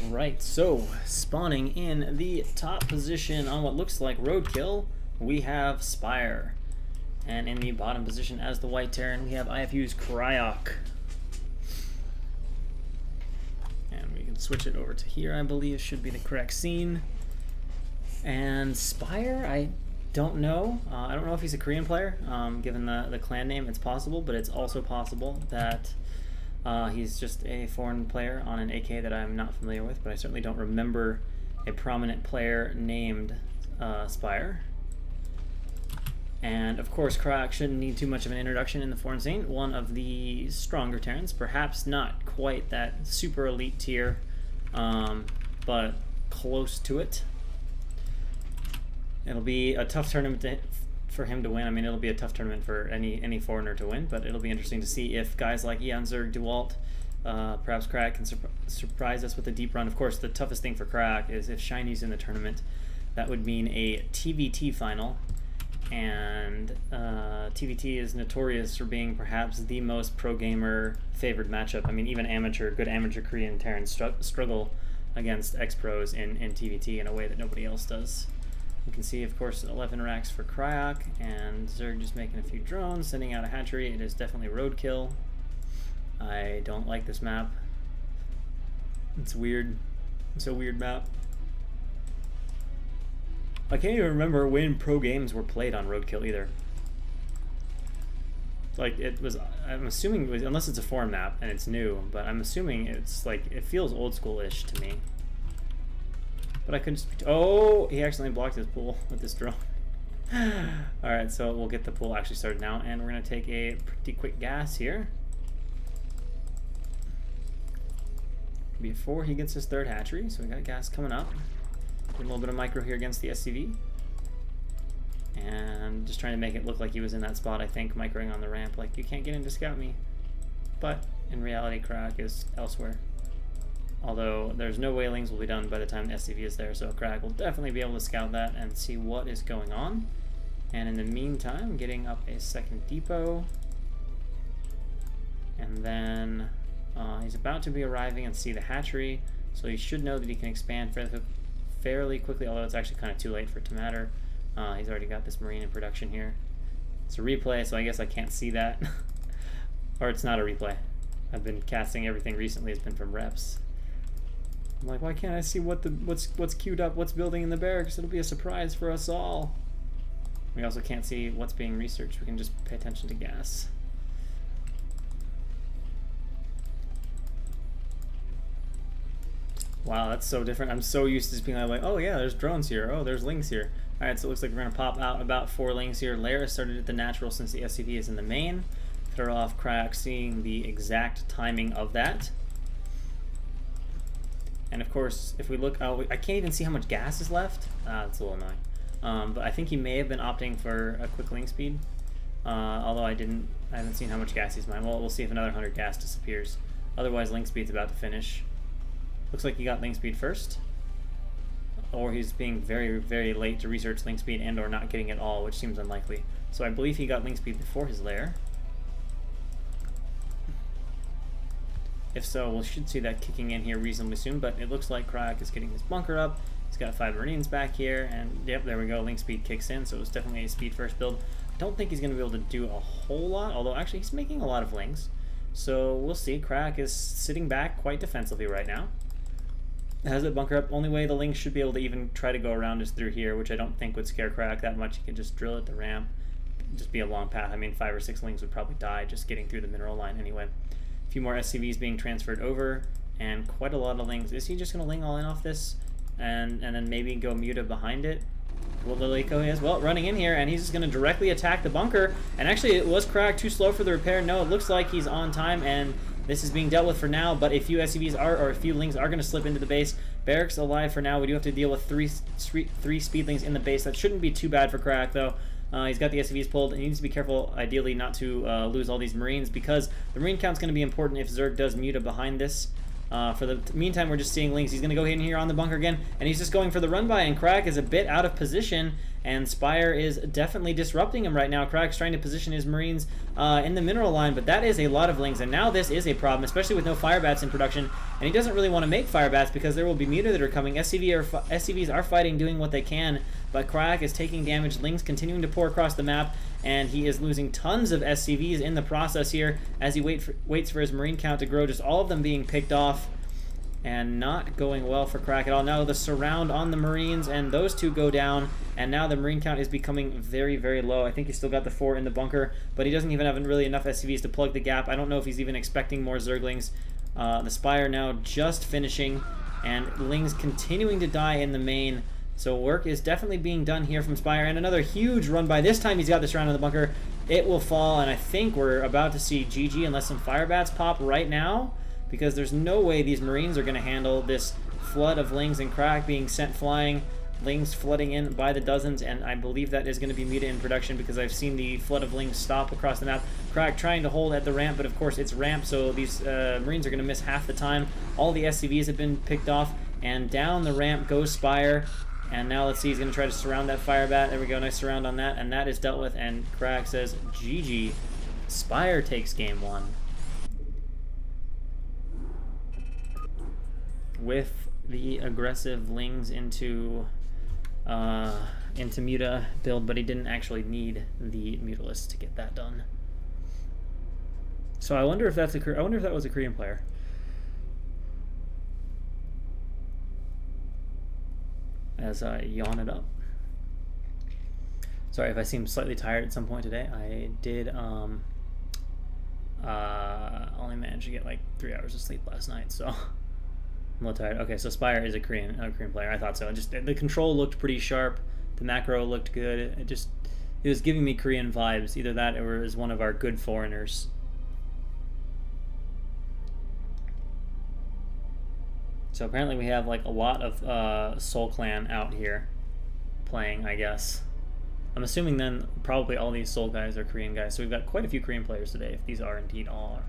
Alright, so spawning in the top position on what looks like roadkill, we have Spire. And in the bottom position as the White Terran, we have HaveAtYou's Cryok. And we can switch it over to here, I believe, should be the correct scene. And Spire, I don't know. I don't know if he's a Korean player. Given the clan name, it's possible, but it's also possible that he's just a foreign player on an AK that I'm not familiar with, but I certainly don't remember a prominent player named Spire. And of course, Cryok shouldn't need too much of an introduction in the foreign scene. One of the stronger Terrans, perhaps not quite that super elite tier, but close to it. It'll be a tough tournament for him to win. I mean, it'll be a tough tournament for any foreigner to win, but it'll be interesting to see if guys like Ian, Zerg, DeWalt, perhaps Cryok can surprise us with a deep run. Of course, the toughest thing for Cryok is if Shiny's in the tournament. That would mean a TVT final, and TVT is notorious for being perhaps the most pro-gamer favored matchup. I mean, even good amateur Korean Terrans struggle against ex-pros in TVT in a way that nobody else does. You can see, of course, 11 racks for Cryok, and Zerg just making a few drones, sending out a hatchery. It is definitely roadkill. I don't like this map. It's weird. It's a weird map. I can't even remember when pro games were played on roadkill either. Like, it was, I'm assuming it was, unless it's a foreign map and it's new, but I'm assuming it's like, it feels old school-ish to me. But I could just... Oh, he accidentally blocked his pool with this drone. Alright, so we'll get the pool actually started now, and we're going to take a pretty quick gas here. Before he gets his third hatchery, so we got gas coming up. Get a little bit of micro here against the SCV. And just trying to make it look like he was in that spot, I think, microing on the ramp, like, you can't get in to scout me. But in reality, Cryok is elsewhere. Although there's no wailings will be done by the time the SCV is there, so Cryok will definitely be able to scout that and see what is going on. And in the meantime, getting up a second depot. And then he's about to be arriving and see the hatchery, so he should know that he can expand fairly quickly, although it's actually kind of too late for it to matter. He's already got this Marine in production here. It's a replay, so I guess I can't see that. Or it's not a replay. I've been casting everything recently has been from reps. I'm like, why can't I see what's queued up, what's building in the barracks? It'll be a surprise for us all. We also can't see what's being researched. We can just pay attention to gas. Wow, that's so different. I'm so used to just being like, oh yeah, there's drones here. Oh, there's lings here. All right, so it looks like we're gonna pop out about 4 lings here. Lara started at the natural since the SCV is in the main. Throw off Cryok seeing the exact timing of that. And of course, if we look, oh, I can't even see how much gas is left. That's a little annoying. But I think he may have been opting for a quick link speed. Although I haven't seen how much gas he's mined. Well, we'll see if another 100 gas disappears. Otherwise, link speed's about to finish. Looks like he got link speed first. Or he's being very, very late to research link speed and or not getting it all, which seems unlikely. So I believe he got link speed before his lair. If so, we should see that kicking in here reasonably soon, but it looks like Cryok is getting his bunker up. He's got 5 Marines back here, and yep, there we go, link speed kicks in, so it was definitely a speed first build. I don't think he's going to be able to do a whole lot, although actually he's making a lot of links. So we'll see. Cryok is sitting back quite defensively right now. Has it bunker up. Only way the links should be able to even try to go around is through here, which I don't think would scare Cryok that much. He can just drill at the ramp, just be a long path. I mean, 5 or 6 links would probably die just getting through the mineral line anyway. A few more SCVs being transferred over, and quite a lot of lings. Is he just going to ling all in off this, and then maybe go Muta behind it? Well, Lilico is, well, running in here, and he's just going to directly attack the bunker. And actually, it was Cryok too slow for the repair. No, it looks like he's on time, and this is being dealt with for now, but a few SCVs or a few lings are going to slip into the base. Barracks alive for now. We do have to deal with three speedlings in the base. That shouldn't be too bad for Cryok, though. He's got the SCVs pulled, and he needs to be careful, ideally, not to lose all these Marines, because the Marine count's going to be important if Zerg does Muta behind this. For the meantime, we're just seeing links. He's going to go in here on the bunker again, and he's just going for the run-by, and Cryok is a bit out of position, and Spire is definitely disrupting him right now. Crack's trying to position his Marines in the mineral line, but that is a lot of Lings, and now this is a problem, especially with no Fire Bats in production, and he doesn't really want to make Fire Bats because there will be meter that are coming. SCVs are fighting, doing what they can, but Crack is taking damage. Lings continuing to pour across the map, and he is losing tons of SCVs in the process here as he waits for his Marine count to grow, just all of them being picked off. And not going well for Crack at all. Now the surround on the Marines, and those two go down, and now the Marine count is becoming very, very low. I think he's still got the 4 in the bunker, but he doesn't even have really enough SCVs to plug the gap. I don't know if he's even expecting more Zerglings. The Spire now just finishing, and Lings continuing to die in the main. So work is definitely being done here from Spire, and another huge run by. This time he's got the surround on the bunker. It will fall, and I think we're about to see GG unless some Fire Bats pop right now, because there's no way these Marines are going to handle this flood of Lings and Crack being sent flying, Lings flooding in by the dozens, and I believe that is going to be Meta in production because I've seen the flood of Lings stop across the map. Crack trying to hold at the ramp, but of course it's ramp, so these Marines are going to miss half the time. All the SCVs have been picked off, and down the ramp goes Spire, and now let's see, he's going to try to surround that Fire Bat. There we go, nice surround on that, and that is dealt with, and Crack says GG. Spire takes game 1. With the aggressive Lings into Muta build, but he didn't actually need the Mutalist to get that done. So I wonder if that's I wonder if that was a Korean player. As I yawn it up. Sorry if I seem slightly tired at some point today. I did only managed to get like 3 hours of sleep last night, so I'm a little tired. Okay, so Spire is a Korean player. I thought so. Just the control looked pretty sharp. The macro looked good. It was giving me Korean vibes. Either that or it was one of our good foreigners. So apparently we have like a lot of Soul Clan out here playing, I guess. I'm assuming then probably all these Soul guys are Korean guys. So we've got quite a few Korean players today, if these are indeed all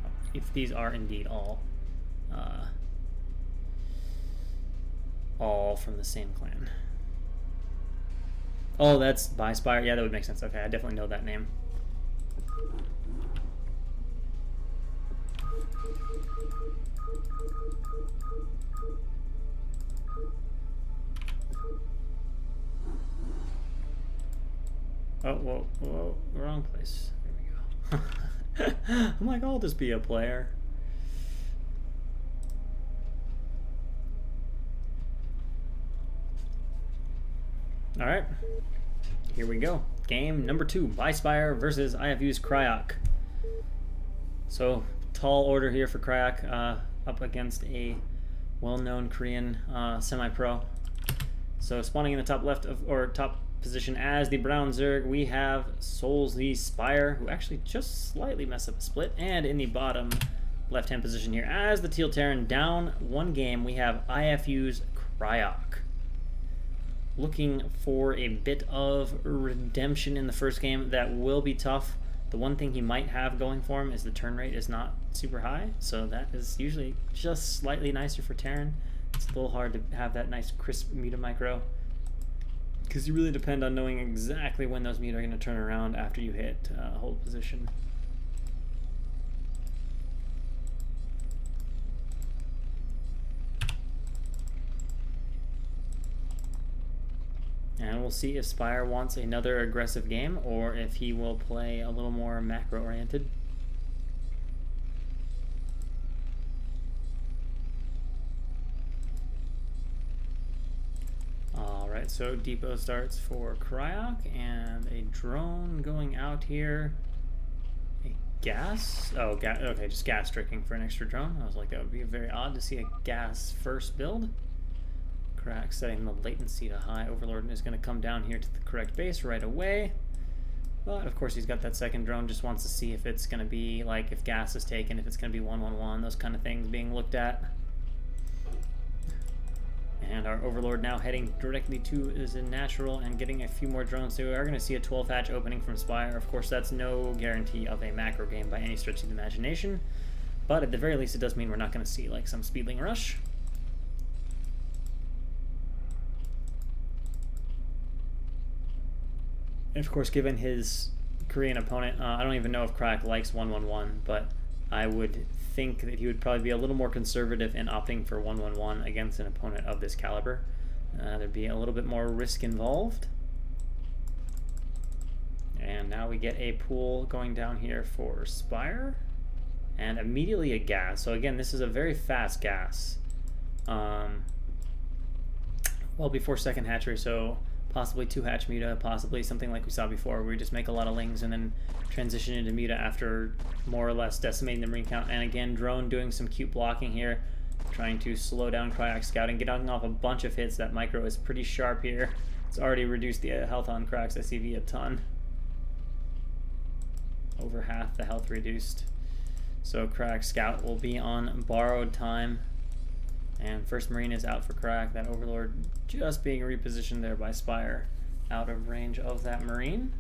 from the same clan. Oh, that's by Spire. Yeah, that would make sense. Okay, I definitely know that name. Oh, whoa, wrong place. There we go. I'm like, I'll just be a player. Alright, here we go. Game number 2, by Spire versus HaveAtYou's Cryok. So, tall order here for Cryok, up against a well-known Korean semi-pro. So, spawning in the top left or top position as the Brown Zerg, we have Souls the Spire, who actually just slightly messed up a split, and in the bottom left-hand position here as the Teal Terran. Down 1 game, we have HaveAtYou's Cryok. Looking for a bit of redemption in the first game. That will be tough. The one thing he might have going for him is the turn rate is not super high, so that is usually just slightly nicer for Terran. It's a little hard to have that nice crisp Muta micro, because you really depend on knowing exactly when those Muta are going to turn around after you hit hold position. And we'll see if Spire wants another aggressive game or if he will play a little more macro-oriented. Alright, so depot starts for Cryok and a drone going out here. A gas? Oh, okay, just gas tricking for an extra drone. I was like, that would be very odd to see a gas first build. Crack setting the latency to high. Overlord is going to come down here to the correct base right away. But of course he's got that second drone, just wants to see if it's going to be like if gas is taken, if it's going to be 1-1-1, those kind of things being looked at. And our Overlord now heading directly to is a natural and getting a few more drones. So we are going to see a 12 hatch opening from Spire. Of course that's no guarantee of a macro game by any stretch of the imagination. But at the very least it does mean we're not going to see like some speedling rush. And of course, given his Korean opponent, I don't even know if Crack likes 1-1-1, but I would think that he would probably be a little more conservative in opting for 1-1-1 against an opponent of this caliber. There'd be a little bit more risk involved. And now we get a pool going down here for Spire. And immediately a gas. So again, this is a very fast gas. Well before second hatchery, so possibly 2-hatch Muta, possibly something like we saw before, where we just make a lot of lings and then transition into Muta after more or less decimating the marine count. And again, Drone doing some cute blocking here, trying to slow down Cryak scouting, getting off a bunch of hits. That micro is pretty sharp here. It's already reduced the health on Crack's SCV a ton. Over half the health reduced. So Crack Scout will be on borrowed time. And first Marine is out for Crack. That Overlord just being repositioned there by Spire, out of range of that Marine.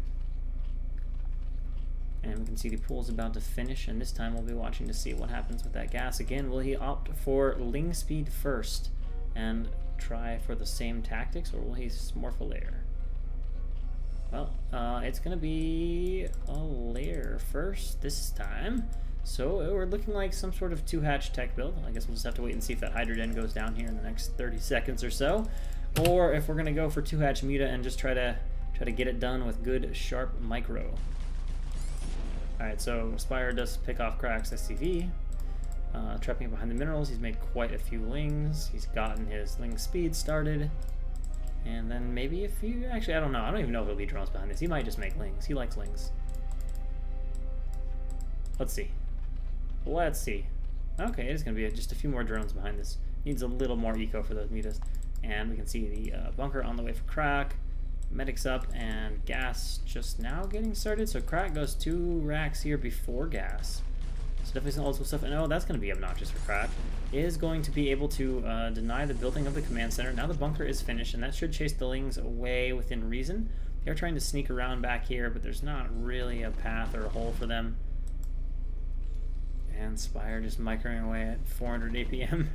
And we can see the pool's about to finish, and this time we'll be watching to see what happens with that gas. Again, will he opt for Ling Speed first and try for the same tactics, or will he morph a layer? Well, it's going to be a layer first this time. So we're looking like some sort of 2-hatch tech build. I guess we'll just have to wait and see if that Hydrogen goes down here in the next 30 seconds or so. Or if we're going to go for 2-hatch Muta and just try to get it done with good, sharp micro. Alright, so Spire does pick off Crack's SCV. Trapping behind the minerals, he's made quite a few lings. He's gotten his ling speed started. And then maybe a few... Actually, I don't know. I don't even know if there'll be drones behind this. He might just make lings. He likes lings. Let's see. Let's see. Okay, it is going to be just a few more drones behind this. Needs a little more eco for those mutas. And we can see the bunker on the way for Crack. Medics up, and gas just now getting started. So Crack goes 2 racks here before gas. So definitely some old school stuff. And oh, that's going to be obnoxious for Crack. Is going to be able to deny the building of the command center. Now the bunker is finished, and that should chase the lings away within reason. They're trying to sneak around back here, but there's not really a path or a hole for them. And Spire just microing away at 400 APM.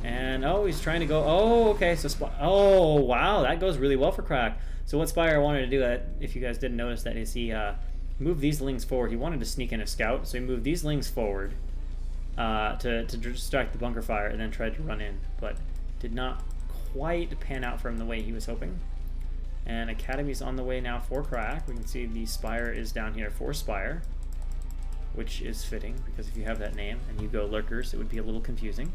And oh, he's trying to go. Oh, okay. So oh, wow, that goes really well for Crack. So what Spire wanted to do, if you guys didn't notice that, is he moved these lings forward. He wanted to sneak in a scout, so he moved these lings forward to distract the bunker fire, and then tried to run in, but did not quite pan out for him the way he was hoping. And Academy's on the way now for Crack. We can see the Spire is down here for Spire, which is fitting, because if you have that name and you go Lurkers, it would be a little confusing.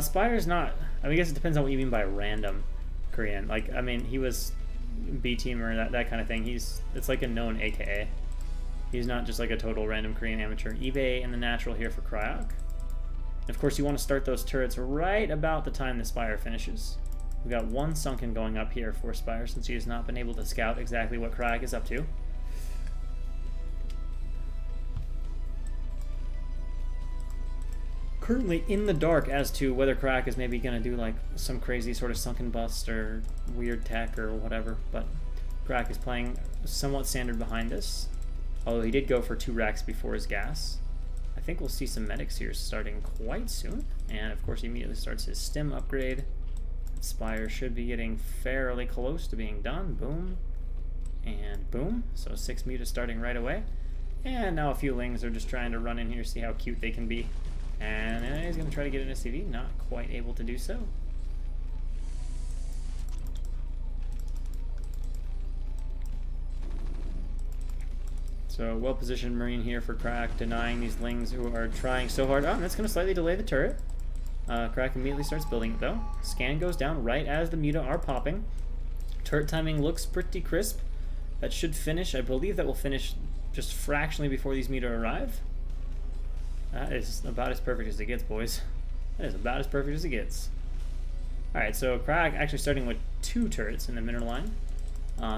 Spire's not... I mean, I guess it depends on what you mean by random Korean. Like, I mean, he was B-teamer, that kind of thing. It's like a known AKA. He's not just like a total random Korean amateur. eBay in the natural here for Cryak. And of course, you want to start those turrets right about the time the Spire finishes. We've got 1 sunken going up here for Spire, since he has not been able to scout exactly what Cryak is up to. Currently in the dark as to whether Crack is maybe going to do like some crazy sort of sunken bust or weird tech or whatever, but Crack is playing somewhat standard behind this, although he did go for 2 racks before his gas. I think we'll see some medics here starting quite soon, and of course he immediately starts his stim upgrade. Spire should be getting fairly close to being done. Boom and boom. So 6 mutas starting right away, and now a few lings are just trying to run in here, see how cute they can be. And he's going to try to get an SCV, not quite able to do so. So well-positioned Marine here for Crack, denying these lings who are trying so hard. Oh, and that's going to slightly delay the turret. Crack immediately starts building it, though. Scan goes down right as the muta are popping. Turret timing looks pretty crisp. That should finish. I believe that will finish just fractionally before these muta arrive. That is about as perfect as it gets, boys. That is about as perfect as it gets. Alright, so Crack actually starting with 2 turrets in the mineral line.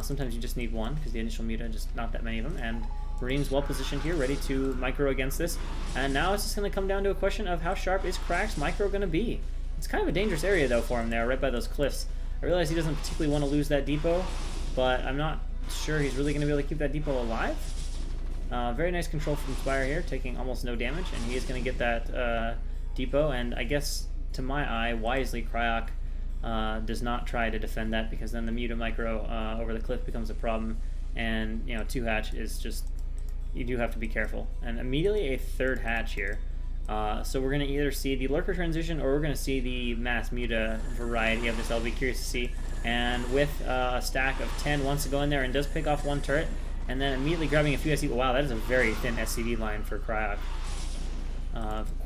Sometimes you just need 1, because the initial muta, just not that many of them. And Marine's well positioned here, ready to micro against this. And now it's just going to come down to a question of how sharp is Crack's micro going to be. It's kind of a dangerous area, though, for him there, right by those cliffs. I realize he doesn't particularly want to lose that depot, but I'm not sure he's really going to be able to keep that depot alive. Very nice control from Spire here, taking almost no damage, and he is going to get that depot, and I guess, to my eye, wisely, Cryak does not try to defend that, because then the Muta micro over the cliff becomes a problem, and 2 hatch is just, you do have to be careful. And immediately a 3rd hatch here. So we're going to either see the Lurker transition, or we're going to see the mass Muta variety of this. I'll be curious to see. And with a stack of 10 wants to go in there and does pick off 1 turret, and then immediately grabbing a few SCV. Wow, that is a very thin SCV line for Cryok.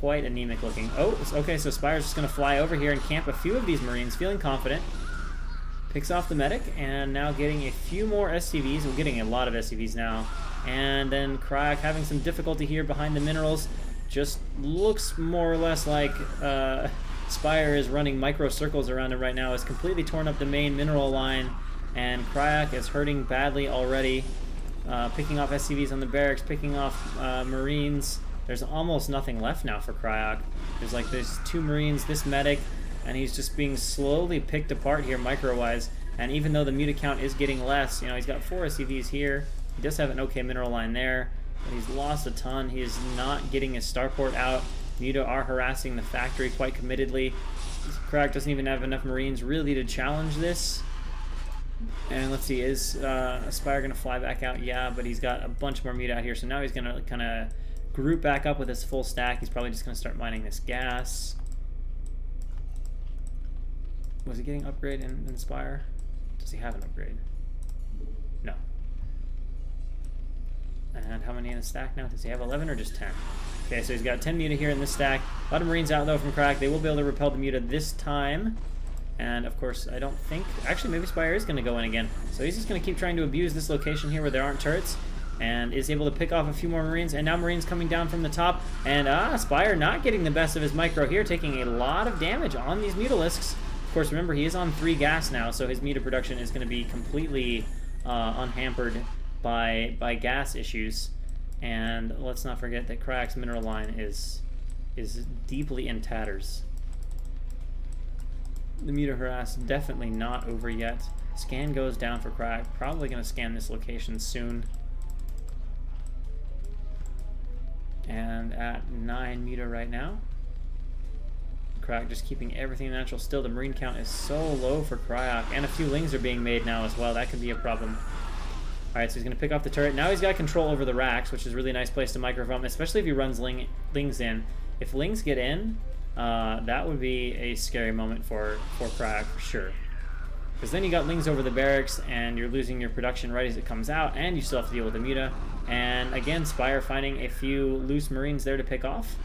Quite anemic looking. Oh, okay, so Spire's just going to fly over here and camp a few of these Marines, feeling confident. Picks off the medic, and now getting a few more SCVs. We're getting a lot of SCVs now. And then Cryok having some difficulty here behind the minerals. Just looks more or less like Spire is running micro circles around him right now. Has completely torn up the main mineral line, and Cryok is hurting badly already. Picking off SCVs on the barracks, picking off Marines. There's almost nothing left now for Cryok. There's 2 Marines, this medic, and he's just being slowly picked apart here micro-wise. And even though the Muta count is getting less, he's got 4 SCVs here. He does have an okay mineral line there, but he's lost a ton. He is not getting his starport out. Muta are harassing the factory quite committedly. Cryok doesn't even have enough Marines really to challenge this. And let's see, is Spire going to fly back out? Yeah, but he's got a bunch more Muta out here, so now he's going to kind of group back up with his full stack. He's probably just going to start mining this gas. Was he getting upgrade in Spire? Does he have an upgrade? No. And how many in the stack now? Does he have 11 or just 10? Okay, so he's got 10 Muta here in this stack. A lot of Marines out, though, from Cryok. They will be able to repel the Muta this time. And, of course, I don't think... Actually, maybe Spire is going to go in again. So he's just going to keep trying to abuse this location here where there aren't turrets. And is able to pick off a few more Marines. And now Marines coming down from the top. And, Spire not getting the best of his micro here. Taking a lot of damage on these Mutalisks. Of course, remember, he is on 3 gas now. So his Muta production is going to be completely unhampered by gas issues. And let's not forget that Cryok's mineral line is deeply in tatters. The Muta harass definitely not over yet. Scan goes down for Cryok. Probably going to scan this location soon. And at 9 Muta right now. Cryok just keeping everything natural still. The Marine count is so low for Cryok. And a few Lings are being made now as well. That could be a problem. Alright, so he's going to pick off the turret. Now he's got control over the racks, which is a really nice place to micro from, especially if he runs Lings in. If Lings get in, that would be a scary moment for Cryok for sure. Because then you got Lings over the barracks, and you're losing your production right as it comes out, and you still have to deal with the Muta. And again, Spire finding a few loose Marines there to pick off.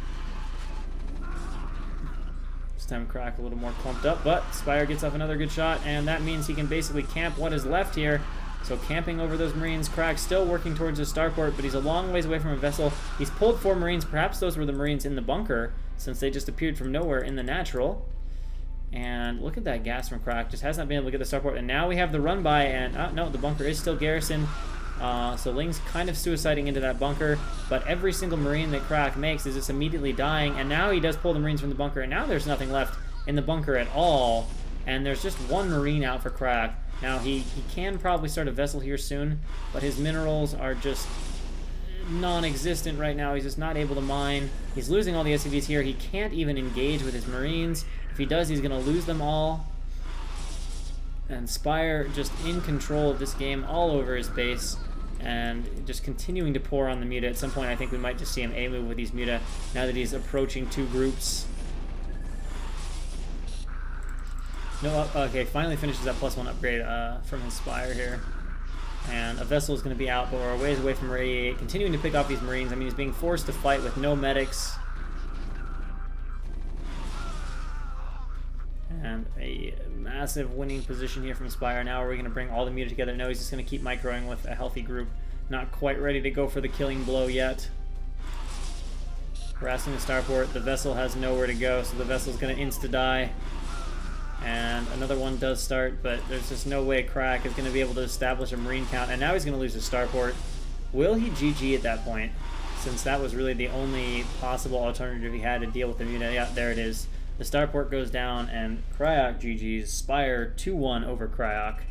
This time Cryok a little more clumped up, but Spire gets off another good shot, and that means he can basically camp what is left here. So camping over those Marines. Cryok still working towards his starport, but he's a long ways away from a vessel. He's pulled 4 Marines. Perhaps those were the Marines in the bunker, since they just appeared from nowhere in the natural. And look at that gas from Cryok. Just has not been able to get the starport. And now we have the run by, and no, the bunker is still garrisoned. So Ling's kind of suiciding into that bunker, but every single Marine that Cryok makes is just immediately dying. And now he does pull the Marines from the bunker, and now there's nothing left in the bunker at all. And there's just 1 Marine out for Cryok. Now, he can probably start a vessel here soon, but his minerals are just non-existent right now. He's just not able to mine. He's losing all the SCVs here. He can't even engage with his Marines. If he does, he's going to lose them all. And Spire just in control of this game all over his base, and just continuing to pour on the Muta. At some point, I think we might just see him A-move with these Muta now that he's approaching 2 groups. No, okay, finally finishes that +1 upgrade from his Spire here. And a vessel is going to be out, but we're a ways away from Radiate, continuing to pick off these Marines. I mean, he's being forced to fight with no medics. And a massive winning position here from Spire. Now are we going to bring all the Muta together? No, he's just going to keep microing with a healthy group. Not quite ready to go for the killing blow yet. Harassing the starport. The vessel has nowhere to go, so the vessel's going to insta-die. And another one does start, but there's just no way Cryok is going to be able to establish a Marine count. And now he's going to lose his starport. Will he GG at that point? Since that was really the only possible alternative he had to deal with the Muta. Yeah, there it is. The starport goes down, and Cryok GG's. Spire 2-1 over Cryok.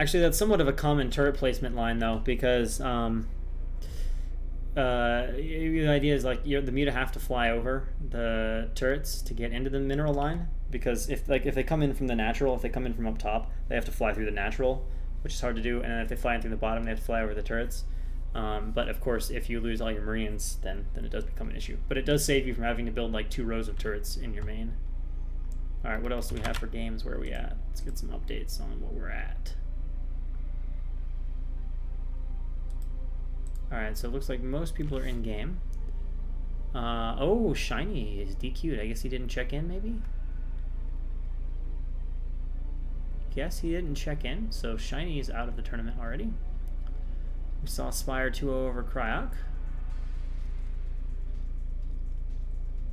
Actually, that's somewhat of a common turret placement line, though, because The idea is like the Muta have to fly over the turrets to get into the mineral line, because if they come in from the natural, if they come in from up top, they have to fly through the natural, which is hard to do, and then if they fly in through the bottom, they have to fly over the turrets. But of course, if you lose all your Marines, then it does become an issue. But it does save you from having to build like 2 rows of turrets in your main. All right, what else do we have for games? Where are we at? Let's get some updates on what we're at. All right, so it looks like most people are in game. Oh, Shiny is DQ'd. I guess he didn't check in, maybe? Guess he didn't check in, so Shiny is out of the tournament already. We saw Spire 2-0 over Cryok.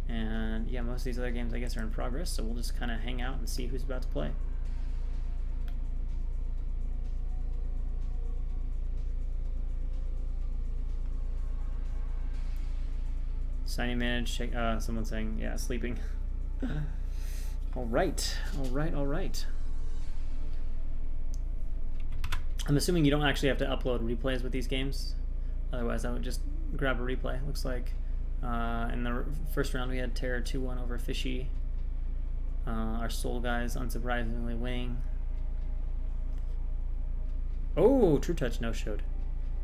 And yeah, most of these other games I guess are in progress, so we'll just kind of hang out and see who's about to play. Signing manage, check, someone's saying, yeah, sleeping. All right. I'm assuming you don't actually have to upload replays with these games. Otherwise, I would just grab a replay. Looks like in the first round we had Terror 2-1 over Fishy. Our Soul guys unsurprisingly winning. Oh, True Touch no-showed.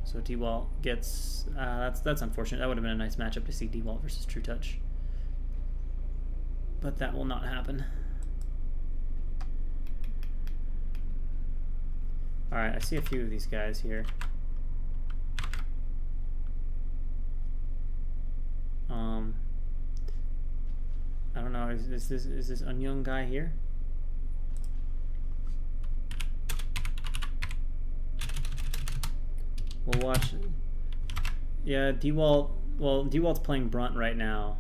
So D-Walt gets... that's unfortunate. That would have been a nice matchup to see D-Walt versus True Touch. But that will not happen. Alright, I see a few of these guys here. I don't know, is this Unyung guy here? We'll watch. Yeah, D-Walt. Well, D-Walt's playing Brunt right now.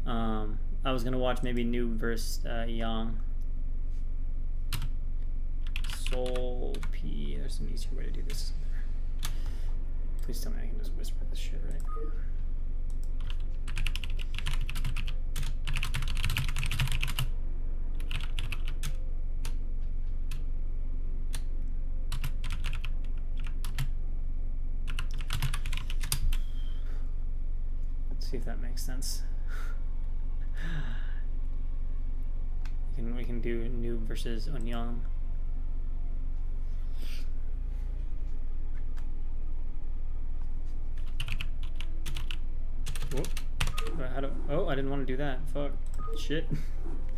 I was gonna watch maybe Noob versus Yang. Soul P. There's an easier way to do this. Please tell me I can just whisper this shit, right? See if that makes sense. We can do Noob versus Unyang. Whoop. Oh, I didn't want to do that. Fuck. Shit.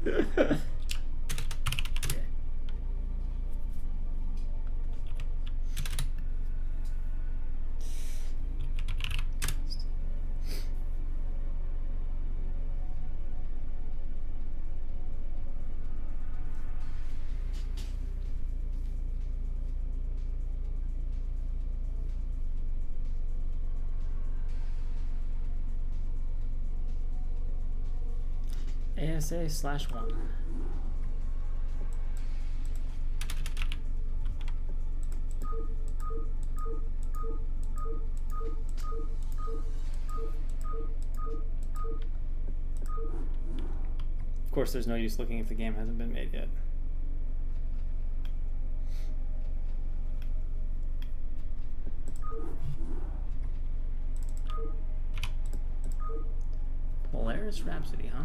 Yeah. ASA/1. Of course, there's no use looking if the game hasn't been made yet. Polaris Rhapsody, huh?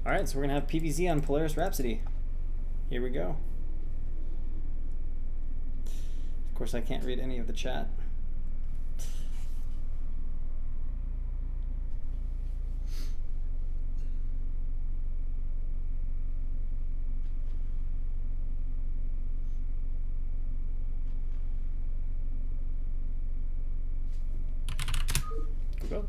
Alright, so we're going to have PvZ on Polaris Rhapsody. Here we go. Of course, I can't read any of the chat. Go.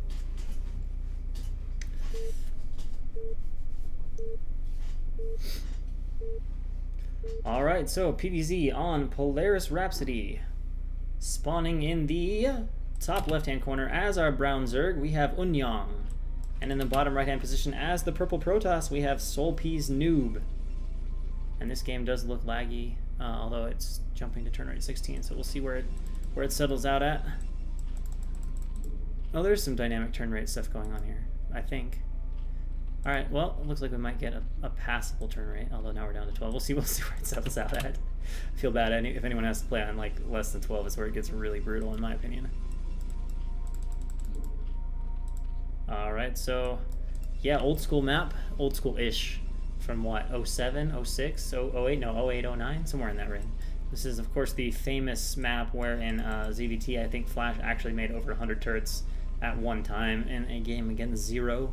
Alright, so PvZ on Polaris Rhapsody. Spawning in the top left-hand corner as our brown Zerg, we have Unyang. And in the bottom right-hand position as the purple Protoss, we have Soul P's Noob. And this game does look laggy, although it's jumping to turn rate 16, so we'll see where it settles out at. Oh, there's some dynamic turn rate stuff going on here, I think. All right, well, it looks like we might get a passable turn rate, although now we're down to 12. We'll see where it settles out at. I feel bad if anyone has to play on like less than 12 is where it gets really brutal in my opinion. All right, so yeah, old school map, old school-ish from what, 07, 06, 08, no, 08, 09, somewhere in that range. This is, of course, the famous map wherein ZVT, I think Flash actually made over 100 turrets at one time in a game against Zero.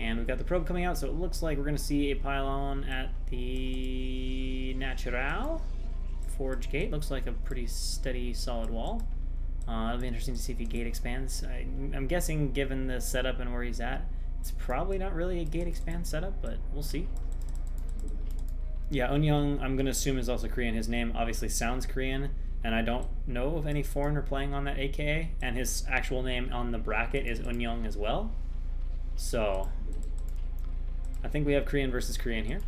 And we've got the probe coming out, so it looks like we're going to see a pylon at the Natural Forge Gate. Looks like a pretty steady, solid wall. It'll be interesting to see if he gate expands. I'm guessing, given the setup and where he's at, it's probably not really a gate expand setup, but we'll see. Yeah, Eunyoung, I'm going to assume is also Korean. His name obviously sounds Korean, and I don't know of any foreigner playing on that AKA, and his actual name on the bracket is Eunyoung as well. So I think we have Korean versus Korean here.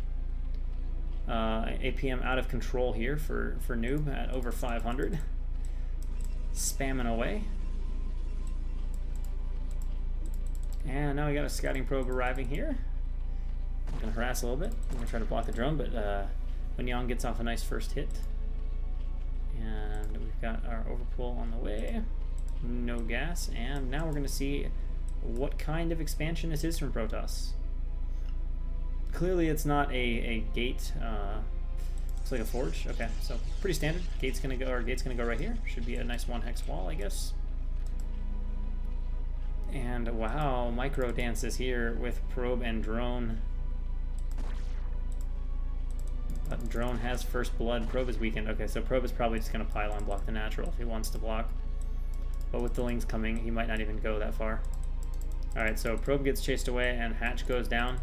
APM out of control here for Noob at over 500. Spamming away. And now we got a scouting probe arriving here. I'm going to harass a little bit. I'm going to try to block the drone, but Eunyoung gets off a nice first hit. And we've got our overpull on the way. No gas. And now we're going to see what kind of expansion this is from Protoss. Clearly it's not a gate. Looks like a forge. Okay, so pretty standard. Gate's gonna go right here. Should be a nice 1 hex wall, I guess. And wow, micro dances here with probe and drone. But drone has first blood. Probe is weakened. Okay, so probe is probably just gonna pylon block the natural if he wants to block. But with the lings coming, he might not even go that far. Alright, so probe gets chased away and hatch goes down.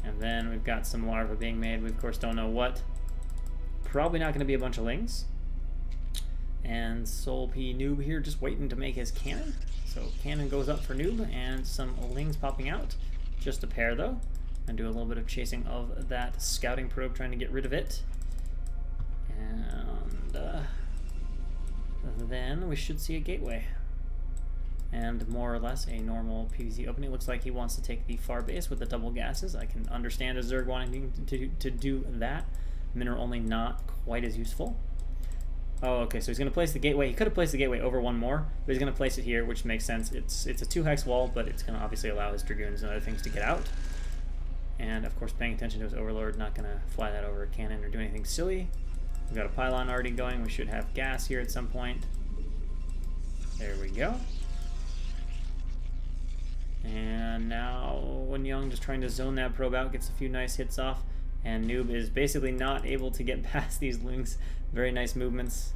And then we've got some larvae being made. We, of course, don't know what. Probably not going to be a bunch of lings. And Sol P Noob here just waiting to make his cannon. So cannon goes up for Noob and some lings popping out. Just a pair, though. And do a little bit of chasing of that scouting probe, trying to get rid of it. And then we should see a gateway. And more or less a normal PvZ opening. Looks like he wants to take the far base with the double gases. I can understand a Zerg wanting to do that. Mineral only not quite as useful. Oh, okay, so he's going to place the gateway. He could have placed the gateway over one more, but he's going to place it here, which makes sense. It's a 2 hex wall, but it's going to obviously allow his Dragoons and other things to get out. And, of course, paying attention to his Overlord, not going to fly that over a cannon or do anything silly. We've got a pylon already going. We should have gas here at some point. There we go. And now Eunyoung just trying to zone that probe out, gets a few nice hits off, and Noob is basically not able to get past these lings. Very nice movements.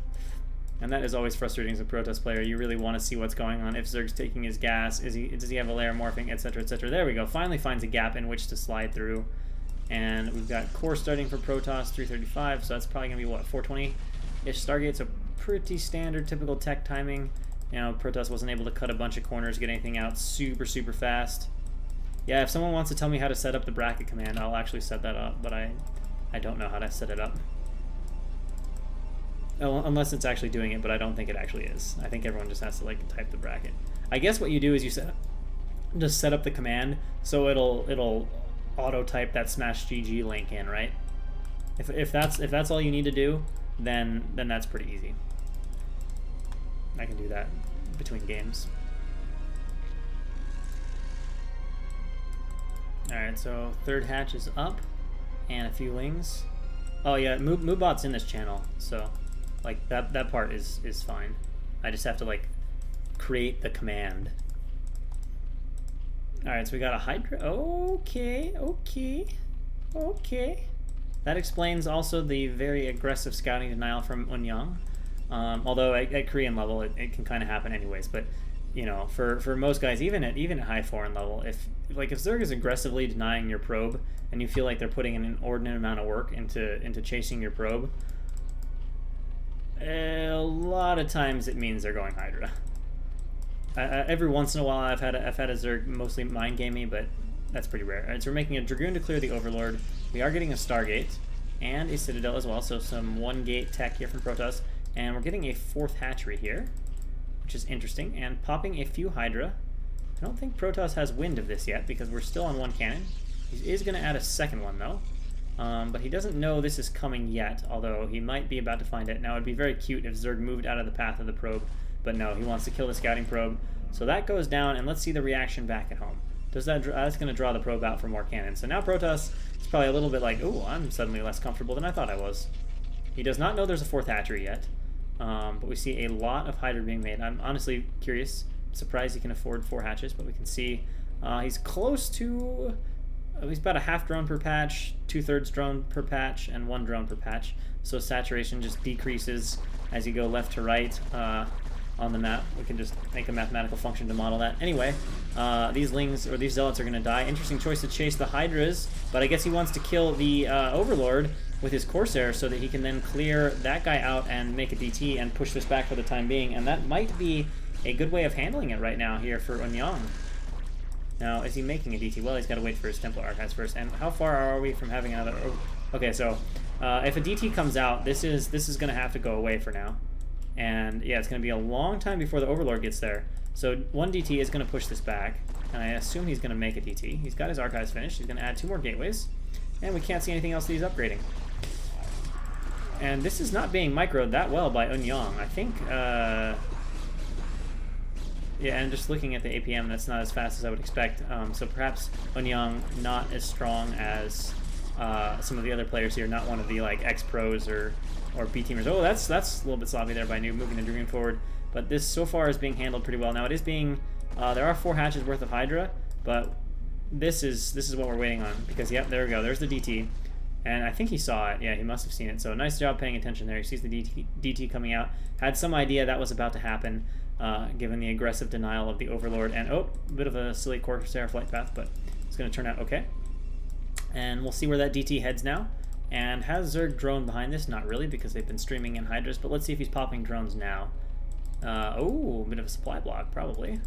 And that is always frustrating as a Protoss player. You really want to see what's going on. If Zerg's taking his gas, does he have a layer morphing, etc., etc. There we go. Finally finds a gap in which to slide through. And we've got core starting for Protoss, 335, so that's probably going to be, what, 420-ish Stargate, so pretty standard, typical tech timing. You know, Protoss wasn't able to cut a bunch of corners, get anything out super, super fast. Yeah, if someone wants to tell me how to set up the bracket command, I'll actually set that up, but I don't know how to set it up. Oh, unless it's actually doing it, but I don't think it actually is. I think everyone just has to, like, type the bracket. I guess what you do is you just set up the command so it'll auto-type that smash GG link in, right? If that's all you need to do, then that's pretty easy. I can do that between games. Alright, so third hatch is up, and a few lings. Oh yeah, Moobot's in this channel, so like that part is fine. I just have to like create the command. Alright, so we got a Hydra. Okay. That explains also the very aggressive scouting denial from Eunyoung. Although at Korean level it can kind of happen anyways, but you know, for most guys, even at high foreign level, if Zerg is aggressively denying your probe and you feel like they're putting an inordinate amount of work into chasing your probe, a lot of times it means they're going Hydra. Every once in a while I've had a Zerg mostly mind game me, but that's pretty rare. Alright, so we're making a Dragoon to clear the Overlord. We are getting a Stargate and a Citadel as well, so some 1-gate tech here from Protoss. And we're getting a 4th hatchery here, which is interesting, and popping a few Hydra. I don't think Protoss has wind of this yet because we're still on one cannon. He is going to add a second one though. But he doesn't know this is coming yet, although he might be about to find it. Now, it would be very cute if Zerg moved out of the path of the probe, but no, he wants to kill the scouting probe. So that goes down, and let's see the reaction back at home. Does that? That's going to draw the probe out for more cannons. So now Protoss is probably a little bit like, oh, I'm suddenly less comfortable than I thought I was. He does not know there's a fourth hatchery yet, but we see a lot of Hydra being made. I'm honestly curious. Surprised he can afford 4 hatches, but we can see he's close to... he's about a half drone per patch, 2/3 drone per patch, and 1 drone per patch. So saturation just decreases as you go left to right on the map. We can just make a mathematical function to model that. Anyway, these Lings, or these Zealots, are going to die. Interesting choice to chase the Hydras, but I guess he wants to kill the Overlord with his Corsair so that he can then clear that guy out and make a DT and push this back for the time being. And that might be a good way of handling it right now here for Unyang. Now, is he making a DT? Well, he's got to wait for his Templar Archives first. And how far are we from having another... Oh, okay, so if a DT comes out, this is going to have to go away for now. And yeah, it's going to be a long time before the Overlord gets there. So 1 DT is going to push this back. And I assume he's going to make a DT. He's got his Archives finished. He's going to add 2 more gateways. And we can't see anything else that he's upgrading. And this is not being microed that well by Unyang. I think... yeah, and just looking at the APM, that's not as fast as I would expect. So perhaps Unyang not as strong as some of the other players here, not one of the like ex-pros or B-teamers. Oh, that's a little bit sloppy there by Noob, moving the Dragoon forward. But this so far is being handled pretty well. Now it is being, there are 4 hatches worth of Hydra, but this is what we're waiting on. Because, yep, there we go, there's the DT. And I think he saw it. Yeah, he must have seen it. So nice job paying attention there. He sees the DT coming out. Had some idea that was about to happen. Given the aggressive denial of the Overlord. And, oh, a bit of a silly Corsair flight path, but it's going to turn out okay. And we'll see where that DT heads now. And has Zerg drone behind this? Not really, because they've been streaming in Hydras, but let's see if he's popping drones now. Oh, a bit of a supply block, probably.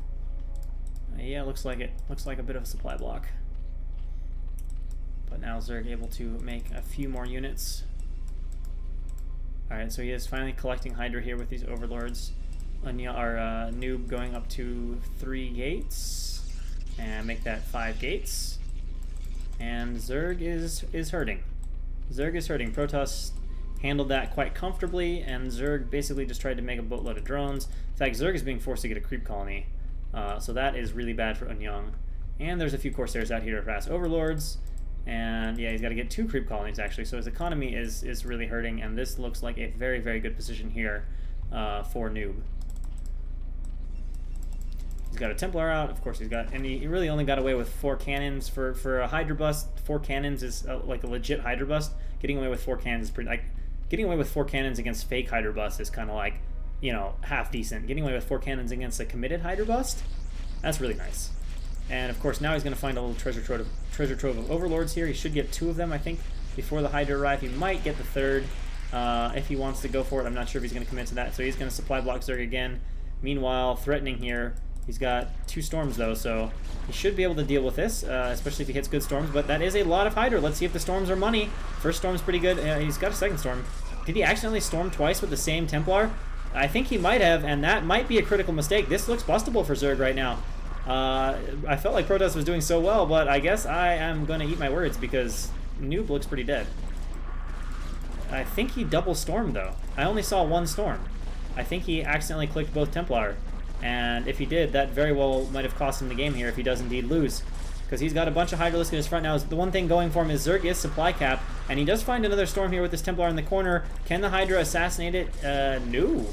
Yeah, looks like it. Looks like a bit of a supply block. But now Zerg able to make a few more units. Alright, so he is finally collecting Hydra here with these Overlords. Our Noob going up to 3 gates, and make that 5 gates. And Zerg is hurting. Zerg is hurting. Protoss handled that quite comfortably, and Zerg basically just tried to make a boatload of drones. In fact, Zerg is being forced to get a creep colony, so that is really bad for Unyang. And there's a few Corsairs out here to harass Overlords, and yeah, he's got to get 2 creep colonies actually, so his economy is really hurting, and this looks like a very, very good position here for Noob. He's got a Templar out, of course he's got, and he really only got away with 4 cannons for a Hydra bust. 4 cannons is like a legit Hydra bust. Getting away with 4 cannons is pretty, like, getting away with 4 cannons against fake Hydra bust is kind of like, you know, half decent. Getting away with 4 cannons against a committed Hydra bust, that's really nice. And of course now he's going to find a little treasure trove of Overlords here. He should get 2 of them, I think, before the Hydra arrive. He might get the 3rd if he wants to go for it. I'm not sure if he's going to commit to that, so he's going to supply block Zerg again. Meanwhile, threatening here. He's got 2 storms though, so he should be able to deal with this, especially if he hits good storms, but that is a lot of Hydra. Let's see if the storms are money. First storm's pretty good. He's got a second storm. Did he accidentally storm twice with the same Templar? I think he might have, and that might be a critical mistake. This looks bustable for Zerg right now. I felt like Protoss was doing so well, but I guess I am going to eat my words because Noob looks pretty dead. I think he double stormed though. I only saw 1 storm. I think he accidentally clicked both Templar. And if he did, that very well might have cost him the game here if he does indeed lose. Because he's got a bunch of Hydralisk in his front now. The one thing going for him is Zerg is supply cap. And he does find another storm here with this Templar in the corner. Can the Hydra assassinate it? No.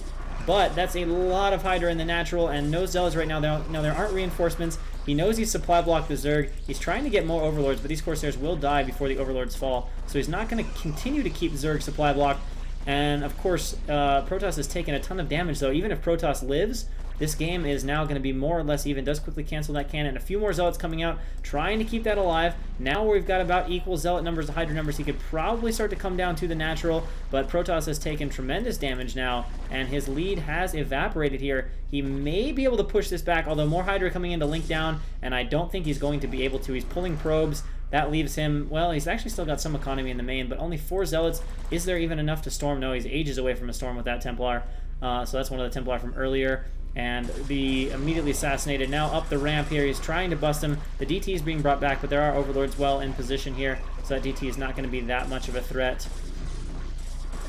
But that's a lot of Hydra in the natural, and no Zealots right now. Now there aren't reinforcements. He knows he's supply blocked the Zerg. He's trying to get more Overlords, but these Corsairs will die before the Overlords fall. So he's not going to continue to keep Zerg supply blocked. And of course, Protoss has taken a ton of damage, though. Even if Protoss lives, this game is now going to be more or less even. Does quickly cancel that cannon. A few more Zealots coming out, trying to keep that alive. Now we've got about equal Zealot numbers to Hydra numbers. He could probably start to come down to the natural, but Protoss has taken tremendous damage now, and his lead has evaporated here. He may be able to push this back, although more Hydra coming in to link down, and I don't think he's going to be able to. He's pulling probes. That leaves him, well, he's actually still got some economy in the main, but only 4 Zealots. Is there even enough to storm? No, he's ages away from a storm with that Templar. So that's one of the Templar from earlier. And the immediately assassinated. Now up the ramp here. He's trying to bust him. The DT is being brought back, but there are overlords well in position here, so that DT is not going to be that much of a threat.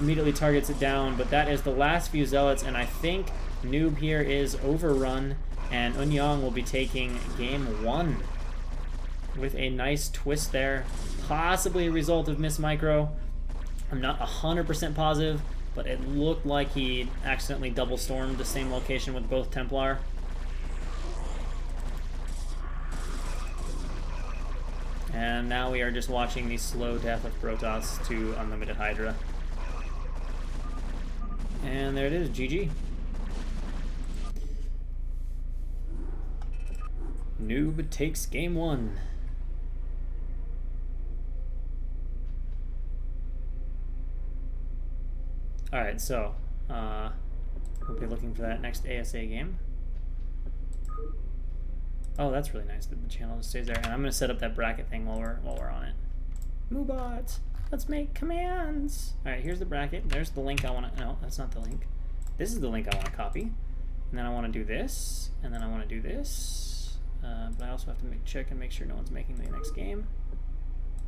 Immediately targets it down, but that is the last few zealots, and I think Noob here is overrun, and Unyang will be taking game 1 with a nice twist there. Possibly a result of Miss Micro. I'm not 100% positive, but it looked like he accidentally double stormed the same location with both Templar. And now we are just watching the slow death of Protoss to Unlimited Hydra. And there it is, GG. Noob takes game 1. Alright, so we'll be looking for that next ASA game. Oh, that's really nice that the channel just stays there. And I'm gonna set up that bracket thing while we're on it. Moobot, let's make commands. Alright, here's the bracket. There's the link I wanna no, that's not the link. This is the link I wanna copy. And then I wanna do this, and then I wanna do this. But I also have to check and make sure no one's making the next game.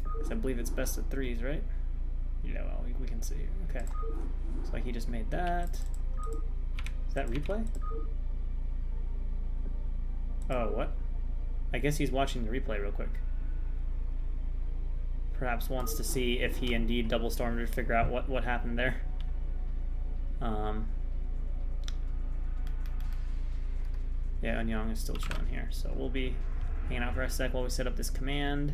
Because I believe it's best of 3s, right? Yeah, well, we can see. Okay. Looks like he just made that. Is that replay? Oh, what? I guess he's watching the replay real quick. Perhaps wants to see if he indeed double stormed to figure out what happened there. Yeah, Unyang is still showing here, so we'll be hanging out for a sec while we set up this command.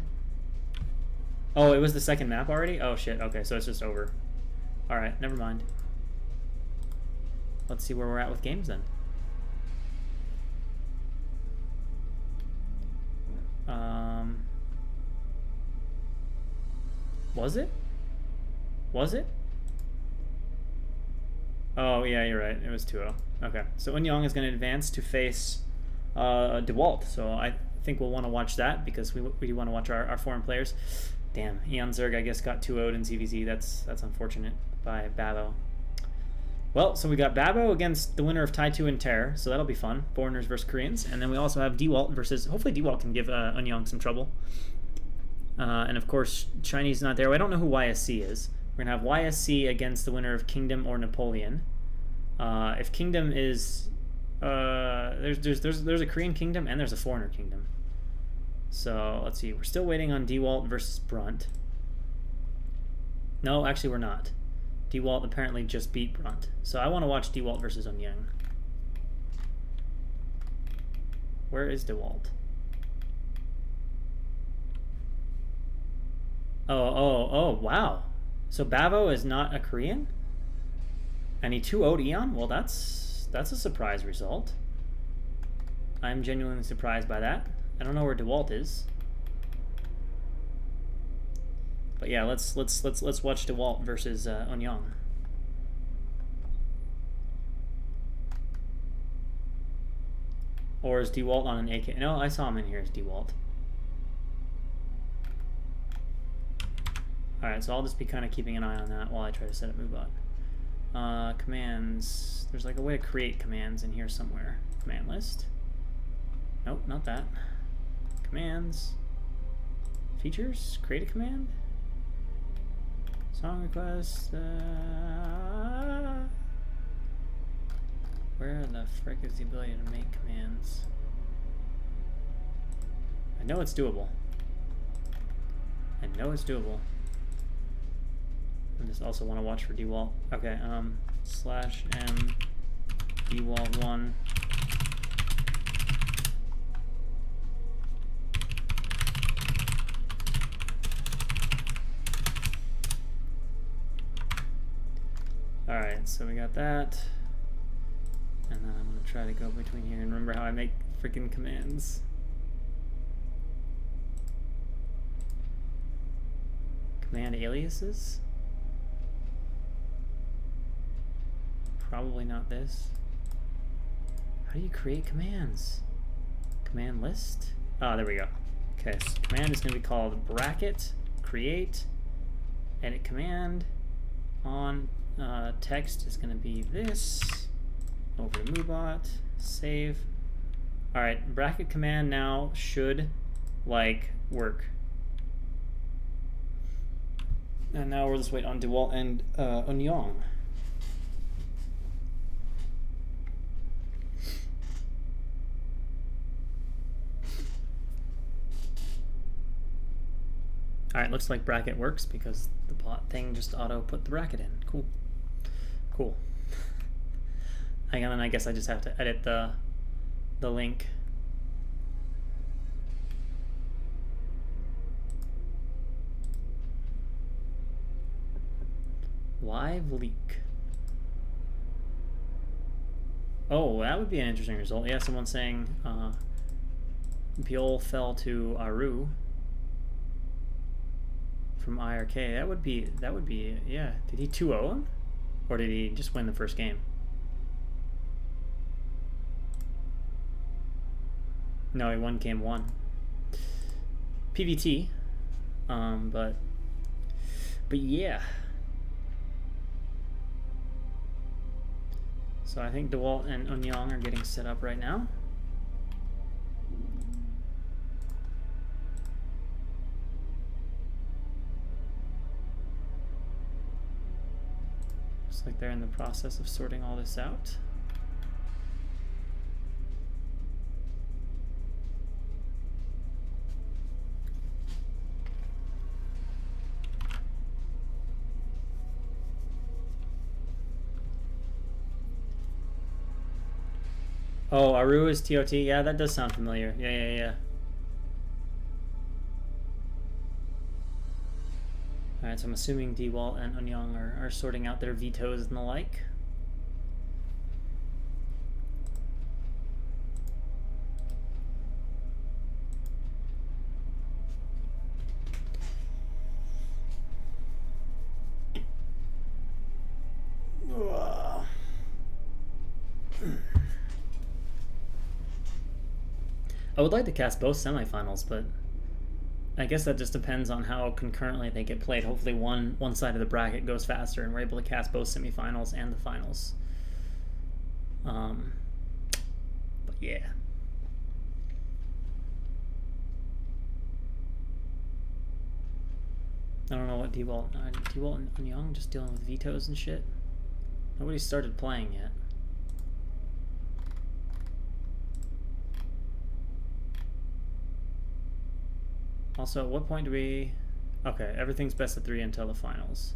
Oh, it was the second map already? Oh shit, okay, so it's just over. Alright, never mind. Let's see where we're at with games then. Was it? Was it? Oh, yeah, you're right. It was 2-0. Okay, so Unyang is going to advance to face DeWalt. So I think we'll want to watch that because we want to watch our foreign players. Damn, Eon Zerg, I guess, got 2-0'd in ZVZ. That's unfortunate by Babo. Well, so we got Babo against the winner of Tai2 and Terror, so that'll be fun. Foreigners versus Koreans. And then we also have DeWalt versus... Hopefully DeWalt can give Unyang some trouble. And of course, Chinese not there. I don't know who YSC is. We're going to have YSC against the winner of Kingdom or Napoleon. If Kingdom is... there's a Korean Kingdom and there's a foreigner Kingdom. So, let's see. We're still waiting on DeWalt versus Brunt. No, actually we're not. DeWalt apparently just beat Brunt. So I want to watch DeWalt versus Unyang. Where is DeWalt? Oh, wow. So Bavo is not a Korean? And he 2-0'd Eon? Well, that's a surprise result. I'm genuinely surprised by that. I don't know where DeWalt is. But yeah, let's watch DeWalt versus Unyang. Or is DeWalt on an AK? No, I saw him in here as DeWalt. Alright, so I'll just be kind of keeping an eye on that while I try to set up MoveBot. Commands. There's like a way to create commands in here somewhere. Command list. Nope, not that. Commands. Features. Create a command. Song request. Where the frick is the ability to make commands? I know it's doable. I know it's doable. I just also want to watch for DeWalt. Okay, /m DeWalt1. Alright, so we got that. And then I'm going to try to go between here and remember how I make freaking commands. Command aliases? Probably not this. How do you create commands? Command list? Oh, there we go. Okay, so command is going to be called bracket create edit command on text is going to be this. over to MooBot, save. All right, bracket command now should like work. And now we'll just wait on DeWalt and Onyong. Alright, looks like bracket works because the bot thing just auto put the bracket in. Cool. Cool. Hang on, and I guess I just have to edit the link. Live leak. Oh, that would be an interesting result. Yeah, someone's saying Biol fell to Aru from IRK. That would be yeah. Did he 2-0 him? Or did he just win the first game? No, he won game 1. PVT. But yeah. So I think DeWalt and Onyong are getting set up right now. Looks like they're in the process of sorting all this out. Oh, Aru is TOT? Yeah, that does sound familiar. Yeah. Alright, so I'm assuming DeWalt and Onyong are sorting out their vetoes and the like. I would like to cast both semifinals, but I guess that just depends on how concurrently they get played. Hopefully one side of the bracket goes faster and we're able to cast both semifinals and the finals. But yeah. I don't know what DeWalt and Onyong just dealing with vetoes and shit. Nobody started playing yet. Also, at what point do we... Okay, everything's best of 3 until the finals.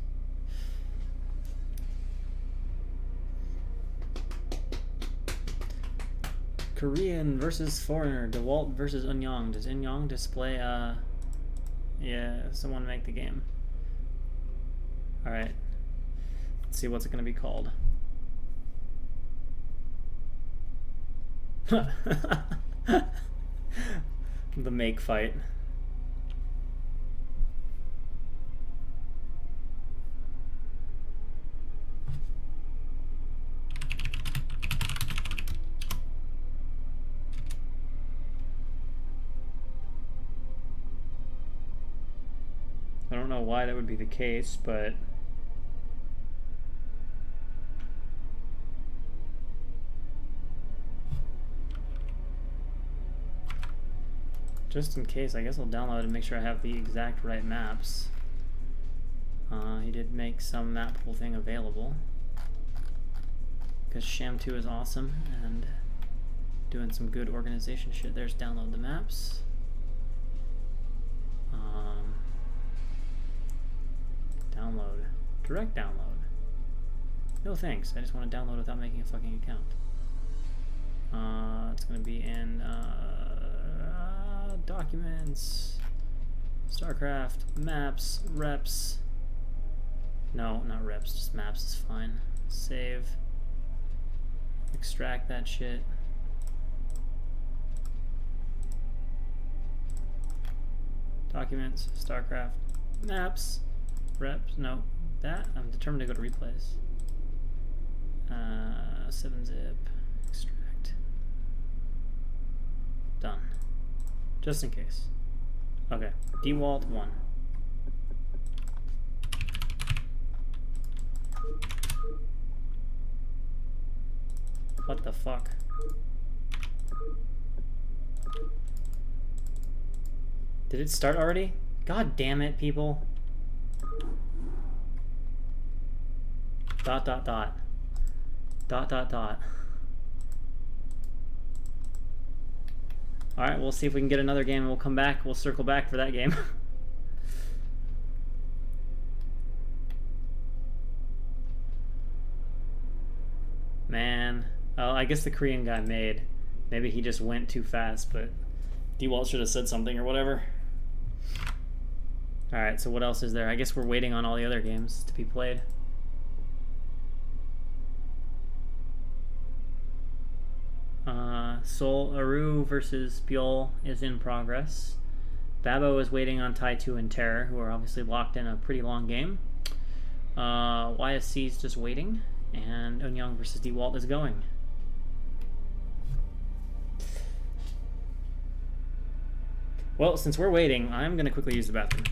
Korean versus foreigner, DeWalt versus Onyong. Does Onyong display, yeah, someone make the game. Alright. Let's see what's it going to be called. The make fight. I don't know why that would be the case, but just in case, I guess I'll download and make sure I have the exact right maps. He did make some map pool thing available because Schamtoo is awesome and doing some good organization shit. There's download the maps. Download. Direct download. No thanks, I just want to download without making a fucking account. It's going to be in documents, StarCraft, maps, reps. No, not reps, just maps is fine. Save. Extract that shit. Documents, StarCraft, maps, reps. No, that I'm determined to go to replays. 7-zip, extract. Done. Just in case. Okay, DeWalt 1. What the fuck? Did it start already? God damn it, people. Dot, dot, dot. Dot, dot, dot. Alright, we'll see if we can get another game and we'll come back. We'll circle back for that game. Man. Oh, I guess the Korean guy made. Maybe he just went too fast, but D-Walt should have said something or whatever. Alright, so what else is there? I guess we're waiting on all the other games to be played. Seoul Aru versus Byul is in progress. Babo is waiting on HaveAtYou and Terror, who are obviously locked in a pretty long game. YSC is just waiting, and Eunyoung versus D-Walt is going. Well, since we're waiting, I'm going to quickly use the bathroom.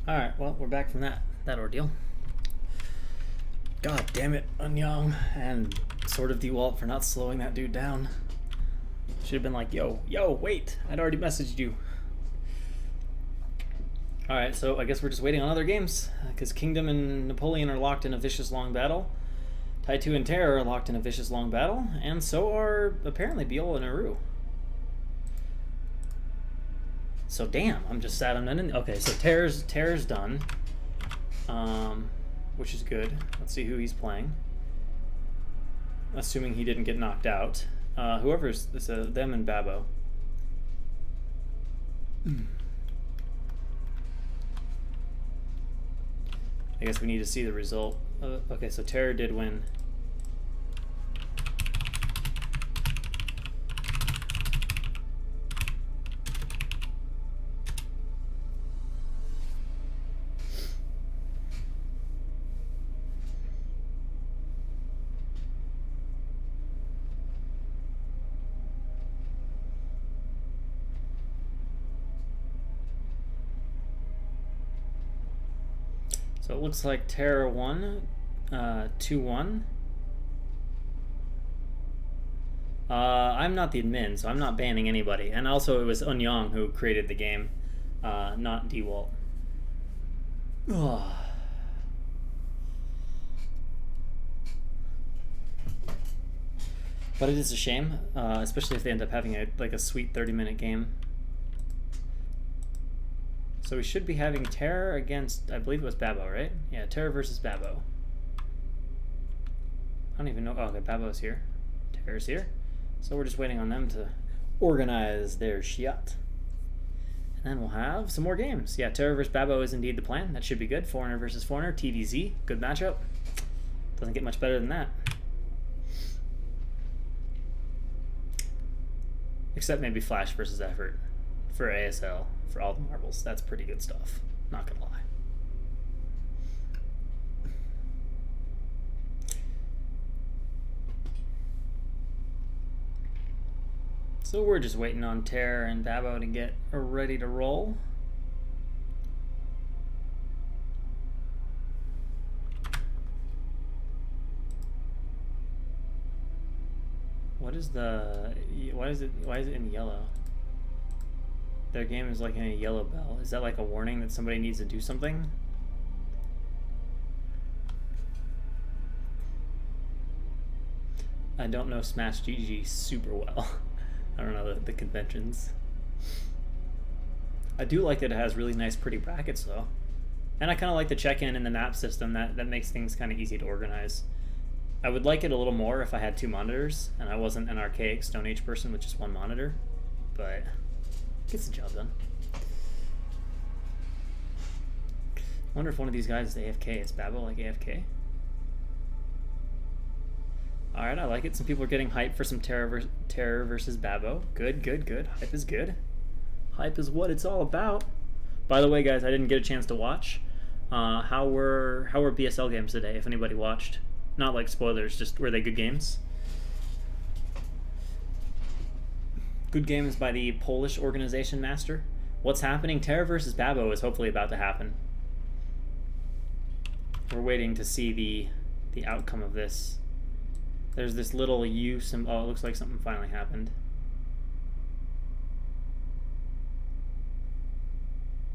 Alright, well, we're back from that ordeal. God damn it, Eunyoung and sort of D-Walt for not slowing that dude down. Should have been like, yo, wait, I'd already messaged you. Alright, so I guess we're just waiting on other games, because Kingdom and Napoleon are locked in a vicious long battle. HaveAtYou and Terror are locked in a vicious long battle, and so are apparently Byul and Aru. So damn, I'm just sad I'm not in. Okay, so Terror's done, which is good. Let's see who he's playing. Assuming he didn't get knocked out. Whoever's them and Babo. I guess we need to see the result. Okay, so Terror did win. So it looks like Terror won 2-1. I'm not the admin, so I'm not banning anybody. And also it was Eunyoung who created the game, not D-Walt. But it is a shame, especially if they end up having a sweet 30-minute game. So we should be having Terror against, I believe it was Babo, right? Yeah, Terror versus Babo. I don't even know. Oh, okay, Babo's here. Terror's here. So we're just waiting on them to organize their shit. And then we'll have some more games. Yeah, Terra vs. Babo is indeed the plan. That should be good. Foreigner versus Foreigner, TVZ, good matchup. Doesn't get much better than that. Except maybe Flash versus Effort for ASL, for all the marbles. That's pretty good stuff, not gonna lie. So we're just waiting on Terra and Babo to get ready to roll. What is the, why is it in yellow? Their game is like in a yellow bell. Is that like a warning that somebody needs to do something? I don't know Smash GG super well. I don't know the conventions. I do like that it has really nice pretty brackets though. And I kind of like the check-in in the map system. That makes things kind of easy to organize. I would like it a little more if I had 2 monitors and I wasn't an archaic Stone Age person with just 1 monitor, but gets the job done. I wonder if one of these guys is AFK. Is Babo like AFK? Alright, I like it. Some people are getting hyped for some Terra versus Babo. Good, good, good. Hype is good. Hype is what it's all about. By the way, guys, I didn't get a chance to watch. How were BSL games today, if anybody watched? Not like spoilers, just were they good games? Good games by the Polish organization master. What's happening? Terra versus Babo is hopefully about to happen. We're waiting to see the outcome of this. There's this little U symbol. Oh, it looks like something finally happened.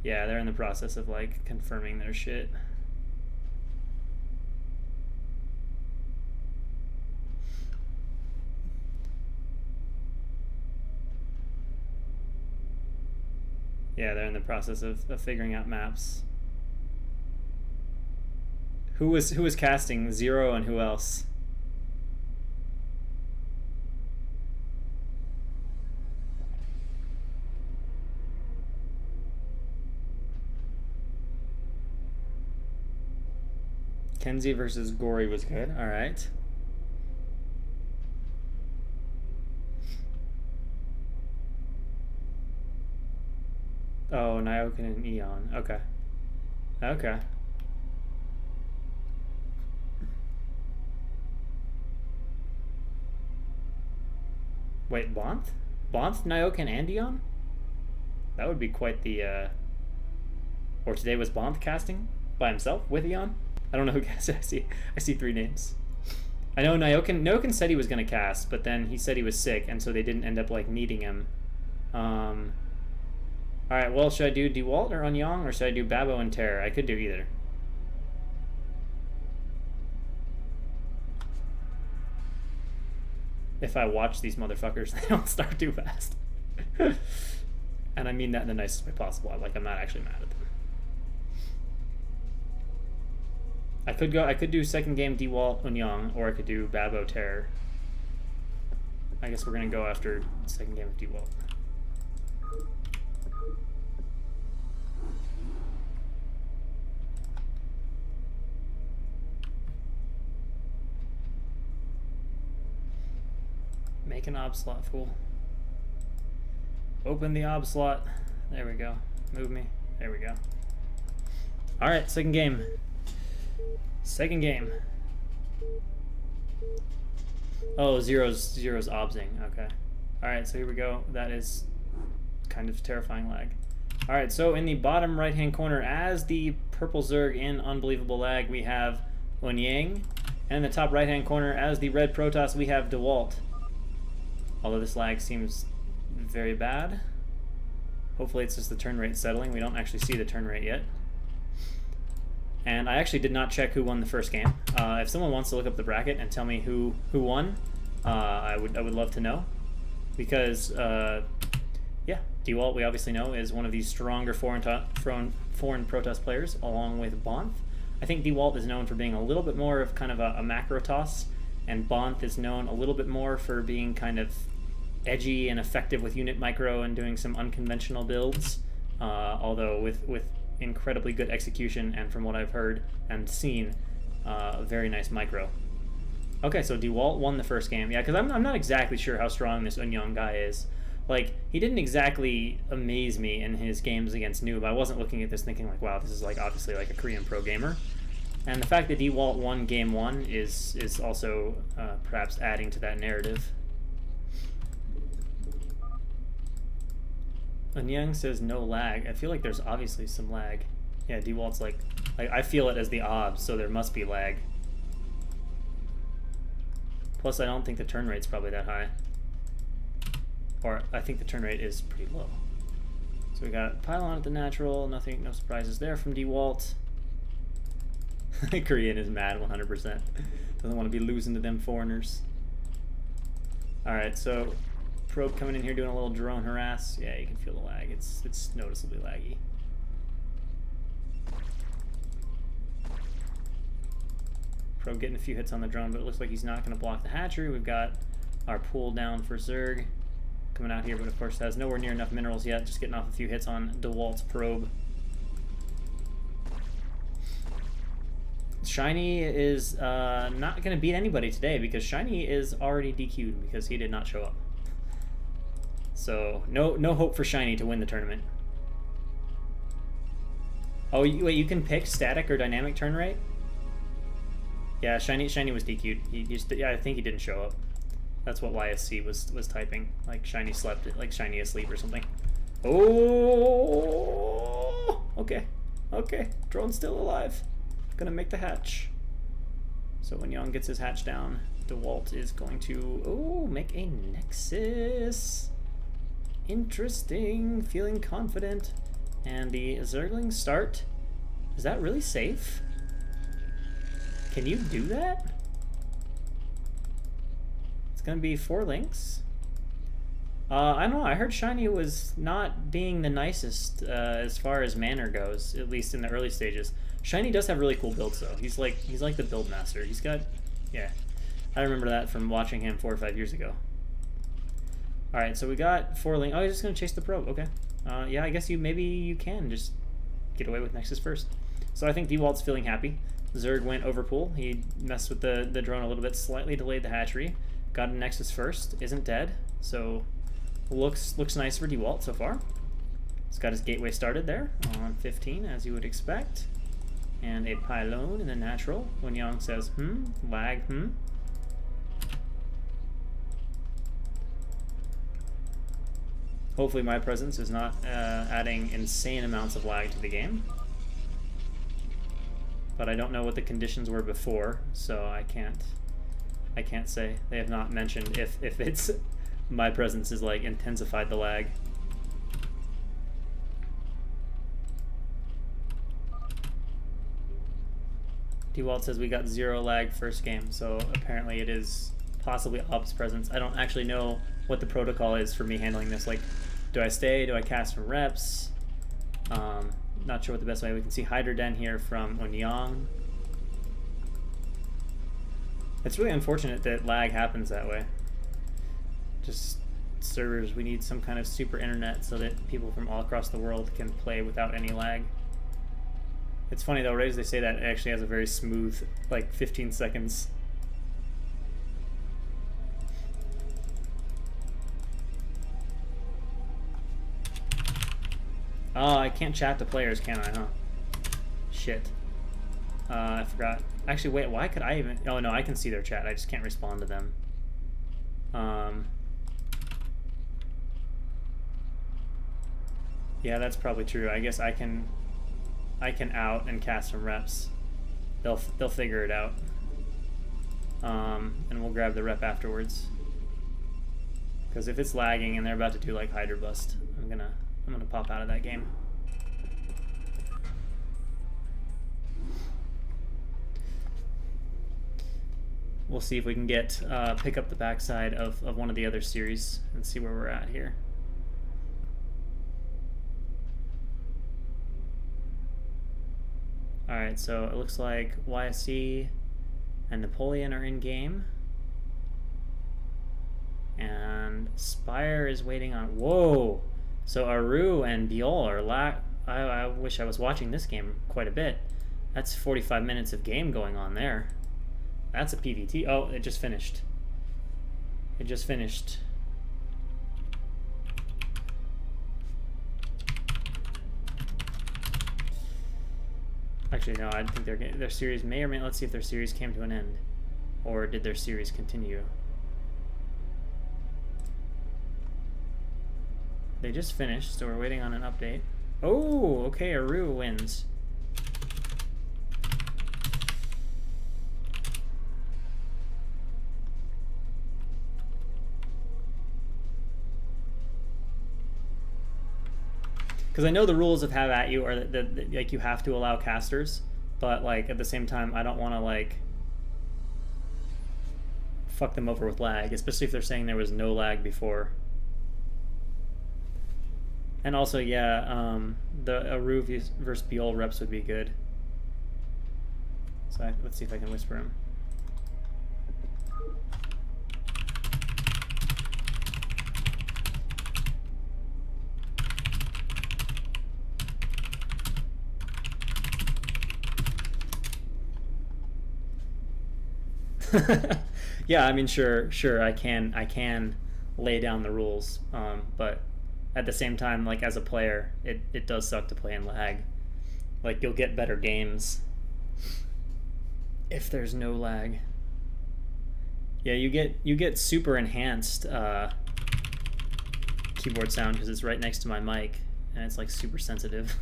Yeah, they're in the process of like confirming their shit. Yeah, they're in the process of figuring out maps. Who was casting? Zero and who else? Kenzie versus Gory was good. All right. Oh, Nyoken and Eon. Okay. Okay. Wait, Bonth? Bonth, Nyoken, and Eon? That would be quite the, Or today was Bonth casting by himself with Eon? I don't know who cast. I see 3 names. I know Nyoken said he was gonna cast, but then he said he was sick, and so they didn't end up like needing him. Alright, well, should I do DeWalt or Unyong, or should I do Babo and Terra? I could do either. If I watch these motherfuckers, they don't start too fast. And I mean that in the nicest way possible. Like, I'm not actually mad at them. I could do second game DeWalt Unyong, or I could do Babo Terror. I guess we're gonna go after second game of DeWalt. Make an ob slot, fool. Open the ob slot. There we go. Move me. There we go. Alright, second game. Second game. Oh, zero's obsing. Okay. Alright, so here we go. That is kind of terrifying lag. Alright, so in the bottom right-hand corner, as the purple Zerg in Unbelievable Lag, we have Onyang. And in the top right-hand corner, as the red Protoss, we have DeWalt. Although this lag seems very bad. Hopefully it's just the turn rate settling. We don't actually see the turn rate yet. And I actually did not check who won the first game. If someone wants to look up the bracket and tell me who won, I would love to know. Because, yeah, DeWalt, we obviously know, is one of the stronger foreign Protoss players, along with Bonth. I think DeWalt is known for being a little bit more of kind of a macro toss, and Bonth is known a little bit more for being kind of edgy and effective with unit micro and doing some unconventional builds. although with incredibly good execution and from what I've heard and seen, very nice micro. Okay, so DeWalt won the first game. Yeah, because I'm not exactly sure how strong this Eunyoung guy is. Like, he didn't exactly amaze me in his games against Noob. I wasn't looking at this thinking like, wow, this is like obviously like a Korean pro gamer. And the fact that DeWalt won game 1 is also perhaps adding to that narrative. Eunyoung says no lag. I feel like there's obviously some lag. Yeah, DeWalt's like I feel it as the obs, so there must be lag. Plus, I don't think the turn rate's probably that high. Or I think the turn rate is pretty low. So we got pylon at the natural. Nothing, no surprises there from DeWalt. Korean is mad 100%. Doesn't want to be losing to them foreigners. Alright, so Probe coming in here doing a little drone harass. Yeah, you can feel the lag. It's noticeably laggy. Probe getting a few hits on the drone, but it looks like he's not going to block the hatchery. We've got our pull down for Zerg coming out here, but of course has nowhere near enough minerals yet. Just getting off a few hits on DeWalt's Probe. Shiny is not going to beat anybody today because Shiny is already DQ'd because he did not show up. So no hope for Shiny to win the tournament. Oh, wait, you can pick static or dynamic turn rate? Yeah, Shiny was DQ'd. Yeah, I think he didn't show up. That's what YSC was typing. Like Shiny slept, like Shiny asleep or something. Oh, okay, drone's still alive. Gonna make the hatch. So when Young gets his hatch down, DeWalt is going to make a Nexus. Interesting, feeling confident. And the Zergling start. Is that really safe? Can you do that? It's gonna be 4 links. I don't know, I heard Shiny was not being the nicest as far as manner goes, at least in the early stages. Shiny does have really cool builds though. He's like the build master. He's got, yeah, I remember that from watching him 4 or 5 years ago. All right, so we got 4 link. Oh, he's just gonna chase the probe. Okay. Yeah, I guess maybe you can just get away with Nexus first. So I think DeWalt's feeling happy. Zerg went overpool. He messed with the drone a little bit, slightly delayed the hatchery. Got a Nexus first. Isn't dead. So looks nice for DeWalt so far. He's got his gateway started there on 15, as you would expect. And a pylon in the natural. When Yang says, lag, Hopefully my presence is not adding insane amounts of lag to the game. But I don't know what the conditions were before, so I can't say. They have not mentioned if it's my presence is like intensified the lag. DeWalt says we got 0 lag first game, so apparently it is possibly Ops presence. I don't actually know what the protocol is for me handling this. Like, do I stay? Do I cast from reps? Not sure what the best way. We can see Hydra Den here from Eunyoung. It's really unfortunate that lag happens that way. Just servers, we need some kind of super internet so that people from all across the world can play without any lag. It's funny though, right as they say that, it actually has a very smooth, like 15 seconds. Oh, I can't chat to players, can I, huh? Shit. I forgot. Actually, wait, why could I even... Oh, no, I can see their chat. I just can't respond to them. Yeah, that's probably true. I guess I can out and cast some reps. They'll figure it out. And we'll grab the rep afterwards. Because if it's lagging and they're about to do like Hydra Bust, I'm gonna pop out of that game. We'll see if we can get pick up the backside of one of the other series and see where we're at here. Alright, so it looks like YSC and Napoleon are in game. And Spire is waiting on... Whoa! So Aru and Biol are I wish I was watching this game quite a bit. That's 45 minutes of game going on there. That's a PVT. Oh, it just finished. It just finished. Actually, no, I think their series may or may. Let's see if their series came to an end, or did their series continue? They just finished, so we're waiting on an update. Oh, okay, Aru wins. Because I know the rules of HaveAtYou are that like you have to allow casters, but like at the same time I don't want to like fuck them over with lag, especially if they're saying there was no lag before. And also, yeah, the Aru versus Biol reps would be good. So let's see if I can whisper him. Yeah, I mean, sure, I can lay down the rules, but at the same time, like as a player, it does suck to play in lag. Like you'll get better games if there's no lag. Yeah, you get super enhanced keyboard sound because it's right next to my mic and it's like super sensitive.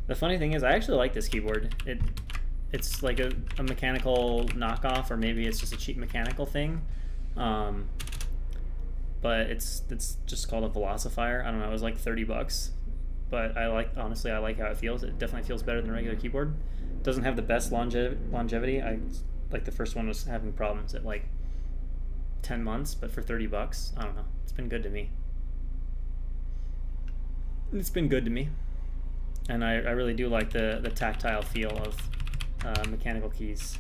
The funny thing is, I actually like this keyboard. It's like a mechanical knockoff, or maybe it's just a cheap mechanical thing. But it's just called a Velocifier. I don't know, it was like 30 bucks. But honestly, I like how it feels. It definitely feels better than a regular keyboard. It doesn't have the best longevity. Like the first one was having problems at like 10 months, but for 30 bucks, I don't know. It's been good to me. It's been good to me. And I really do like the tactile feel of mechanical keys.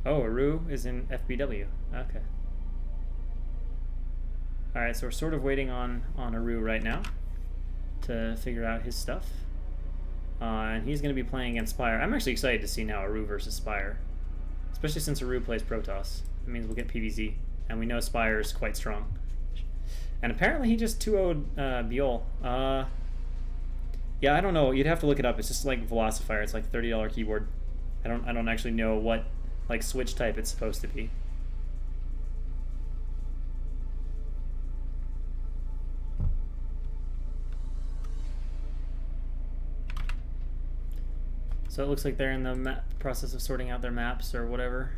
Oh, Aru is in FBW. Okay. Alright, so we're sort of waiting on Aru right now to figure out his stuff. And he's going to be playing against Spire. I'm actually excited to see now Aru versus Spire. Especially since Aru plays Protoss. It means we'll get PvZ. And we know Spire is quite strong. And apparently he just 2-0'd Biol. Yeah, I don't know. You'd have to look it up. It's just like Velocifier. It's like $30 keyboard. I don't actually know what like switch type it's supposed to be. So it looks like they're in the process of sorting out their maps or whatever.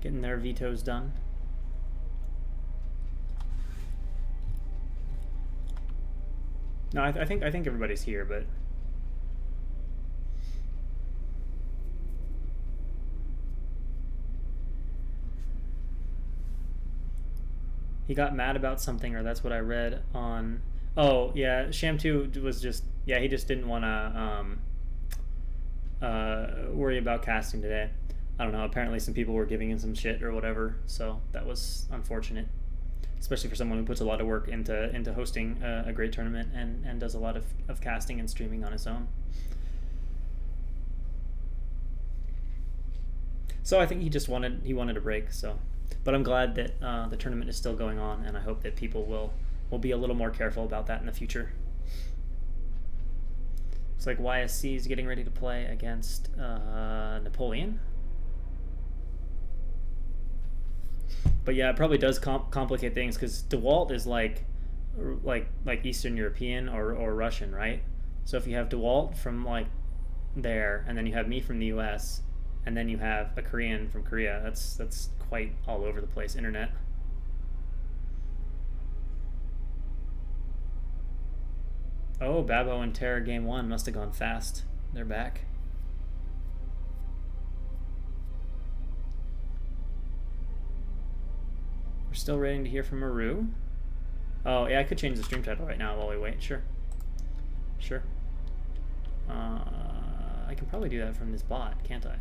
Getting their vetoes done. No, I think everybody's here, but he got mad about something, or that's what I read on. Oh yeah, Schamtoo was just he just didn't want to worry about casting today. I don't know. Apparently, some people were giving him some shit or whatever, so that was unfortunate. Especially for someone who puts a lot of work into hosting a great tournament and does a lot of casting and streaming on his own. So I think he wanted a break. So, but I'm glad that the tournament is still going on, and I hope that people will be a little more careful about that in the future. It's like YSC is getting ready to play against Napoleon. But yeah, it probably does complicate things because DeWalt is like Eastern European or Russian, right? So if you have DeWalt from like there, and then you have me from the U.S., and then you have a Korean from Korea, that's quite all over the place. Internet. Oh, Babo and Terra game 1 must have gone fast. They're back. We're still waiting to hear from Maru. Oh, yeah, I could change the stream title right now while we wait. Sure. Sure. I can probably do that from this bot, can't I?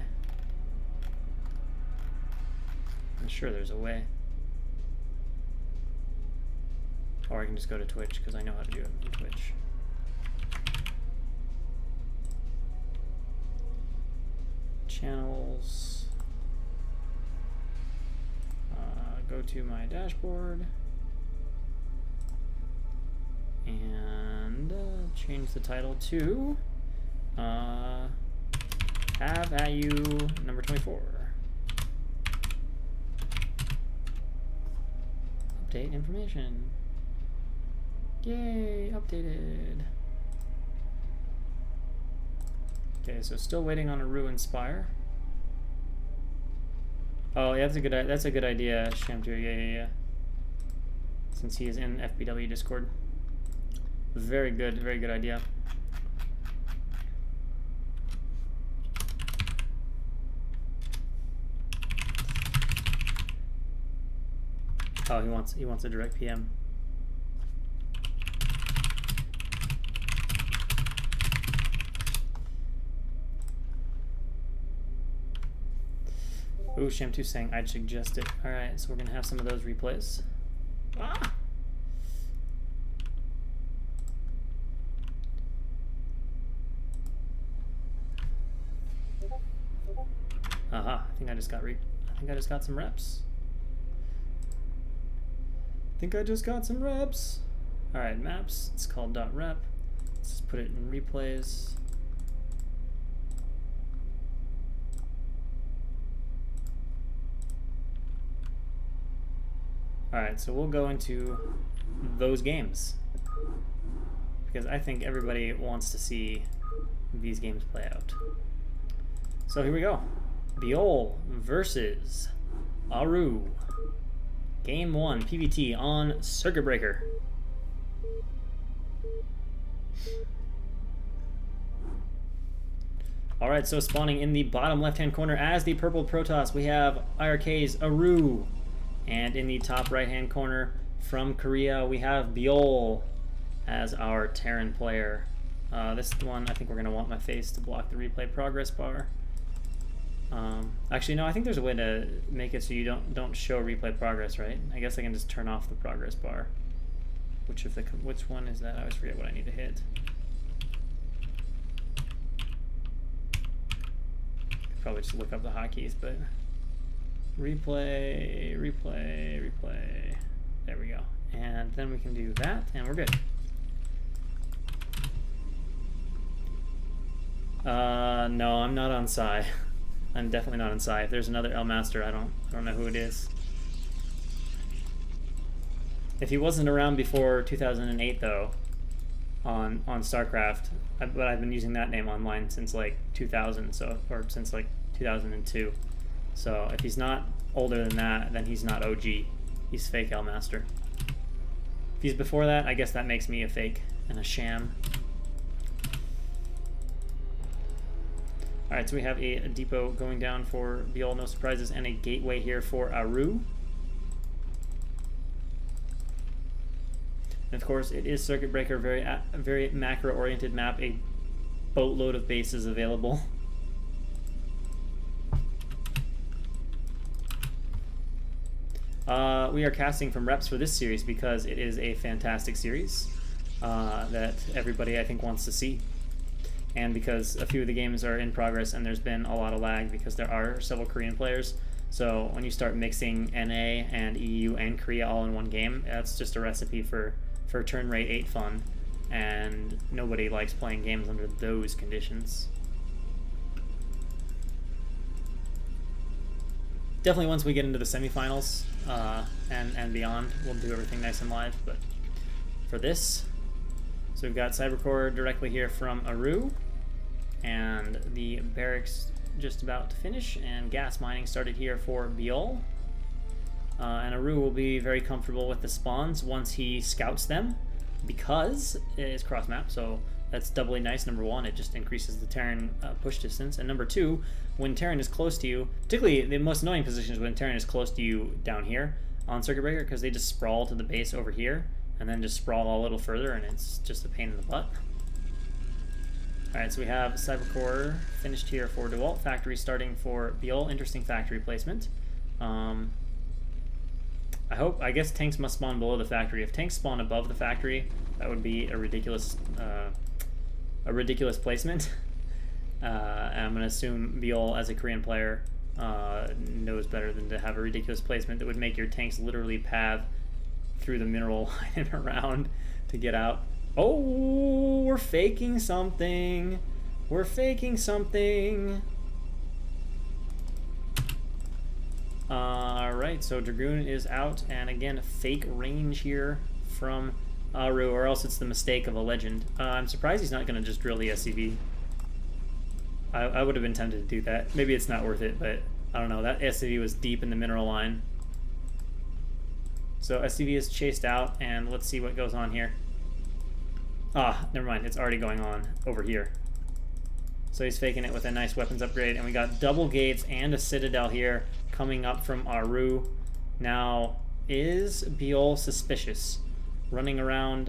I'm sure there's a way. Or I can just go to Twitch, because I know how to do it on Twitch. Channels. Go to my dashboard. And change the title to HaveAtYou number 24. Update information. Yay, updated. Okay, so still waiting on a Ruin Spire. Oh, yeah, that's a good idea, Schamtoo. Yeah. Since he is in FBW Discord. Very good idea. Oh, he wants a direct PM. Ooh, Schamtoo saying I'd suggest it. Alright, so we're gonna have some of those replays. Ah! Aha, I think I just got some reps. Alright, maps, it's called .rep. Let's just put it in replays. Alright, so we'll go into those games, because I think everybody wants to see these games play out. So here we go. Biol versus Aru. Game 1, PvT on Circuit Breaker. Alright, so spawning in the bottom left-hand corner as the purple Protoss, we have IRK's Aru. And in the top right-hand corner from Korea, we have Biol as our Terran player. This one, I think we're going to want my face to block the replay progress bar. Actually, no, I think there's a way to make it so you don't show replay progress, right? I guess I can just turn off the progress bar. Which one is that? I always forget what I need to hit. Probably just look up the hotkeys, but replay. There we go. And then we can do that, and we're good. No, I'm not on Psy. I'm definitely not on Psy. If there's another L Master, I don't know who it is. If he wasn't around before 2008, though, on StarCraft, but I've been using that name online since like 2000, or since like 2002. So if he's not older than that, then he's not OG. He's fake L Master. If he's before that, I guess that makes me a fake and a sham. Alright, so we have a depot going down for Biol, no surprises, and a gateway here for Aru. And of course, it is Circuit Breaker, very macro-oriented map, a boatload of bases available. We are casting from reps for this series because it is a fantastic series that everybody, I think, wants to see. And because a few of the games are in progress and there's been a lot of lag because there are several Korean players. So when you start mixing NA and EU and Korea all in one game, that's just a recipe for turn rate 8 fun. And nobody likes playing games under those conditions. Definitely once we get into the semifinals and beyond, we'll do everything nice and live. But for this, so we've got Cybercore directly here from Aru, and the barracks just about to finish, and gas mining started here for Biol. And Aru will be very comfortable with the spawns once he scouts them, because it is cross map, so that's doubly nice. Number one, it just increases the Terran push distance, and number two, when Terran is close to you, particularly the most annoying position is when Terran is close to you down here, on Circuit Breaker because they just sprawl to the base over here and then just sprawl a little further, and it's just a pain in the butt. Alright, so we have Cybercore finished here for DeWalt. Factory starting for Biol. Interesting factory placement. I guess tanks must spawn below the factory. If tanks spawn above the factory, that would be a ridiculous placement. And I'm going to assume Biol, as a Korean player, knows better than to have a ridiculous placement that would make your tanks literally path through the mineral line and around to get out. Oh, we're faking something. We're faking something. Alright, so Dragoon is out, and again, fake range here from Aru, or else it's the mistake of a legend. I'm surprised he's not going to just drill the SCV. I would have been tempted to do that. Maybe it's not worth it, but I don't know. That SCV was deep in the mineral line. So SCV is chased out, and let's see what goes on here. Ah, never mind. It's already going on over here. So he's faking it with a nice weapons upgrade, and we got double gates and a citadel here coming up from Aru. Now, is Biol suspicious? Running around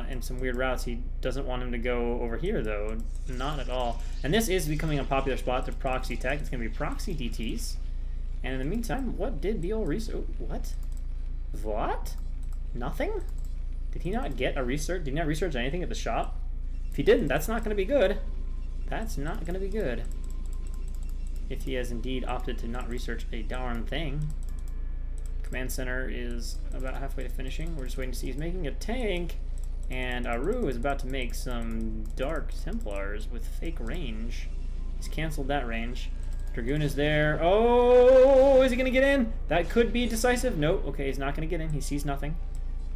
in some weird routes. He doesn't want him to go over here, though. Not at all. And this is becoming a popular spot to proxy tech. It's going to be proxy DTs. And in the meantime, what did Biol research? What? What? Nothing? Did he not get a research? Did he not research anything at the shop? If he didn't, that's not going to be good. That's not going to be good. If he has indeed opted to not research a darn thing. Command center is about halfway to finishing. We're just waiting to see. He's making a tank. And Aru is about to make some Dark Templars with fake range. He's canceled that range. Dragoon is there. Oh, is he going to get in? That could be decisive. Nope. Okay, he's not going to get in. He sees nothing.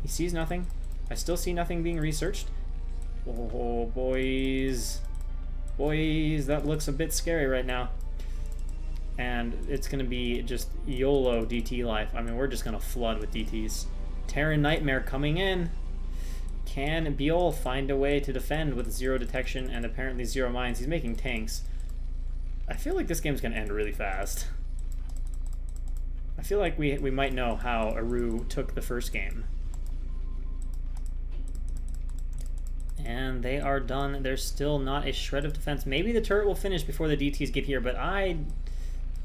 He sees nothing. I still see nothing being researched. Oh, boys. Boys, that looks a bit scary right now. And it's going to be just YOLO DT life. I mean, we're just going to flood with DTs. Terran Nightmare coming in. Can Biol find a way to defend with zero detection and apparently zero mines? He's making tanks. I feel like this game's going to end really fast. I feel like we might know how Aru took the first game. And they are done. There's still not a shred of defense. Maybe the turret will finish before the DTs get here, but I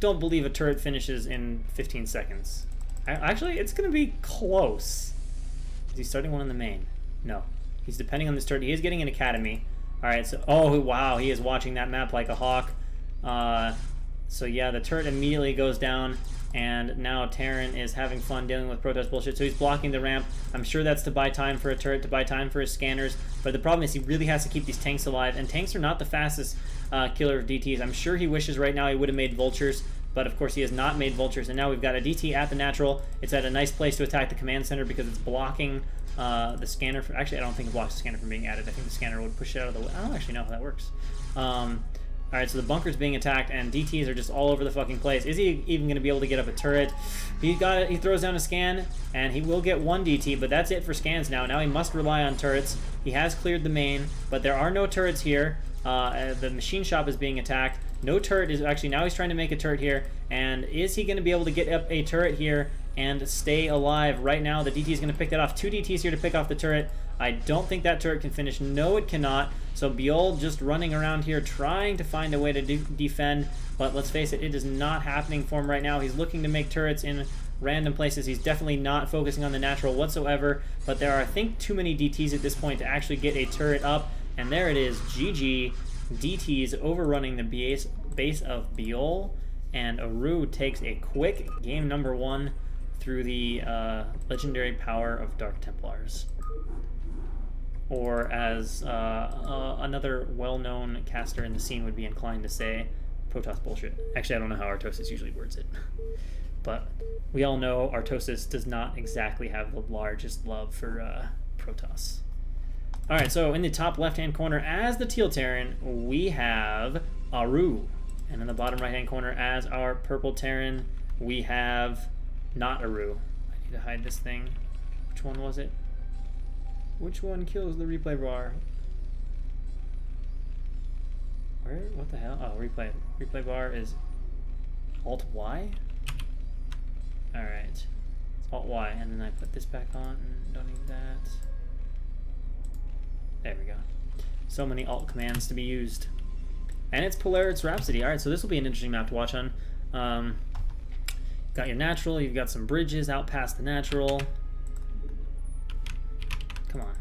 don't believe a turret finishes in 15 seconds. Actually, it's going to be close. Is he starting one in the main? No. He's depending on this turret. He is getting an academy. All right, so, oh, wow, he is watching that map like a hawk. So, yeah, the turret immediately goes down, and now Terran is having fun dealing with Protoss bullshit. So he's blocking the ramp. I'm sure that's to buy time for a turret, to buy time for his scanners. But the problem is he really has to keep these tanks alive, and tanks are not the fastest killer of DTs. I'm sure he wishes right now he would have made vultures, but of course he has not made vultures. And now we've got a DT at the natural. It's at a nice place to attack the command center because it's blocking the scanner. Actually, I don't think it blocks the scanner from being added. I think the scanner would push it out of the way. I don't actually know how that works. Alright, so the bunker's being attacked, and DTs are just all over the fucking place. Is he even going to be able to get up a turret? He throws down a scan, and he will get one DT, but that's it for scans now. Now he must rely on turrets. He has cleared the main, but there are no turrets here. The machine shop is being attacked. No turret is... Actually, now he's trying to make a turret here, and is he going to be able to get up a turret here and stay alive? Right now, the DT is going to pick that off. Two DTs here to pick off the turret. I don't think that turret can finish. No, it cannot. So Biol just running around here trying to find a way to defend, but let's face it, it is not happening for him right now. He's looking to make turrets in random places. He's definitely not focusing on the natural whatsoever, but there are, I think, too many DTs at this point to actually get a turret up, and there it is. GG. DTs overrunning the base of Biol, and Aru takes a quick game number 1 through the legendary power of Dark Templars. Or as another well-known caster in the scene would be inclined to say, Protoss bullshit. Actually, I don't know how Artosis usually words it. But we all know Artosis does not exactly have the largest love for Protoss. Alright, so in the top left-hand corner, as the Teal Terran, we have Aru. And in the bottom right-hand corner, as our purple Terran, we have not Aru. I need to hide this thing. Which one was it? Which one kills the replay bar? Where? What the hell? Oh, replay. Replay bar is Alt-Y? Alright. It's Alt-Y, and then I put this back on, and don't need that. There we go. So many Alt commands to be used. And it's Polaris Rhapsody. Alright, so this will be an interesting map to watch on. Got your natural, you've got some bridges out past the natural. Come on.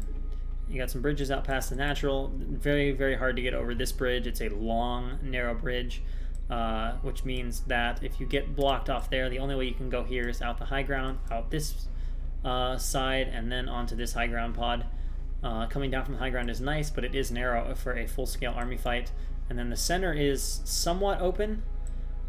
You got some bridges out past the natural. Very, very hard to get over this bridge. It's a long, narrow bridge, which means that if you get blocked off there, the only way you can go here is out the high ground, out this side, and then onto this high ground pod. Coming down from the high ground is nice, but it is narrow for a full-scale army fight. And then the center is somewhat open.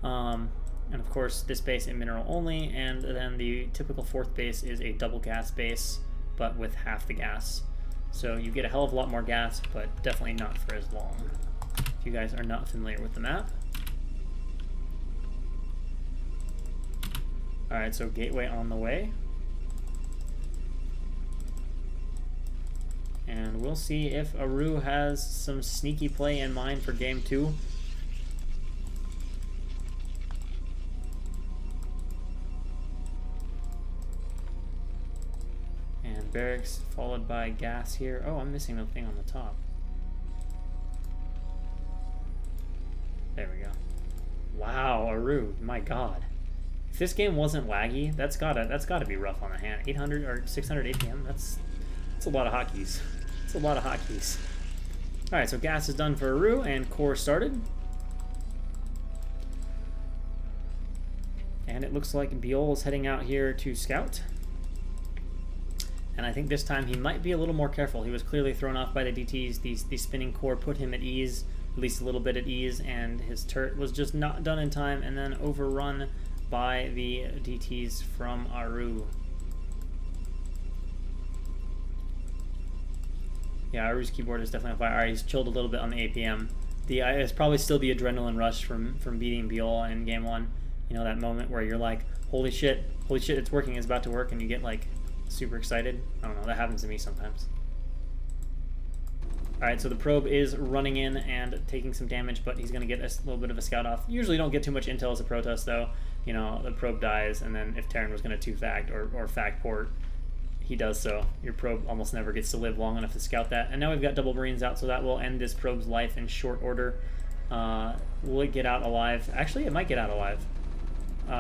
And of course, this base in mineral only, and then the typical fourth base is a double gas base, but with half the gas. So you get a hell of a lot more gas, but definitely not for as long. If you guys are not familiar with the map. Alright, so gateway on the way. And we'll see if Aru has some sneaky play in mind for game 2. And barracks followed by gas here. Oh, I'm missing the thing on the top. There we go. Wow, Aru, my god. If this game wasn't laggy, that's gotta be rough on the hand. 800 or 600 APM, that's a lot of hotkeys. It's a lot of hotkeys. Alright, so gas is done for Aru, and core started. And it looks like Biol is heading out here to scout. And I think this time he might be a little more careful. He was clearly thrown off by the DTs. The spinning core put him at ease, at least a little bit at ease, and his turret was just not done in time and then overrun by the DTs from Aru. Yeah, Aru's keyboard is definitely on fire. Alright, he's chilled a little bit on the APM. It's probably still the adrenaline rush from beating Biol in game 1. You know, that moment where you're like, holy shit, it's working, it's about to work, and you get like super excited. I don't know, that happens to me sometimes. Alright, so the probe is running in and taking some damage, but he's going to get a little bit of a scout off. Usually don't get too much intel as a Protoss, though. You know, the probe dies, and then if Terran was going to 2-fact or fact port, he does so. Your probe almost never gets to live long enough to scout that. And now we've got double Marines out, so that will end this probe's life in short order. Will it get out alive? Actually, it might get out alive.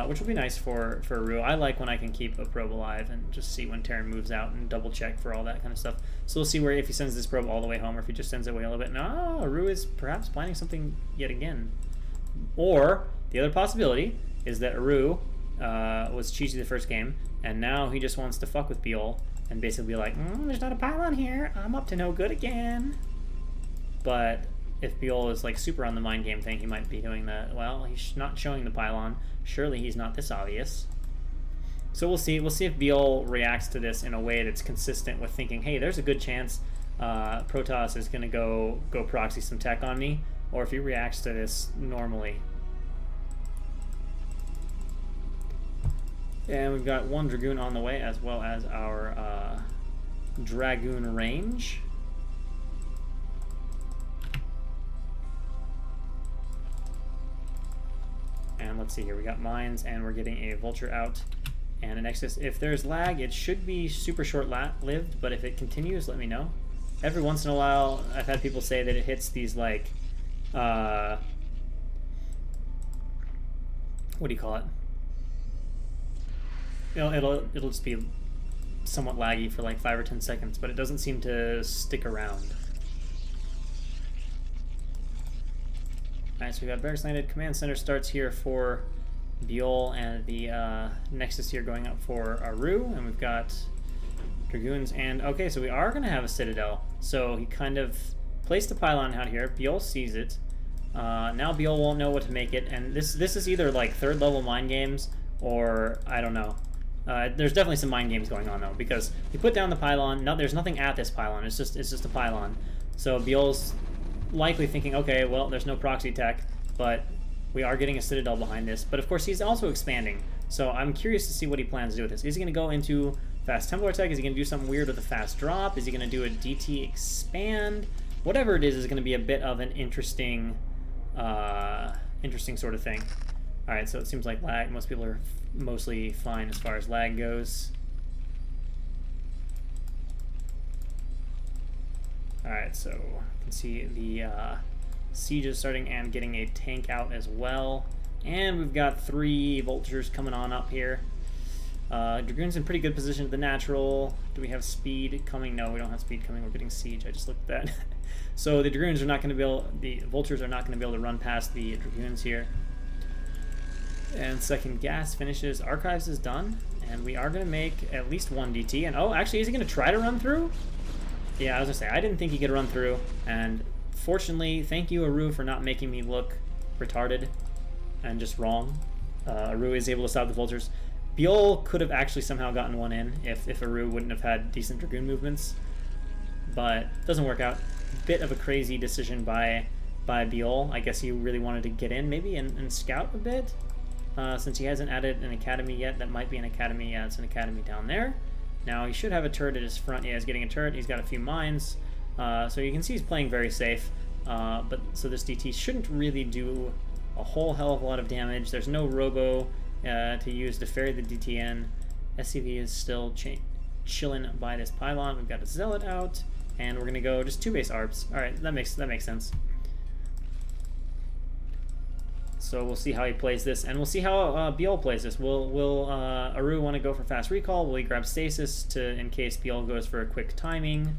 Which will be nice for Aru. I like when I can keep a probe alive and just see when Terran moves out and double check for all that kind of stuff. So we'll see where if he sends this probe all the way home or if he just sends it away a little bit. No, Aru is perhaps planning something yet again. Or the other possibility is that Aru was cheesy the first game, and now he just wants to fuck with Biol and basically be like, there's not a pylon here, I'm up to no good again. But if Biol is like super on the mind game thing, he might be doing that. Well, he's not showing the pylon. Surely he's not this obvious. So we'll see. We'll see if Biol reacts to this in a way that's consistent with thinking, hey, there's a good chance Protoss is going to go proxy some tech on me, or if he reacts to this normally. And we've got one Dragoon on the way, as well as our Dragoon range. And let's see here, we got mines, and we're getting a Vulture out, and a Nexus. If there's lag, it should be super short-lived, but if it continues, let me know. Every once in a while, I've had people say that it hits these, like, what do you call it? It'll just be somewhat laggy for like 5 or 10 seconds, but it doesn't seem to stick around. Alright, so we got barracks landed. Command center starts here for Biol, and the Nexus here going up for Aru, and we've got Dragoons, and okay, so we are going to have a Citadel. So he kind of placed the pylon out here. Biol sees it. Now Biol won't know what to make it, and this is either like 3rd level mind games, or I don't know. There's definitely some mind games going on though, because he put down the pylon. No, there's nothing at this pylon. It's just a pylon. So Biol's likely thinking, okay, well, there's no proxy tech, but we are getting a Citadel behind this. But of course, he's also expanding. So I'm curious to see what he plans to do with this. Is he going to go into fast Templar tech? Is he going to do something weird with a fast drop? Is he going to do a DT expand? Whatever it is going to be a bit of an interesting sort of thing. Alright, so it seems like lag. Most people are mostly fine as far as lag goes. Alright, so you can see the siege is starting and getting a tank out as well. And we've got 3 vultures coming on up here. Dragoon's in pretty good position to the natural. Do we have speed coming? No, we don't have speed coming. We're getting siege. I just looked at that. So the dragoons are not going to be able, the vultures are not going to be able to run past the dragoons here. And second gas finishes. Archives is done. And we are going to make at least 1 DT. And oh, actually, is he going to try to run through? Yeah, I was going to say, I didn't think he could run through. And fortunately, thank you, Aru, for not making me look retarded and just wrong. Aru is able to stop the vultures. Biol could have actually somehow gotten one in if Aru wouldn't have had decent dragoon movements. But doesn't work out. Bit of a crazy decision by Biol. I guess he really wanted to get in maybe and scout a bit. Since he hasn't added an academy yet, that might be an academy. Yeah, it's an academy down there. Now he should have a turret at his front. Yeah, he's getting a turret. He's got a few mines. So you can see he's playing very safe. But so this DT shouldn't really do a whole hell of a lot of damage. There's no robo to use to ferry the DT in. SCV is still chilling by this pylon. We've got a zealot out, and we're gonna go just 2 base ARPs. All right, that makes sense. So we'll see how he plays this, and we'll see how Biol plays this. Will Aru want to go for fast recall? Will he grab stasis in case Biol goes for a quick timing?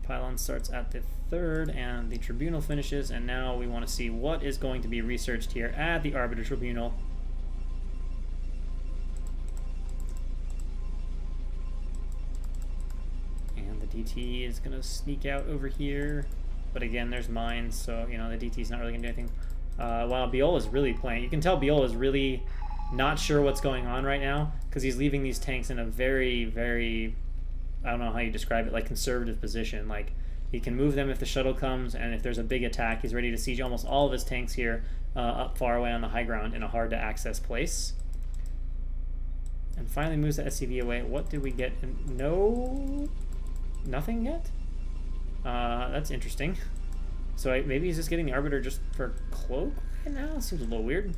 Pylon starts at the 3rd, and the Tribunal finishes, and now we want to see what is going to be researched here at the Arbiter Tribunal. And the DT is going to sneak out over here, but again, there's mines, so, you know, the DT's not really going to do anything. While Biol is really playing, you can tell Biol is really not sure what's going on right now, because he's leaving these tanks in a very, very, I don't know how you describe it, like conservative position. Like, he can move them if the shuttle comes, and if there's a big attack, he's ready to siege almost all of his tanks here up far away on the high ground in a hard-to-access place. And finally moves the SCV away. What did we get? No... nothing yet? That's interesting. So maybe he's just getting the Arbiter just for cloak right now? Seems a little weird.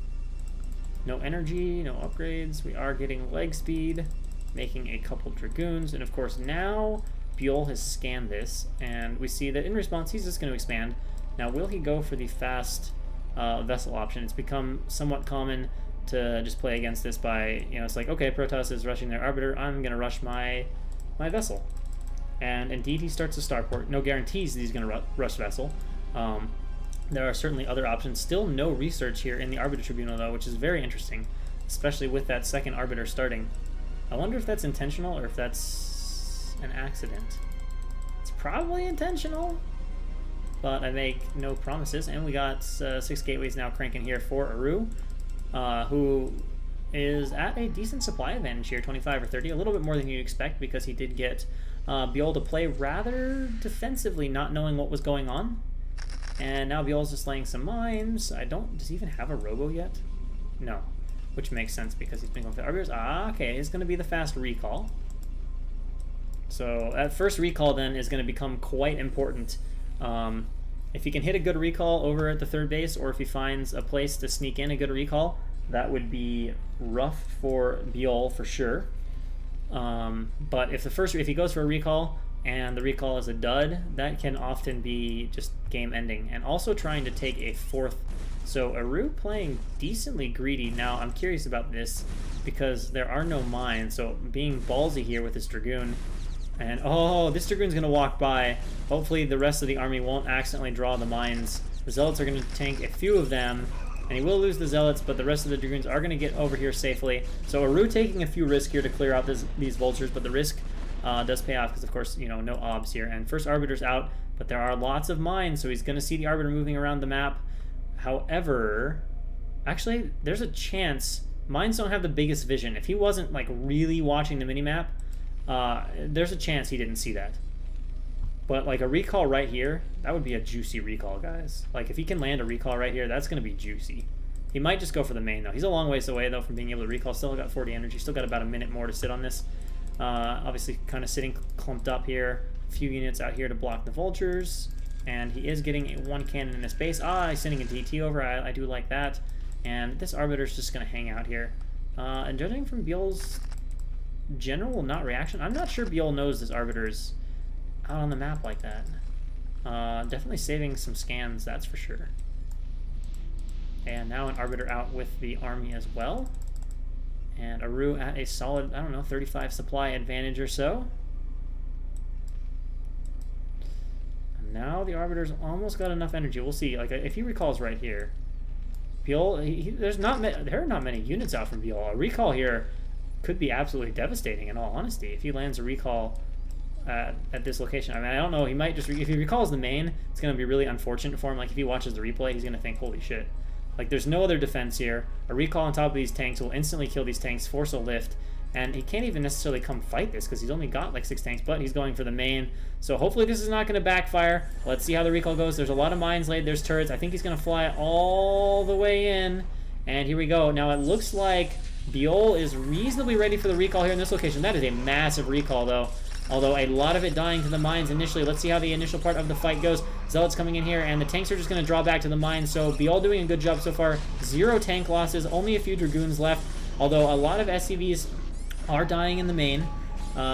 No energy, no upgrades. We are getting leg speed, making a couple Dragoons, and of course now Biol has scanned this, and we see that in response he's just going to expand. Now will he go for the fast vessel option? It's become somewhat common to just play against this by, you know, it's like, okay, Protoss is rushing their Arbiter, I'm going to rush my vessel. And indeed he starts a starport. No guarantees that he's going to rush vessel. There are certainly other options. Still no research here in the Arbiter Tribunal though, which is very interesting, especially with that second Arbiter starting. I wonder if that's intentional or if that's an accident. It's probably intentional, but I make no promises. And we got 6 gateways now cranking here for Aru, who is at a decent supply advantage here, 25 or 30, a little bit more than you'd expect because he did get Biol to play rather defensively, not knowing what was going on. And now Biol's just laying some mines. Does he even have a robo yet? No. Which makes sense because he's been going for Arbiters. Okay, it's going to be the fast recall. So that first recall then is going to become quite important. If he can hit a good recall over at the 3rd base, or if he finds a place to sneak in a good recall, that would be rough for Biol for sure. But if he goes for a recall and the recall is a dud, that can often be just game ending. And also trying to take a 4th. So Aru playing decently greedy. Now I'm curious about this because there are no mines, so being ballsy here with this Dragoon. And oh, this Dragoon's going to walk by. Hopefully the rest of the army won't accidentally draw the mines. The Zealots are going to tank a few of them, and he will lose the Zealots, but the rest of the Dragoons are going to get over here safely. So Aru taking a few risks here to clear out these vultures, but the risk does pay off because, of course, you know, no obs here. And first Arbiter's out, but there are lots of mines, so he's going to see the Arbiter moving around the map. However, actually, there's a chance mines don't have the biggest vision. If he wasn't like really watching the minimap, there's a chance he didn't see that. But like a recall right here, that would be a juicy recall, guys. Like if he can land a recall right here, that's going to be juicy. He might just go for the main though. He's a long ways away though from being able to recall. Still got 40 energy. Still got about a minute more to sit on this. Obviously kind of sitting clumped up here. A few units out here to block the vultures. And he is getting a 1 cannon in his base. He's sending a DT over. I do like that. And this Arbiter's just going to hang out here. And judging from Biel's general not reaction, I'm not sure Biel knows this Arbiter's out on the map like that. Definitely saving some scans, that's for sure. And now an Arbiter out with the army as well. And Aru at a solid, I don't know, 35 supply advantage or so. And now the Arbiter's almost got enough energy. We'll see. Like, if he recalls right here, Biel, there are not many units out from Biel. A recall here could be absolutely devastating, in all honesty, if he lands a recall at this location. I mean, I don't know. He might just if he recalls the main, it's going to be really unfortunate for him. Like, if he watches the replay, he's going to think, "Holy shit!" Like, there's no other defense here. A recall on top of these tanks will instantly kill these tanks, force a lift, and he can't even necessarily come fight this because he's only got like 6 tanks. But he's going for the main, so hopefully this is not going to backfire. Let's see how the recall goes. There's a lot of mines laid. There's turrets. I think he's going to fly all the way in, and here we go. Now it looks like Biel is reasonably ready for the recall here in this location. That is a massive recall, though. Although a lot of it dying to the mines initially. Let's see how the initial part of the fight goes. Zealots coming in here, and the tanks are just going to draw back to the mines. So Biel doing a good job so far. 0 tank losses, only a few Dragoons left. Although a lot of SCVs are dying in the main,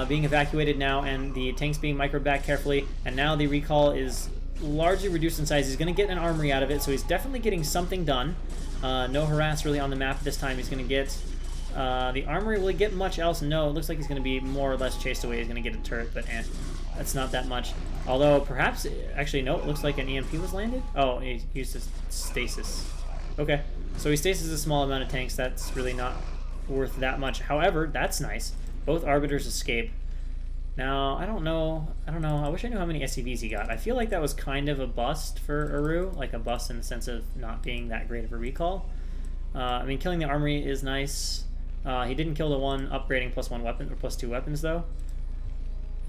being evacuated now, and the tanks being microed back carefully. And now the recall is largely reduced in size. He's going to get an armory out of it, so he's definitely getting something done. No harass really on the map this time. He's going to get... the armory, will he get much else? No, it looks like he's going to be more or less chased away. He's going to get a turret, but that's not that much. Although, perhaps, actually, no, it looks like an EMP was landed. Oh, he used his stasis. Okay, so he stasis a small amount of tanks. That's really not worth that much. However, that's nice. Both Arbiters escape. Now, I don't know. I wish I knew how many SCVs he got. I feel like that was kind of a bust for Aru, like a bust in the sense of not being that great of a recall. I mean, killing the armory is nice. He didn't kill the one upgrading +1 weapon, or +2 weapons, though.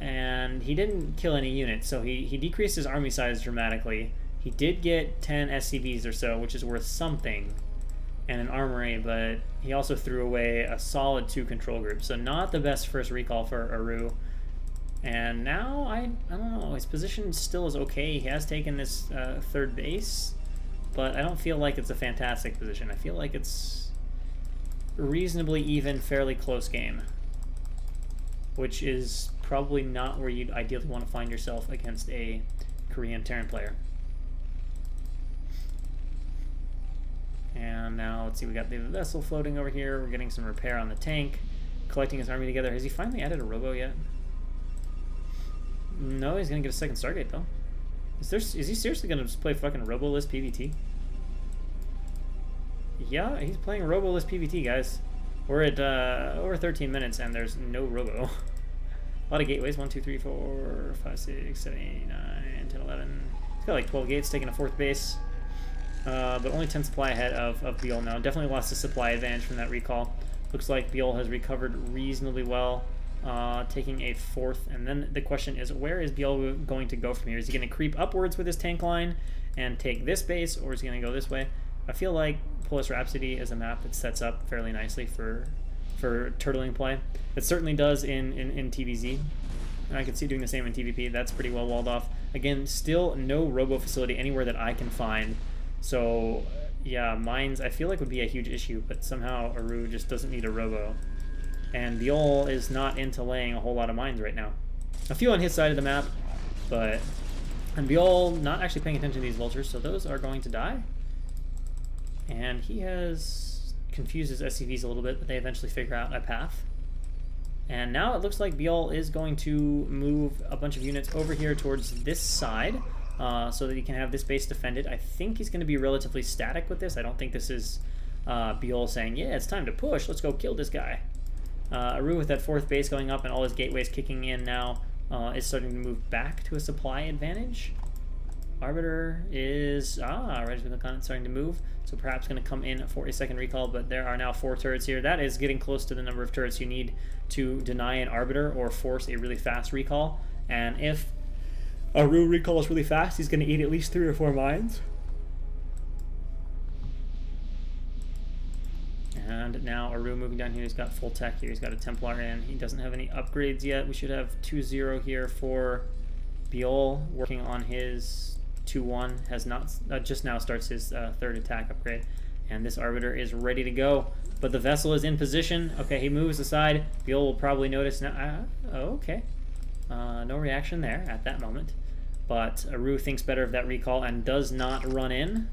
And he didn't kill any units, so he decreased his army size dramatically. He did get 10 SCVs or so, which is worth something, and an armory, but he also threw away a solid 2 control groups, so not the best first recall for Aru. And now, I don't know, his position still is okay. He has taken this 3rd base, but I don't feel like it's a fantastic position. I feel like it's reasonably even, fairly close game, which is probably not where you'd ideally want to find yourself against a Korean Terran player. And now, let's see, we got the vessel floating over here. We're getting some repair on the tank, collecting his army together. Has he finally added a robo yet? No, he's going to get a 2nd Stargate, though. Is he seriously going to just play fucking robo-less PvT? Yeah, he's playing robo-less PvT, guys. We're at over 13 minutes, and there's no robo. A lot of gateways. 1, 2, 3, 4, 5, 6, 7, 8, 9, 10, 11. He's got like 12 gates, taking a 4th base. But only 10 supply ahead of Biel now. Definitely lost the supply advantage from that recall. Looks like Biel has recovered reasonably well, taking a 4th. And then the question is, where is Biel going to go from here? Is he going to creep upwards with his tank line and take this base, or is he going to go this way? I feel like Polis Rhapsody is a map that sets up fairly nicely for turtling play. It certainly does in TVZ. And I can see doing the same in TVP. That's pretty well walled off. Again, still no robo facility anywhere that I can find. So, yeah, mines I feel like would be a huge issue, but somehow Aru just doesn't need a robo. And Biel is not into laying a whole lot of mines right now. A few on his side of the map, but... And Biel not actually paying attention to these vultures, so those are going to die. And he has confused his SCVs a little bit, but they eventually figure out a path. And now it looks like Biel is going to move a bunch of units over here towards this side, so that he can have this base defended. I think he's going to be relatively static with this. I don't think this is Biel saying, yeah, it's time to push, let's go kill this guy. Aru with that 4th base going up and all his gateways kicking in now is starting to move back to a supply advantage. Arbiter is, Regiment Lieutenant starting to move, so perhaps going to come in for a 2nd recall, but there are now 4 turrets here. That is getting close to the number of turrets you need to deny an Arbiter or force a really fast recall. And if Aru recalls really fast, he's going to eat at least 3 or 4 mines. And now Aru moving down here, he's got full tech here, he's got a Templar in. He doesn't have any upgrades yet. We should have 2-0 here for Biel working on his 2-1 has not just now starts his third attack upgrade, and this Arbiter is ready to go. But the vessel is in position. Okay, he moves aside. Biol will probably notice now. Okay. No reaction there at that moment. But Aru thinks better of that recall and does not run in.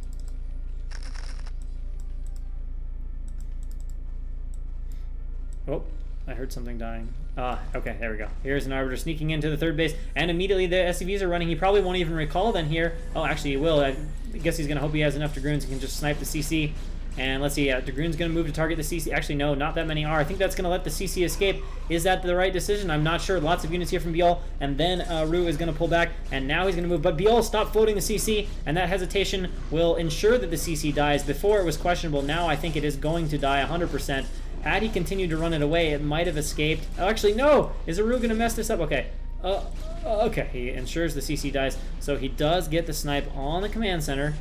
Oh, I heard something dying. Okay, there we go. Here's an Arbiter sneaking into the third base, and immediately the SCVs are running. He probably won't even recall then here. Oh, actually he will. I guess he's going to hope he has enough Dragoons and can just snipe the CC. And let's see, Dragoon's going to move to target the CC. Actually, no, not that many are. I think that's going to let the CC escape. Is that the right decision? I'm not sure. Lots of units here from Biol. And then Ru is going to pull back, and now he's going to move. But Biol stopped floating the CC, and that hesitation will ensure that the CC dies. Before it was questionable. Now I think it is going to die 100%. Had he continued to run it away, it might have escaped. Oh, actually, no! Is Aru going to mess this up? Okay. Okay, he ensures the CC dies. So he does get the snipe on the command center.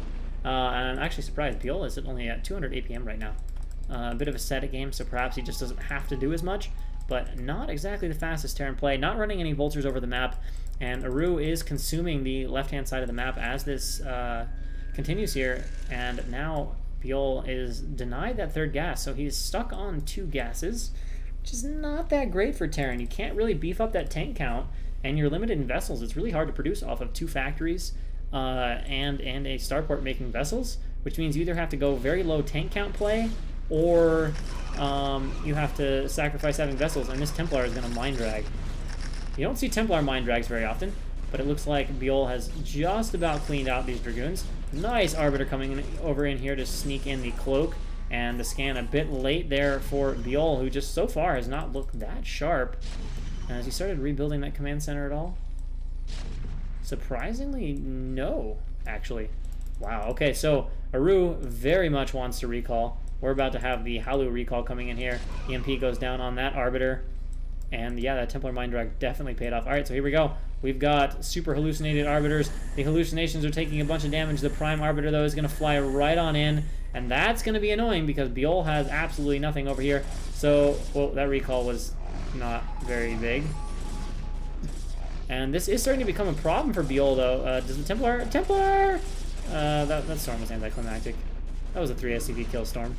And I'm actually surprised. Biol is only at 200 APM right now. A bit of a static game, so perhaps he just doesn't have to do as much. But not exactly the fastest Terran play. Not running any vultures over the map. And Aru is consuming the left-hand side of the map as this continues here. And now Biol is denied that third gas. So he's stuck on 2 gases, which is not that great for Terran. You can't really beef up that tank count. And you're limited in vessels. It's really hard to produce off of 2 factories. And a starport making vessels, which means you either have to go very low tank count play, or you have to sacrifice having vessels, and this Templar is going to mind drag. You don't see Templar mind drags very often, but it looks like Biol has just about cleaned out these Dragoons. Nice Arbiter coming over in here to sneak in the cloak, and the scan a bit late there for Biol, who just so far has not looked that sharp. Has he started rebuilding that command center at all? Surprisingly, no, actually. Wow, okay, so Aru very much wants to recall. We're about to have the Halu recall coming in here. EMP goes down on that Arbiter. And yeah, that Templar Mind Drag definitely paid off. All right, so here we go. We've got super hallucinated Arbiters. The hallucinations are taking a bunch of damage. The Prime Arbiter, though, is going to fly right on in. And that's going to be annoying because Biol has absolutely nothing over here. So, well, that recall was not very big. And this is starting to become a problem for Biol, though. Does the Templar... that storm was anticlimactic. That was a 3 SCV kill storm.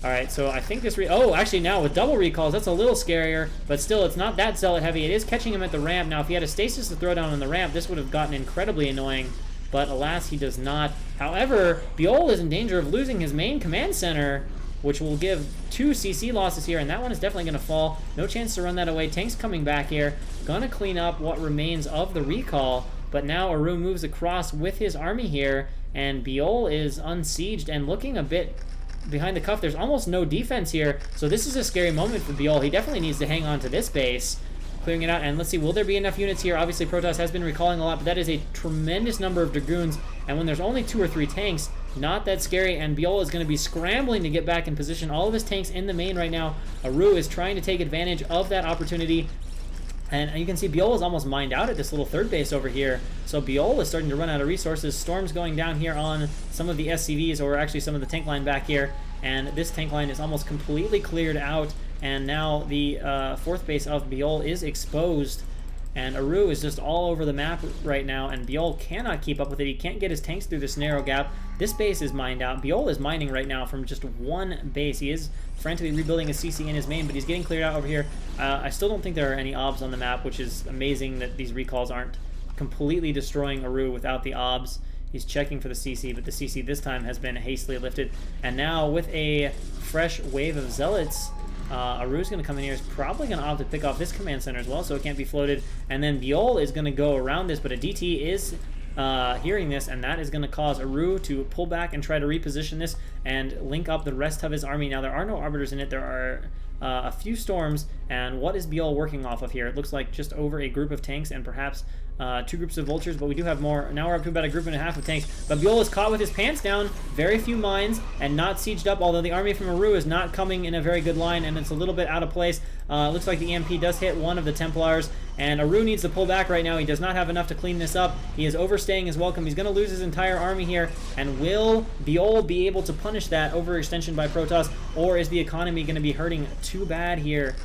Alright, so I think this... Oh, actually now with double recalls, that's a little scarier. But still, it's not that zealot heavy. It is catching him at the ramp. Now, if he had a stasis to throw down on the ramp, this would have gotten incredibly annoying. But alas, he does not. However, Biol is in danger of losing his main command center, which will give 2 CC losses here, and that one is definitely going to fall. No chance to run that away. Tank's coming back here. Gonna clean up what remains of the recall, but now Aru moves across with his army here, and Biol is unsieged and looking a bit behind the cuff. There's almost no defense here, so this is a scary moment for Biol. He definitely needs to hang on to this base, clearing it out, and let's see, will there be enough units here? Obviously, Protoss has been recalling a lot, but that is a tremendous number of Dragoons, and when there's only 2 or 3 tanks, not that scary, and Biol is going to be scrambling to get back in position. All of his tanks in the main right now. Aru is trying to take advantage of that opportunity. And you can see Biol is almost mined out at this little third base over here. So Biol is starting to run out of resources. Storm's going down here on some of the SCVs, or actually some of the tank line back here. And this tank line is almost completely cleared out. And now the 4th base of Biol is exposed. And Aru is just all over the map right now, and Biol cannot keep up with it. He can't get his tanks through this narrow gap. This base is mined out. Biol is mining right now from just 1 base. He is frantically rebuilding a CC in his main, but he's getting cleared out over here. I still don't think there are any obs on the map, which is amazing that these recalls aren't completely destroying Aru without the obs. He's checking for the CC, but the CC this time has been hastily lifted. And now with a fresh wave of Zealots, Aru's going to come in here. Is probably going to opt to pick off this command center as well, so it can't be floated. And then Biol is going to go around this, but a DT is hearing this, and that is going to cause Aru to pull back and try to reposition this and link up the rest of his army. Now, there are no Arbiters in it. There are a few Storms, and what is Biol working off of here? It looks like just over a group of tanks and perhaps 2 groups of Vultures, but we do have more. Now we're up to about a group and a half of tanks. But Biol is caught with his pants down, very few mines, and not sieged up, although the army from Aru is not coming in a very good line, and it's a little bit out of place. Looks like the EMP does hit one of the Templars, and Aru needs to pull back right now. He does not have enough to clean this up. He is overstaying his welcome. He's going to lose his entire army here, and will Biol be able to punish that overextension by Protoss, or is the economy going to be hurting too bad here?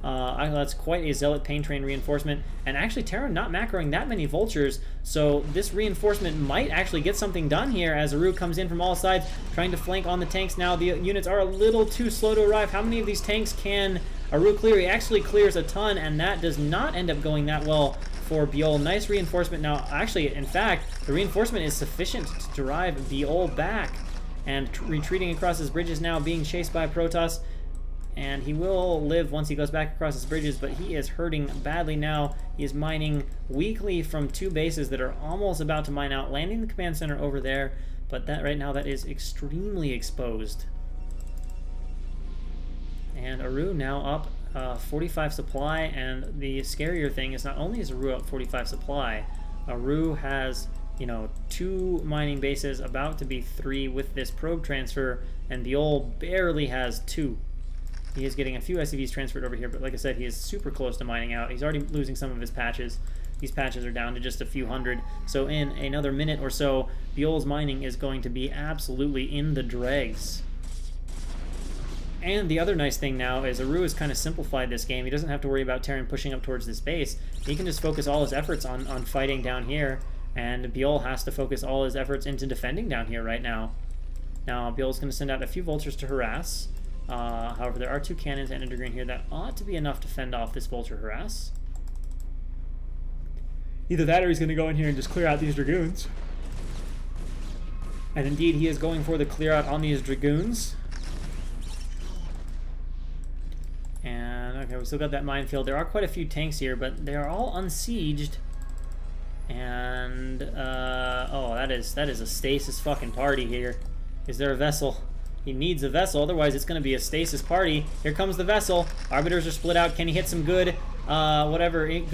That's quite a Zealot Pain Train reinforcement. And actually, Terra not macroing that many Vultures, so this reinforcement might actually get something done here as Aru comes in from all sides, trying to flank on the tanks now. The units are a little too slow to arrive. How many of these tanks can Aru clear? He actually clears a ton, and that does not end up going that well for Biol. Nice reinforcement. Now, actually, in fact, the reinforcement is sufficient to drive Biol back. And retreating across his bridges now, being chased by Protoss. And he will live once he goes back across his bridges, but he is hurting badly now. He is mining weakly from 2 bases that are almost about to mine out, landing the command center over there, but that right now that is extremely exposed. And Aru now up 45 supply, and the scarier thing is not only is Aru up 45 supply, Aru has, you know, 2 mining bases, about to be 3 with this probe transfer, and Biol barely has 2. He is getting a few SCVs transferred over here, but like I said, he is super close to mining out. He's already losing some of his patches. These patches are down to just a few hundred. So in another minute or so, Biol's mining is going to be absolutely in the dregs. And the other nice thing now is Aru has kind of simplified this game. He doesn't have to worry about Terran pushing up towards this base. He can just focus all his efforts on fighting down here, and Biol has to focus all his efforts into defending down here right now. Now, Biol's going to send out a few Vultures to harass. However, there are 2 cannons and a Dragoon here that ought to be enough to fend off this Vulture harass. Either that or he's going to go in here and just clear out these Dragoons. And indeed, he is going for the clear out on these Dragoons. And, okay, we still got that minefield. There are quite a few tanks here, but they are all unsieged. And, oh, that is a stasis fucking party here. Is there a vessel? He needs a vessel, otherwise it's going to be a stasis party. Here comes the vessel. Arbiters are split out. Can he hit some good, good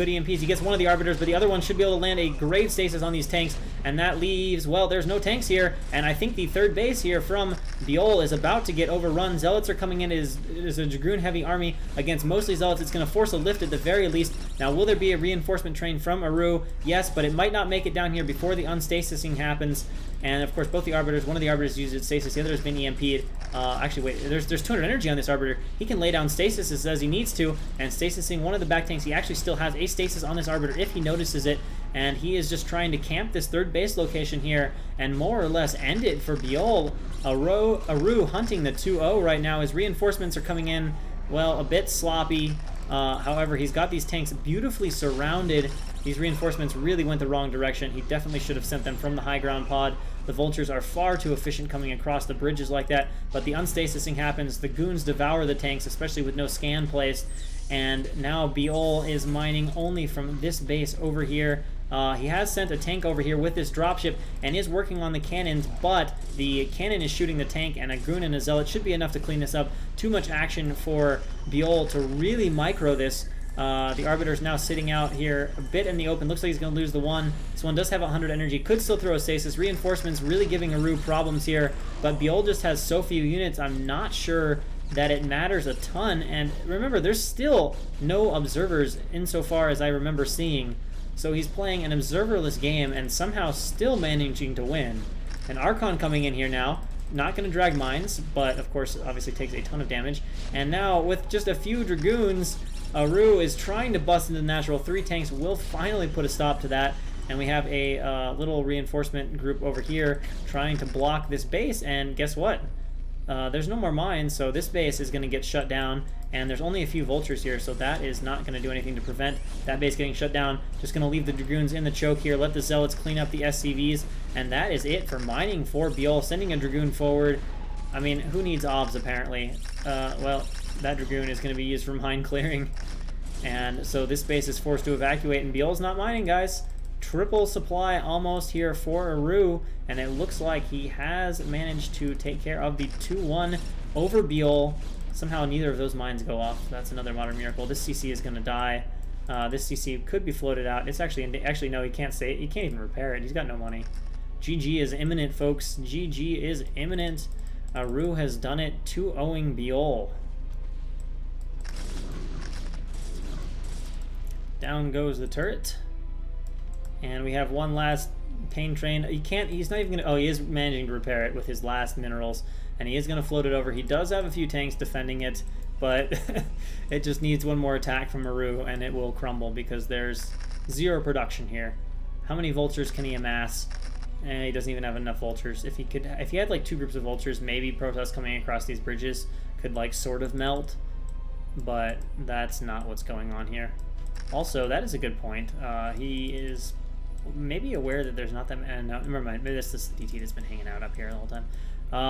EMPs? He gets one of the Arbiters, but the other one should be able to land a great stasis on these tanks, and that leaves, well, there's no tanks here, and I think the 3rd base here from Biol is about to get overrun. Zealots are coming in. It is a Dragoon-heavy army against mostly Zealots. It's going to force a lift at the very least. Now, will there be a reinforcement train from Aru? Yes, but it might not make it down here before the unstasising happens. And of course, both the Arbiters, one of the Arbiters uses stasis, the other has been EMP'd. Actually, wait, there's 200 energy on this Arbiter. He can lay down stasis as he needs to, and stasising one of the back tanks. He actually still has a stasis on this Arbiter if he notices it, and he is just trying to camp this 3rd base location here and more or less end it for Biol. Aru hunting the 2-0 right now. His reinforcements are coming in, well, a bit sloppy. However, he's got these tanks beautifully surrounded. These reinforcements really went the wrong direction. He definitely should have sent them from the high ground pod. The Vultures are far too efficient coming across the bridges like that, but the unstasising happens. The goons devour the tanks, especially with no scan placed, and now Biol is mining only from this base over here. He has sent a tank over here with this dropship and is working on the cannons, but the cannon is shooting the tank, and a goon and a zealot should be enough to clean this up. Too much action for Biol to really micro this. The Arbiter's now sitting out here a bit in the open. Looks like he's going to lose the one. This one does have 100 energy. Could still throw a stasis. Reinforcements really giving Aru problems here. But Biol just has so few units, I'm not sure that it matters a ton. And remember, there's still no observers insofar as I remember seeing. So he's playing an observerless game and somehow still managing to win. And Archon coming in here now. Not going to drag mines, but of course obviously takes a ton of damage. And now with just a few Dragoons, Aru is trying to bust into the natural. 3 tanks will finally put a stop to that. And we have a little reinforcement group over here trying to block this base. And guess what? There's no more mines, so this base is going to get shut down. And there's only a few Vultures here, so that is not going to do anything to prevent that base getting shut down. Just going to leave the Dragoons in the choke here, let the Zealots clean up the SCVs. And that is it for mining for Biol. Sending a Dragoon forward. I mean, who needs obs, apparently? Well, that Dragoon is going to be used for mine clearing. And so this base is forced to evacuate, and Biol's not mining, guys. Triple supply almost here for Aru, and it looks like he has managed to take care of the 2-1 over Biol. Somehow neither of those mines go off. That's another modern miracle. This CC is going to die. This CC could be floated out. It's actually no, he can't stay. He can't even repair it. He's got no money. GG is imminent, folks. GG is imminent. Aru has done it, 2-0ing Biol. Down goes the turret. And we have one last pain train. He's not even going to, oh, he is managing to repair it with his last minerals. And he is going to float it over. He does have a few tanks defending it. but it just needs one more attack from Maru and it will crumble because there's 0 production here. How many vultures can he amass? He doesn't even have enough vultures. If he had like 2 groups of vultures, maybe Protoss coming across these bridges could like sort of melt, but that's not what's going on here. Also, that is a good point. He is maybe aware that there's not that many. No, never mind. Maybe that's this DT that's been hanging out up here the whole time.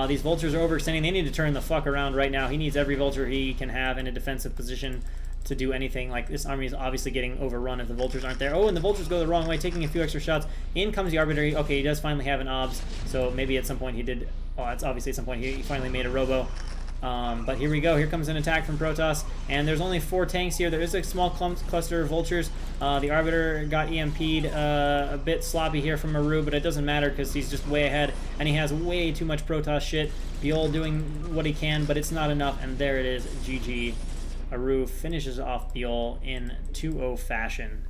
These vultures are overextending. They need to turn the fuck around right now. He needs every vulture he can have in a defensive position to do anything. Like, this army is obviously getting overrun if the vultures aren't there. Oh, and the vultures go the wrong way, taking a few extra shots. In comes the Arbiter. Okay, he does finally have an obs, so maybe at some point he did. Oh, it's obviously at some point he finally made a robo. But here we go. Here comes an attack from Protoss, and there's only 4 tanks here. There is a small cluster of vultures. The Arbiter got EMP'd a bit sloppy here from Maru, but it doesn't matter because he's just way ahead, and he has way too much Protoss shit. Biol doing what he can, but it's not enough, and there it is. GG. Aru finishes off Biol in 2-0 fashion.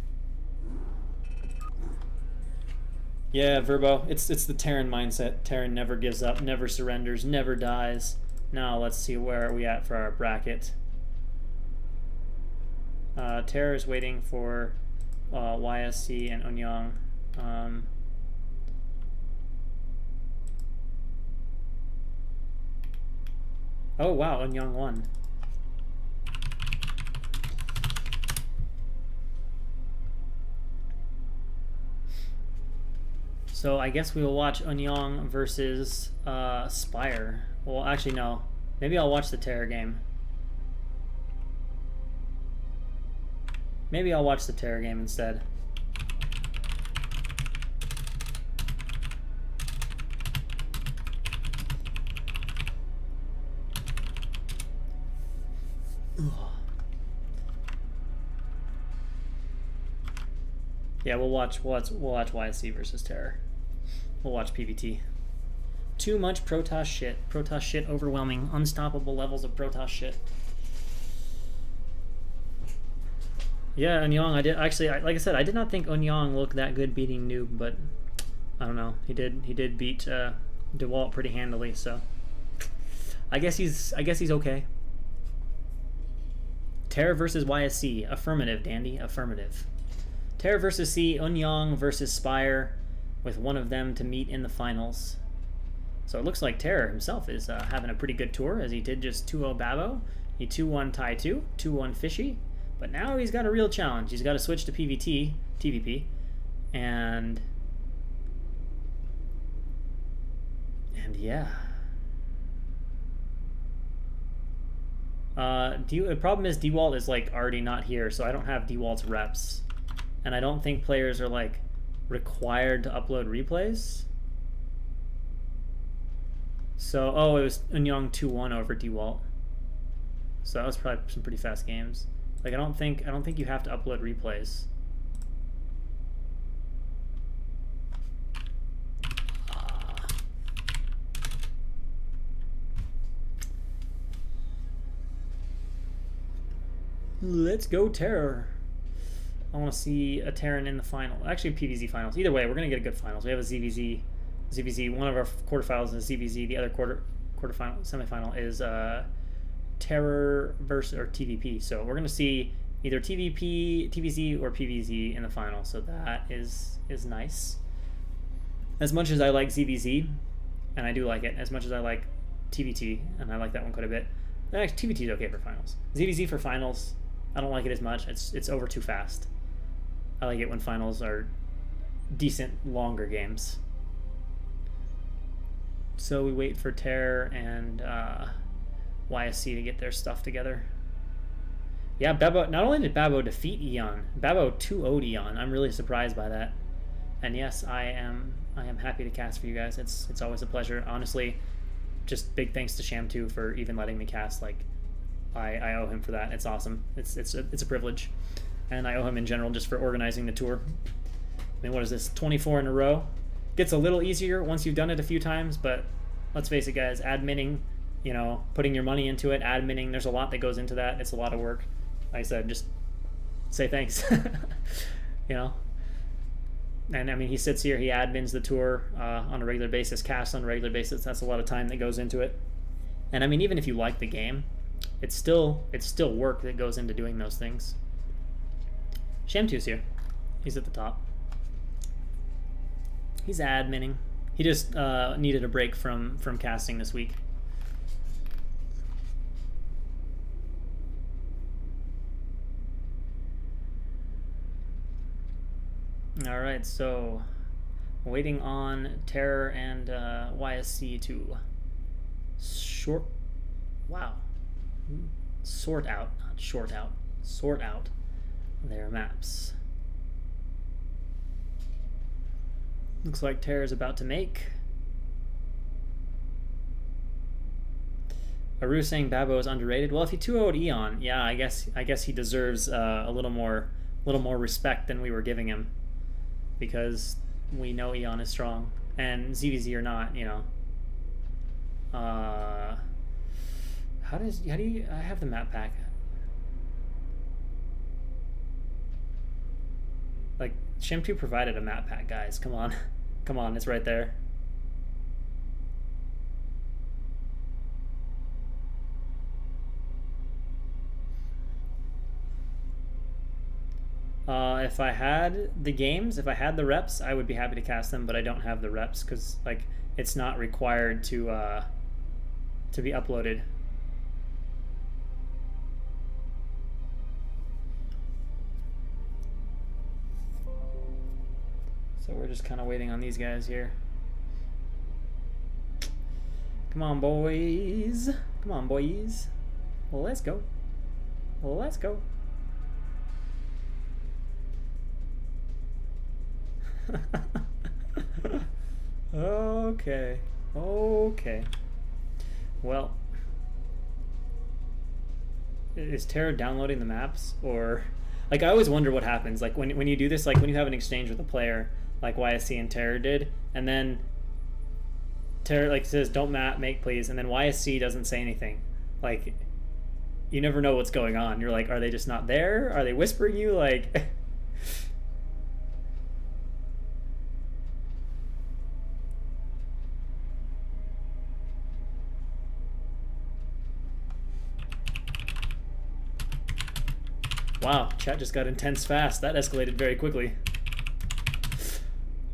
Yeah, Verbo, it's the Terran mindset. Terran never gives up, never surrenders, never dies. Now let's see where are we at for our bracket. Terra is waiting for YSC and Onyang. Oh wow, Onyang won. So I guess we will watch Onyang versus Spire. Well, actually, no. Maybe I'll watch the Terror game. Maybe I'll watch the Terror game instead. Yeah, we'll watch YSC versus Terror. We'll watch PVT. Too much Protoss shit. Protoss shit overwhelming. Unstoppable levels of Protoss shit. Yeah, Onyang, I did actually, like I said, I did not think Onyang looked that good beating Noob, but I don't know. He did beat DeWalt pretty handily, so I guess he's okay. Terror versus YSC. Affirmative, Dandy. Affirmative. Terror versus C. Onyang versus Spire, with one of them to meet in the finals. So it looks like Terror himself is having a pretty good tour, as he did just 2-0 Babo. He 2-1 Tai 2, 2-1 Fishy. But now he's got a real challenge. He's got to switch to PVT, TVP, and yeah. The problem is DeWalt is like already not here, so I don't have DeWalt's reps, and I don't think players are like required to upload replays. So, oh, it was Onyang 2-1 over DeWalt. So that was probably some pretty fast games. Like I don't think you have to upload replays. Let's go Terror. I want to see a Terran in the final. Actually, PVZ finals. Either way, we're gonna get a good finals. We have a ZVZ. One of our quarterfinals is ZVZ. The other quarterfinal, semifinal is Terror versus or TVP. So we're gonna see either TVP, TVZ, or PVZ in the final. So that is nice. As much as I like ZVZ, and I do like it, as much as I like TVT, and I like that one quite a bit. Actually, TVT is okay for finals. ZVZ for finals, I don't like it as much. It's over too fast. I like it when finals are decent, longer games. So we wait for Terror and YSC to get their stuff together. Yeah, Babo. Not only did Babo defeat Eon, Babo 2-0'd Eon. I'm really surprised by that. And yes, I am happy to cast for you guys. It's always a pleasure. Honestly, just big thanks to Schamtoo for even letting me cast. Like, I owe him for that. It's awesome. It's a privilege, and I owe him in general just for organizing the tour. I mean, what is this? 24 in a row. Gets a little easier once you've done it a few times, but let's face it, guys. Adminning, you know, putting your money into it. Adminning. There's a lot that goes into that. It's a lot of work. Like I said, just say thanks. You know. And I mean, he sits here, he admins the tour on a regular basis, casts on a regular basis. That's a lot of time that goes into it. And I mean, even if you like the game, it's still work that goes into doing those things. Schamtoo's here. He's at the top. He's adminning. He just needed a break from casting this week. All right, so waiting on Terror and YSC to sort out their maps. Looks like Terror's about to make. Aru saying Babbo is underrated. Well, if he 2-0'd Eon, yeah, I guess he deserves a little more respect than we were giving him, because we know Eon is strong, and ZVZ or not, you know. How do you? I have the map pack. Like, Schamtoo provided a map pack, guys. Come on. Come on, it's right there. If I had the games, if I had the reps, I would be happy to cast them, but I don't have the reps because, like, it's not required to be uploaded. So we're just kind of waiting on these guys here. Come on, boys. Come on, boys. Well, let's go. Well, let's go. Okay. Okay. Well, is Terra downloading the maps, or like I always wonder what happens like when you do this, like when you have an exchange with a player like YSC and Terra did, and then Terra like says don't make please, and then YSC doesn't say anything. Like you never know what's going on. You're like, are they just not there? Are they whispering you? Like wow, chat just got intense fast. That escalated very quickly.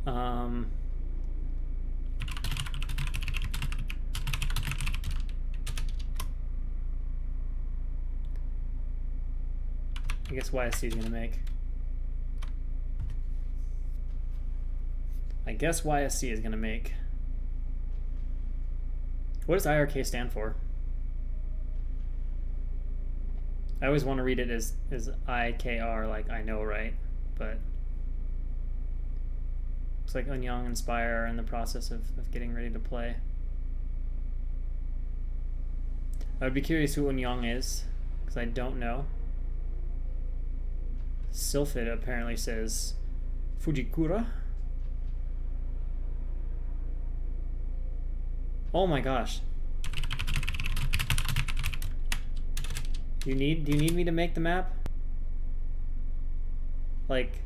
I guess YSC is going to make. I guess YSC is going to make. What does IRK stand for? I always want to read it as IKR, like I know, right? But looks like Unyang and Spire are in the process of getting ready to play. I would be curious who Unyang is, because I don't know. Sylphid apparently says Fujikura. Oh my gosh. Do you need me to make the map? Like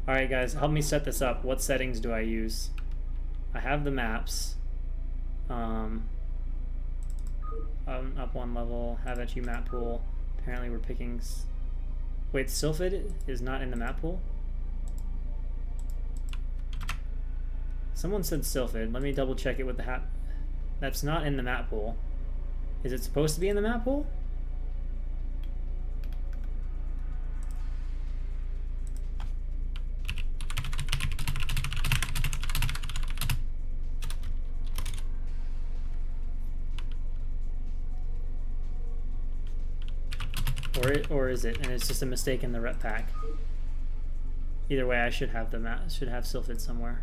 alright guys, help me set this up. What settings do I use? I have the maps. Up one level, HaveAtYou map pool. Apparently we're picking... Wait, Sylphid is not in the map pool? Someone said Sylphid. Let me double check it with the That's not in the map pool. Is it supposed to be in the map pool? Or is it? And it's just a mistake in the rep pack. Either way, I should have the map. Should have Sylphid somewhere.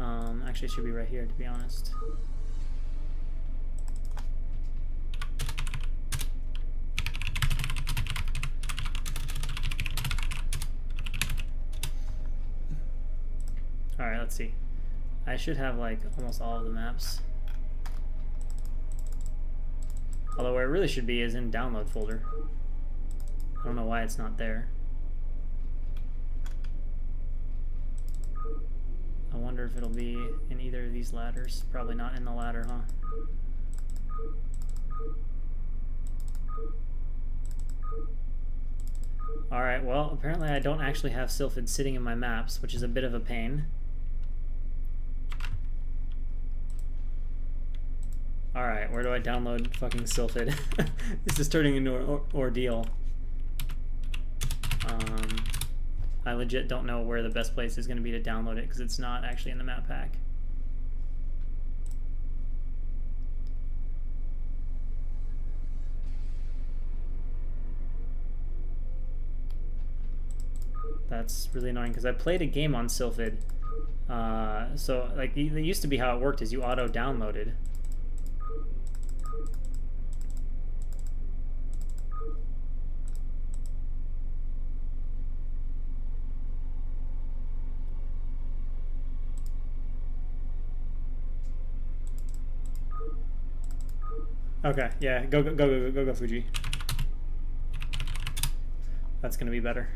Actually, it should be right here, to be honest. Alright, let's see. I should have, like, almost all of the maps. Although where it really should be is in download folder. I don't know why it's not there. wonder if it'll be in either of these ladders. Probably not in the ladder, huh? Alright, well, apparently I don't actually have Sylphid sitting in my maps, which is a bit of a pain. Alright, where do I download fucking Sylphid? This is turning into an ordeal. I legit don't know where the best place is going to be to download it, because it's not actually in the map pack. That's really annoying, because I played a game on Sylphid. So, like, it used to be how it worked is you auto-downloaded. Okay, yeah, go, Fuji. That's gonna be better.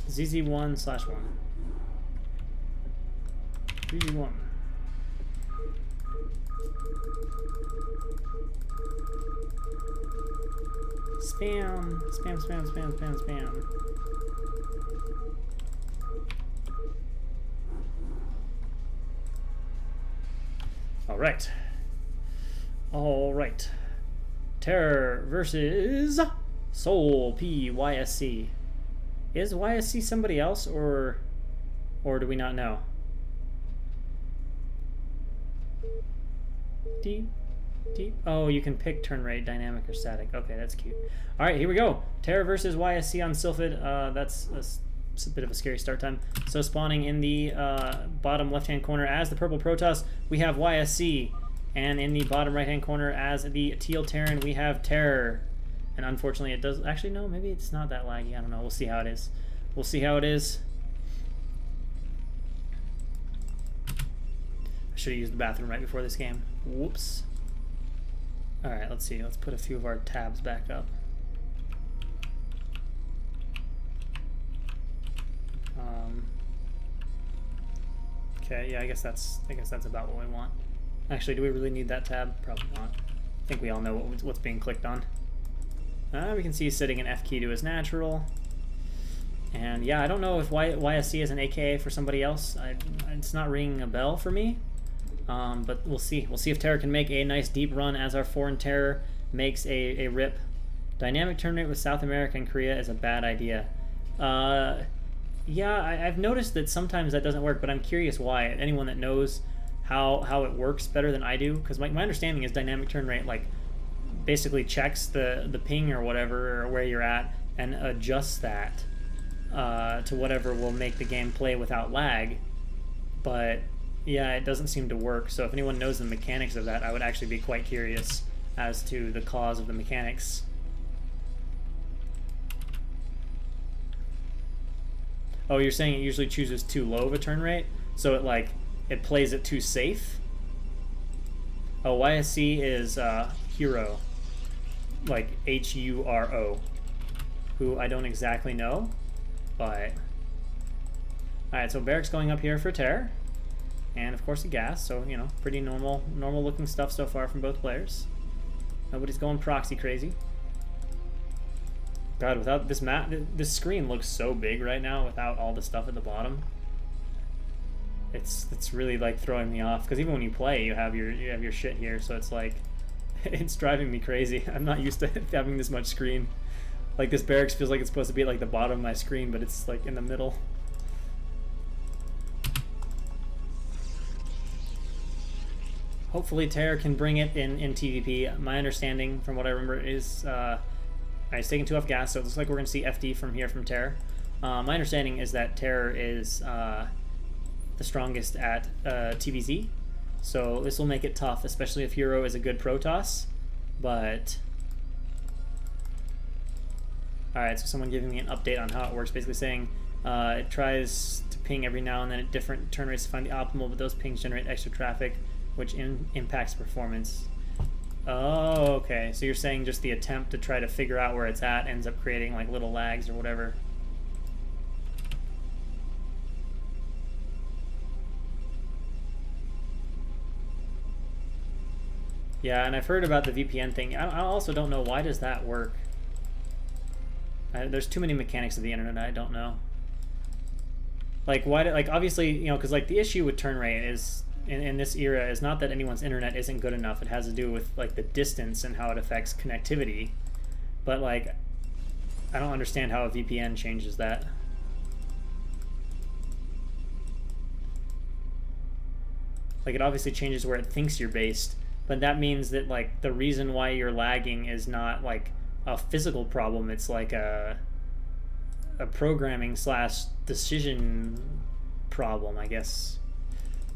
ZZ1/1. ZZ1. Spam, spam, spam, spam, spam, spam. All right. All right. Terror versus Soul PYSC. Is YSC somebody else, or do we not know? Deep. Oh, you can pick turn rate, dynamic or static. Okay, that's cute. All right, here we go. Terror versus YSC on Sylphid. That's a bit of a scary start time. So spawning in the bottom left-hand corner as the purple Protoss, we have YSC. And in the bottom right-hand corner as the teal Terran, we have Terror. And unfortunately, it does... Actually, no, maybe it's not that laggy. I don't know. We'll see how it is. We'll see how it is. I should have used the bathroom right before this game. Whoops. Alright, let's see. Let's put a few of our tabs back up. Okay, yeah, I guess that's about what we want. Actually, do we really need that tab? Probably not. I think we all know what's being clicked on. We can see he's setting an F key to his natural. And yeah, I don't know if YSC is an AKA for somebody else. It's not ringing a bell for me. But we'll see. We'll see if Terror can make a nice deep run as our foreign Terror makes a rip. Dynamic turn rate with South America and Korea is a bad idea. Yeah, I've noticed that sometimes that doesn't work, but I'm curious why. Anyone that knows how it works better than I do, because my understanding is dynamic turn rate like basically checks the ping or whatever or where you're at and adjusts that to whatever will make the game play without lag. But yeah, it doesn't seem to work. So if anyone knows the mechanics of that, I would actually be quite curious as to the cause of the mechanics. Oh, you're saying it usually chooses too low of a turn rate, so it plays it too safe? Oh, YSC is Hero, like H-U-R-O, who I don't exactly know, but... Alright, so Barracks going up here for Terror, and of course a gas, so, you know, pretty normal looking stuff so far from both players. Nobody's going proxy crazy. God, without this map, this screen looks so big right now without all the stuff at the bottom. It's really like throwing me off, because even when you play, you have your shit here, so it's like it's driving me crazy. I'm not used to having this much screen. Like this barracks feels like it's supposed to be at like the bottom of my screen, but it's like in the middle. Hopefully Terror can bring it in TVP. My understanding, from what I remember, is he's taking 2 off gas, so it looks like we're going to see FD from here from Terror. My understanding is that Terror is the strongest at TVZ, so this will make it tough, especially if Hero is a good Protoss. But alright, so someone giving me an update on how it works, basically saying it tries to ping every now and then at different turn rates to find the optimal, but those pings generate extra traffic, which impacts performance. Oh, okay. So you're saying just the attempt to try to figure out where it's at ends up creating like little lags or whatever. Yeah, and I've heard about the VPN thing. I also don't know, why does that work? There's too many mechanics of the internet I don't know. Like, why? Like, obviously, you know, because like the issue with turn rate is in this era is not that anyone's internet isn't good enough. It has to do with like the distance and how it affects connectivity. But like, I don't understand how a VPN changes that. Like, it obviously changes where it thinks you're based, but that means that like the reason why you're lagging is not like a physical problem. It's like a programming / decision problem, I guess.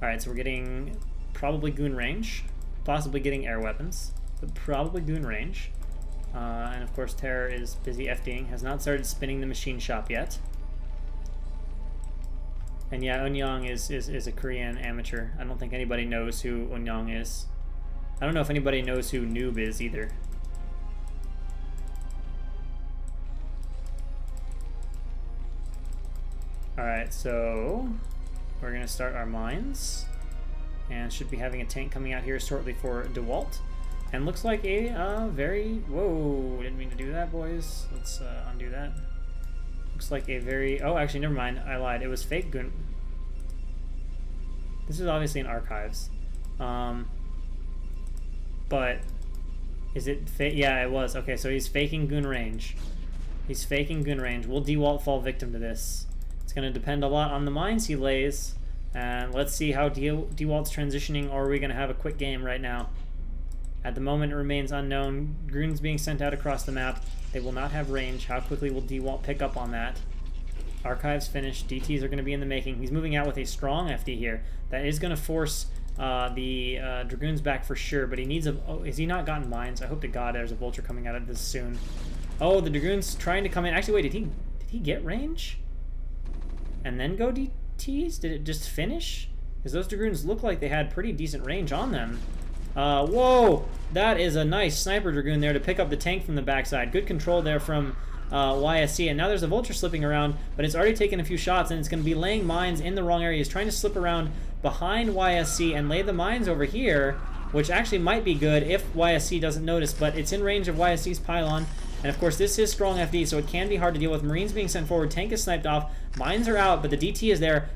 Alright, so we're getting probably goon range, possibly getting air weapons, but probably goon range. And of course Terror is busy FDing, has not started spinning the machine shop yet. And yeah, Eunyoung is a Korean amateur. I don't think anybody knows who Eunyoung is. I don't know if anybody knows who Noob is either. Alright, so we're going to start our mines, and should be having a tank coming out here shortly for DeWalt. And looks like a very... Whoa, didn't mean to do that, boys. Let's undo that. Looks like a very... Oh, actually, never mind. I lied. It was fake goon... This is obviously in archives. But... Is it fake? Yeah, it was. Okay, so he's faking goon range. He's faking goon range. Will DeWalt fall victim to this? It's going to depend a lot on the mines he lays, and let's see how DeWalt's transitioning, or are we going to have a quick game right now? At the moment, it remains unknown. Goons being sent out across the map. They will not have range. How quickly will DeWalt pick up on that? Archives finished. DTs are going to be in the making. He's moving out with a strong FD here. That is going to force the Dragoons back for sure, but he needs a... Oh, has he not gotten mines? I hope to God there's a Vulture coming out of this soon. Oh, the Dragoons trying to come in. Actually, wait, did he get range? And then go DTs? Did it just finish? Because those Dragoons look like they had pretty decent range on them. Whoa! That is a nice Sniper Dragoon there to pick up the tank from the backside. Good control there from YSC. And now there's a Vulture slipping around, but it's already taken a few shots, and it's going to be laying mines in the wrong area. He's trying to slip around behind YSC and lay the mines over here, which actually might be good if YSC doesn't notice, but it's in range of YSC's pylon. And of course, this is strong FD, so it can be hard to deal with. Marines being sent forward, tank is sniped off, mines are out, but the DT is there.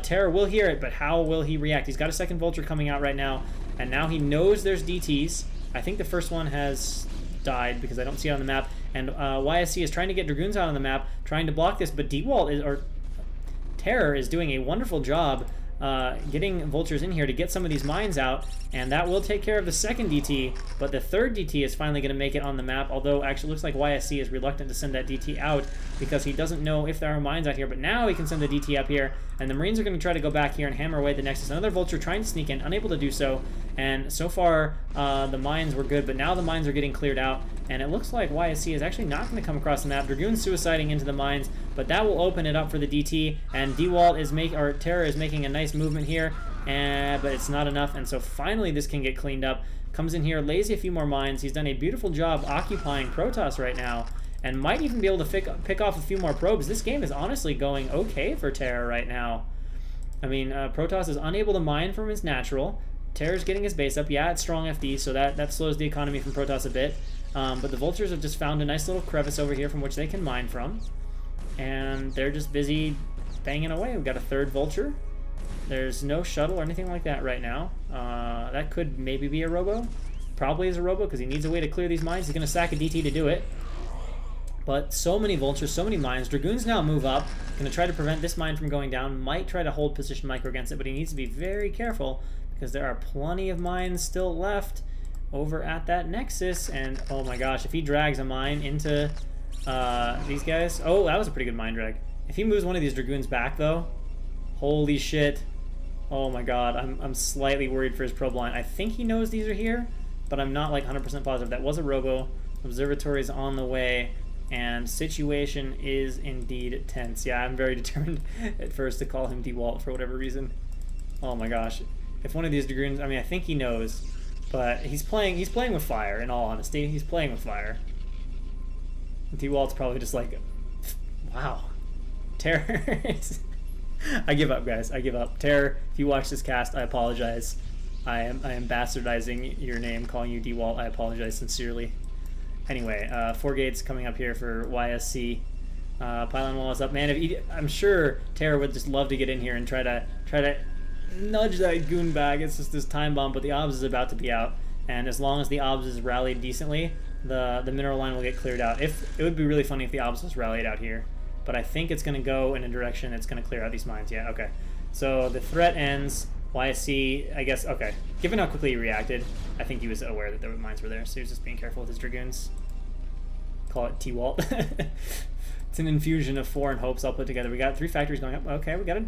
Terror will hear it, but how will he react? He's got a second Vulture coming out right now, and now he knows there's DTs. I think the first one has died because I don't see it on the map, and YSC is trying to get Dragoons out on the map, trying to block this, but Terror is doing a wonderful job getting Vultures in here to get some of these mines out, and that will take care of the second DT, but the third DT is finally going to make it on the map, although actually it looks like YSC is reluctant to send that DT out because he doesn't know if there are mines out here, but now he can send the DT up here, and the Marines are going to try to go back here and hammer away the Nexus. Another Vulture trying to sneak in, unable to do so, and so far the mines were good, but now the mines are getting cleared out, and it looks like YSC is actually not going to come across the map. Dragoons suiciding into the mines, but that will open it up for the DT, and Terror is making a nice movement here, but it's not enough, and so finally this can get cleaned up. Comes in here, lays a few more mines. He's done a beautiful job occupying Protoss right now, and might even be able to pick off a few more probes. This game is honestly going okay for Terror right now. I mean, Protoss is unable to mine from his natural. Terror's getting his base up. Yeah, it's strong FD, so that slows the economy from Protoss a bit. But the Vultures have just found a nice little crevice over here from which they can mine from. And they're just busy banging away. We've got a third Vulture. There's no shuttle or anything like that right now. That could maybe be a Robo. Probably is a Robo because he needs a way to clear these mines. He's going to sack a DT to do it. But so many Vultures, so many mines. Dragoons now move up. Going to try to prevent this mine from going down. Might try to hold position micro against it, but he needs to be very careful because there are plenty of mines still left over at that Nexus. And oh my gosh, if he drags a mine into these guys... Oh, that was a pretty good mine drag. If he moves one of these Dragoons back though, holy shit. Oh my god, I'm slightly worried for his probe line. I think he knows these are here, but I'm not like 100% positive. That was a Robo. Observatory is on the way. and situation is indeed tense. Yeah, I'm very determined at first to call him DeWalt for whatever reason. Oh my gosh. If one of these Dragoons, I mean, I think he knows, but he's playing with fire, in all honesty. He's playing with fire. DeWalt's probably just like, wow. Terror. I give up, guys. I give up. Terror, if you watch this cast, I apologize. I am bastardizing your name, calling you DeWalt. I apologize sincerely. Anyway, 4 gates coming up here for YSC. Pylon wall is up. Man, I'm sure Terror would just love to get in here and try to nudge that goon back. It's just this time bomb, but the obs is about to be out, and as long as the obs is rallied decently, the mineral line will get cleared out. It would be really funny if the obs was rallied out here, but I think it's going to go in a direction that's going to clear out these mines. Yeah, okay. So the threat ends. YSC, I guess, okay. Given how quickly he reacted, I think he was aware that the mines were there, so he was just being careful with his Dragoons. Call it T-Walt. It's an infusion of foreign hopes all put together. We got 3 factories going up. Okay, we got it.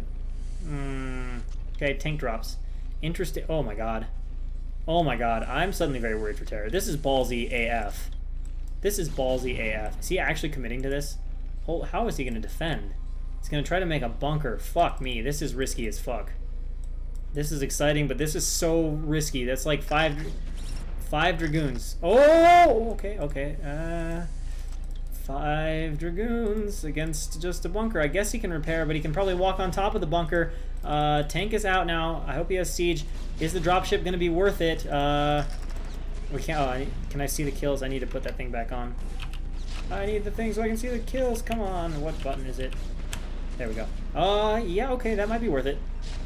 Okay, tank drops. Interesting. Oh my god. Oh my god. I'm suddenly very worried for Terror. This is ballsy AF. This is ballsy AF. Is he actually committing to this? How is he going to defend? He's going to try to make a bunker. Fuck me. This is risky as fuck. This is exciting, but this is so risky. That's like five Dragoons. Oh, okay. 5 Dragoons against just a bunker. I guess he can repair, but he can probably walk on top of the bunker. Tank is out now. I hope he has siege. Is the dropship going to be worth it? We can't. Oh, can I see the kills? I need to put that thing back on. I need the thing so I can see the kills. Come on. What button is it? There we go. Yeah, okay, that might be worth it.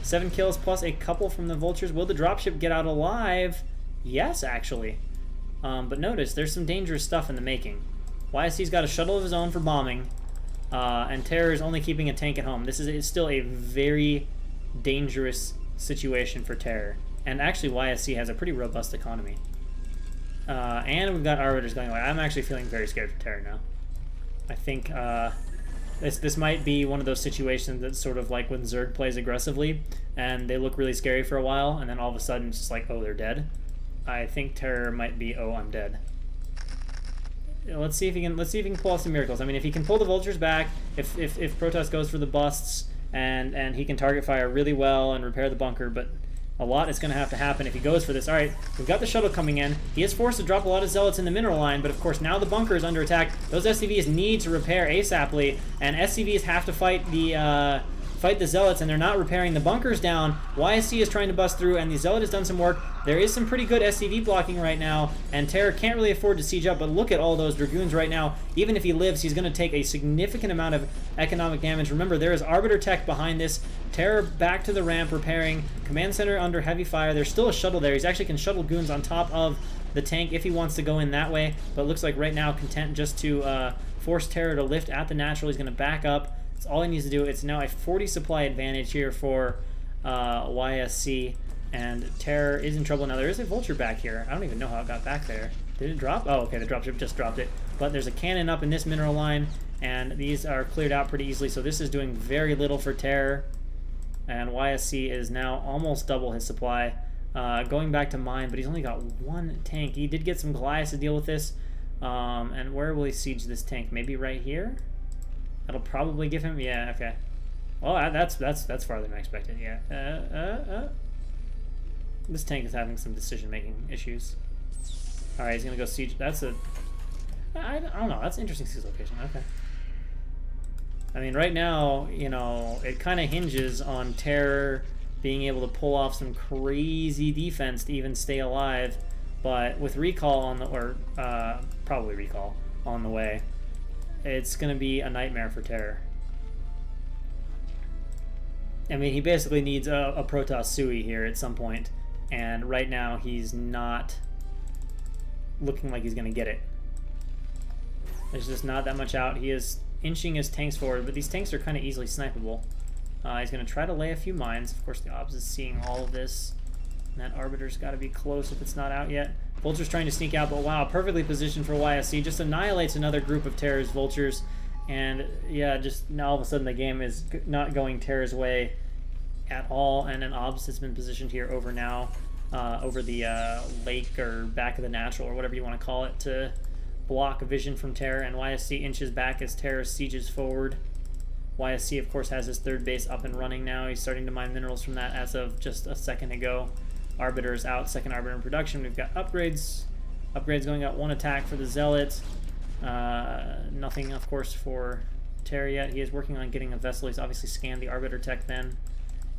7 kills plus a couple from the vultures. Will the dropship get out alive? Yes, actually. But notice, there's some dangerous stuff in the making. YSC's got a shuttle of his own for bombing, and Terror is only keeping a tank at home. This is still a very dangerous situation for Terror. And actually, YSC has a pretty robust economy. And we've got Arbiters going away. I'm actually feeling very scared for Terror now. I think this might be one of those situations that's sort of like when Zerg plays aggressively and they look really scary for a while, and then all of a sudden it's just like, oh, they're dead. I think Terror might be, oh, I'm dead. Let's see if he can pull off some miracles. I mean, if he can pull the vultures back, if Protoss goes for the busts, and he can target fire really well and repair the bunker, but a lot is going to have to happen if he goes for this. All right, we've got the shuttle coming in. He is forced to drop a lot of zealots in the mineral line, but of course now the bunker is under attack. Those SCVs need to repair ASAPly, and SCVs have to fight the zealots, and they're not repairing the bunkers down. YSC is trying to bust through, and the zealot has done some work. There is some pretty good SCV blocking right now, and Terror can't really afford to siege up, but look at all those Dragoons right now. Even if he lives, he's going to take a significant amount of economic damage. Remember, there is Arbiter tech behind this. Terror back to the ramp, repairing. Command center under heavy fire. There's still a shuttle there. He's actually can shuttle goons on top of the tank if he wants to go in that way, but it looks like right now content just to force Terror to lift at the natural. He's going to back up. That's all he needs to do. It's now a 40 supply advantage here for YSC, and Terror is in trouble. Now there is a vulture back here. I don't even know how it got back there. Did it drop? Oh, okay, the dropship just dropped it. But there's a cannon up in this mineral line, and these are cleared out pretty easily, so this is doing very little for Terror. And YSC is now almost double his supply. Going back to mine, but he's only got 1 tank. He did get some Goliaths to deal with this. And where will he siege this tank? Maybe right here? That'll probably give him, yeah, okay. Well, that's farther than I expected, yeah. This tank is having some decision-making issues. All right, he's gonna go siege. That's a, I don't know. That's an interesting siege location. Okay. I mean, right now, you know, it kind of hinges on Terror being able to pull off some crazy defense to even stay alive. But with recall on the, or probably recall on the way, it's going to be a nightmare for Terror. I mean, he basically needs a Protoss Sui here at some point, and right now he's not looking like he's going to get it. There's just not that much out. He is inching his tanks forward, but these tanks are kind of easily snipeable. He's going to try to lay a few mines. Of course, the Obs is seeing all of this. And that Arbiter's got to be close if it's not out yet. Vulture's trying to sneak out, but wow, perfectly positioned for YSC. Just annihilates another group of Terror's Vultures. And yeah, just now all of a sudden the game is not going Terror's way at all. And an Obs has been positioned here over now, over the lake or back of the natural or whatever you want to call it, to block vision from Terror, and YSC inches back as Terror sieges forward. YSC, of course, has his third base up and running now. He's starting to mine minerals from that as of just a second ago. Arbiter is out, second Arbiter in production. We've got upgrades. Upgrades going out, one attack for the Zealot. Nothing, of course, for Terror yet. He is working on getting a vessel. He's obviously scanned the Arbiter tech then,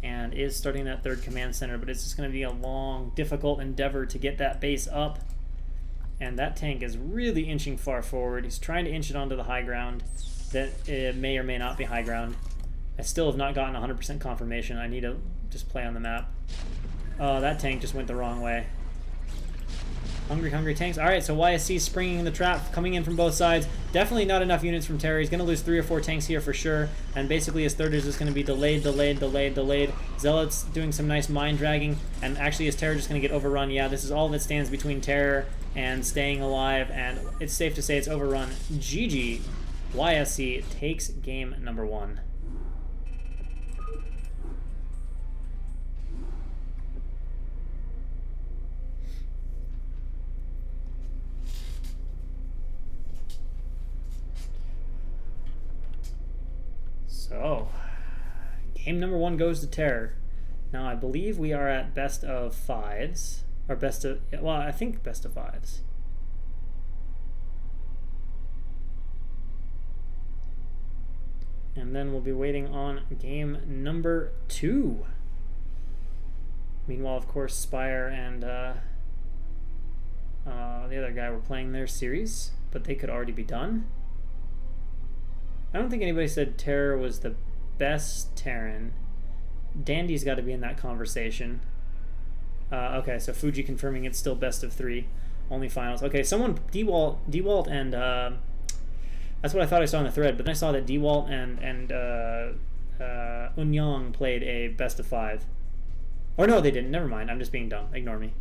and is starting that third command center, but it's just going to be a long, difficult endeavor to get that base up. And that tank is really inching far forward. He's trying to inch it onto the high ground. That it may or may not be high ground. I still have not gotten 100% confirmation. I need to just play on the map. Oh, that tank just went the wrong way. Hungry, hungry tanks. All right, so YSC springing the trap, coming in from both sides. Definitely not enough units from Terry. He's going to lose 3 or 4 tanks here for sure. And basically his third is just going to be delayed, delayed, delayed, delayed. Zealot's doing some nice mine dragging. And actually his Terror just going to get overrun. Yeah, this is all that stands between Terror and staying alive. And it's safe to say it's overrun. GG. YSC takes game number 1. So, game number 1 goes to Terror. Now, I believe we are at best of 5s. Or best of, well, I think best of 5s. And then we'll be waiting on game number 2. Meanwhile, of course, Spire and the other guy were playing their series, but they could already be done. I don't think anybody said Terror was the best Terran. Dandy's got to be in that conversation. Okay, so Fuji confirming it's still best of 3, only finals. Okay, someone DeWalt and that's what I thought I saw in the thread, but then I saw that DeWalt and Unyang played a best of 5. Or no, they didn't. Never mind. I'm just being dumb. Ignore me.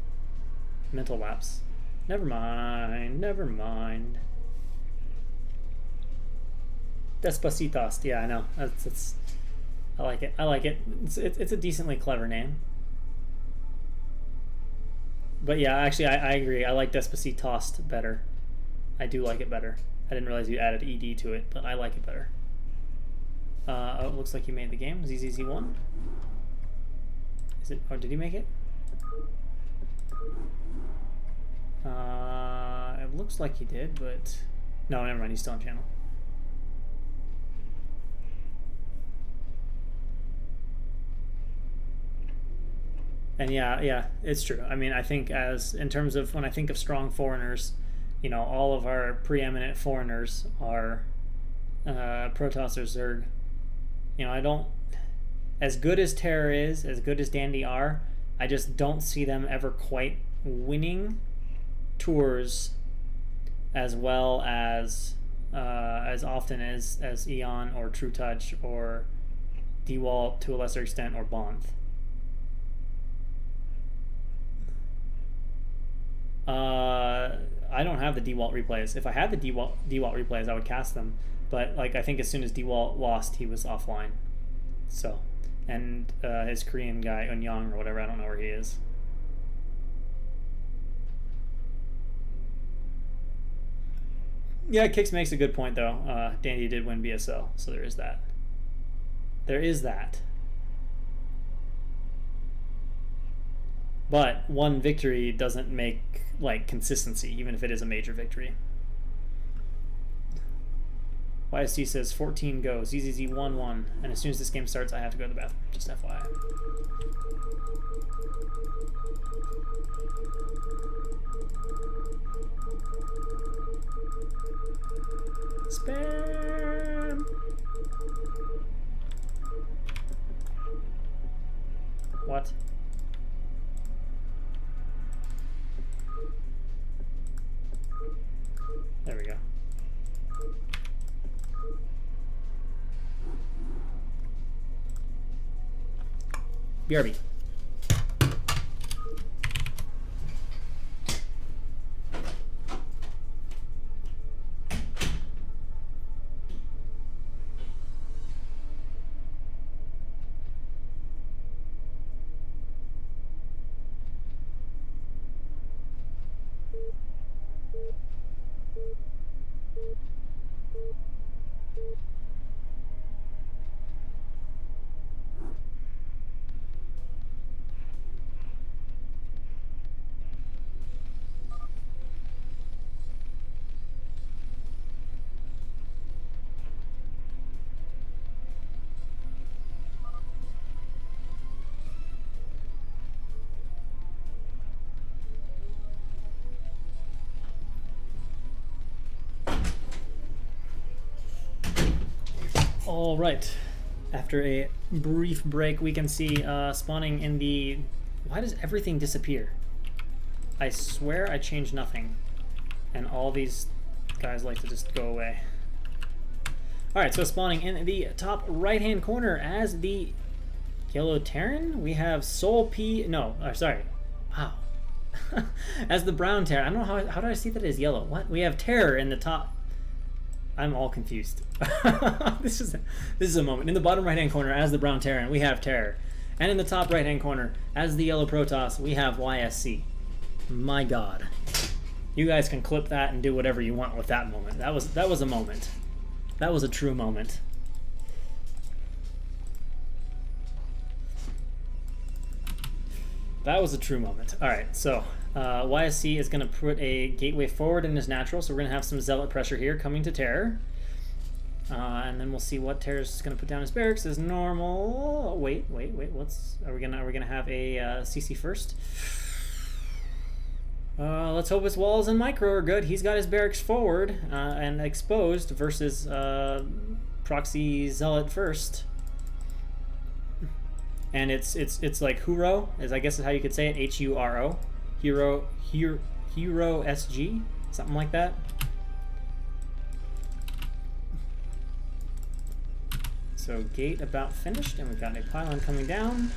Mental lapse. Never mind. Never mind. Despacitos. Yeah, I know. That's I like it. I like it. It's a decently clever name. But yeah, actually, I agree. I like Despacitos better. I do like it better. I didn't realize you added ED to it, but I like it better. Oh, it looks like you made the game. ZZZ1. Is it? Or did he make it? It looks like he did, but no, never mind. He's still on channel. And yeah, it's true. I mean, I think as in terms of when I think of strong foreigners, you know, all of our preeminent foreigners are Protoss or Zerg. You know, I don't, as good as Terror is, as good as Dandy are, I just don't see them ever quite winning tours as well as often as Eon or True Touch or DeWalt to a lesser extent or Bonth. I don't have the DeWalt replays. If I had the DeWalt replays, I would cast them. But like I think as soon as DeWalt lost, he was offline. So, and his Korean guy Unyang or whatever, I don't know where he is. Yeah, Kix makes a good point though. Dandy did win BSL, so there is that. There is that. But one victory doesn't make like consistency, even if it is a major victory. YSC says 14 go, ZZZ 1-1, and as soon as this game starts, I have to go to the bathroom. Just FYI. Spam. What? There we go. BRB. All right. After a brief break, we can see spawning in the... Why does everything disappear? I swear I changed nothing. And all these guys like to just go away. Alright, so spawning in the top right-hand corner as the yellow Terran, we have Soul P... No, sorry. Wow. As the brown Terran. I don't know how do I see that as yellow? What? We have Terror in the top... I'm all confused. This is a moment. In the bottom right-hand corner, as the brown Terran, we have Terror. And in the top right-hand corner, as the yellow Protoss, we have YSC. My God. You guys can clip that and do whatever you want with that moment. That was a moment. That was a true moment. That was a true moment. Alright, so YSC is going to put a gateway forward in his natural, so we're going to have some Zealot pressure here coming to Terror. And then we'll see what Terror's going to put down his barracks as normal. Wait, what's... Are we gonna have a CC first? Let's hope his walls and micro are good. He's got his barracks forward and exposed versus proxy Zealot first. And it's like Huro, as I guess is how you could say it, H-U-R-O. Hero SG, something like that. So gate about finished, and we've got a pylon coming down.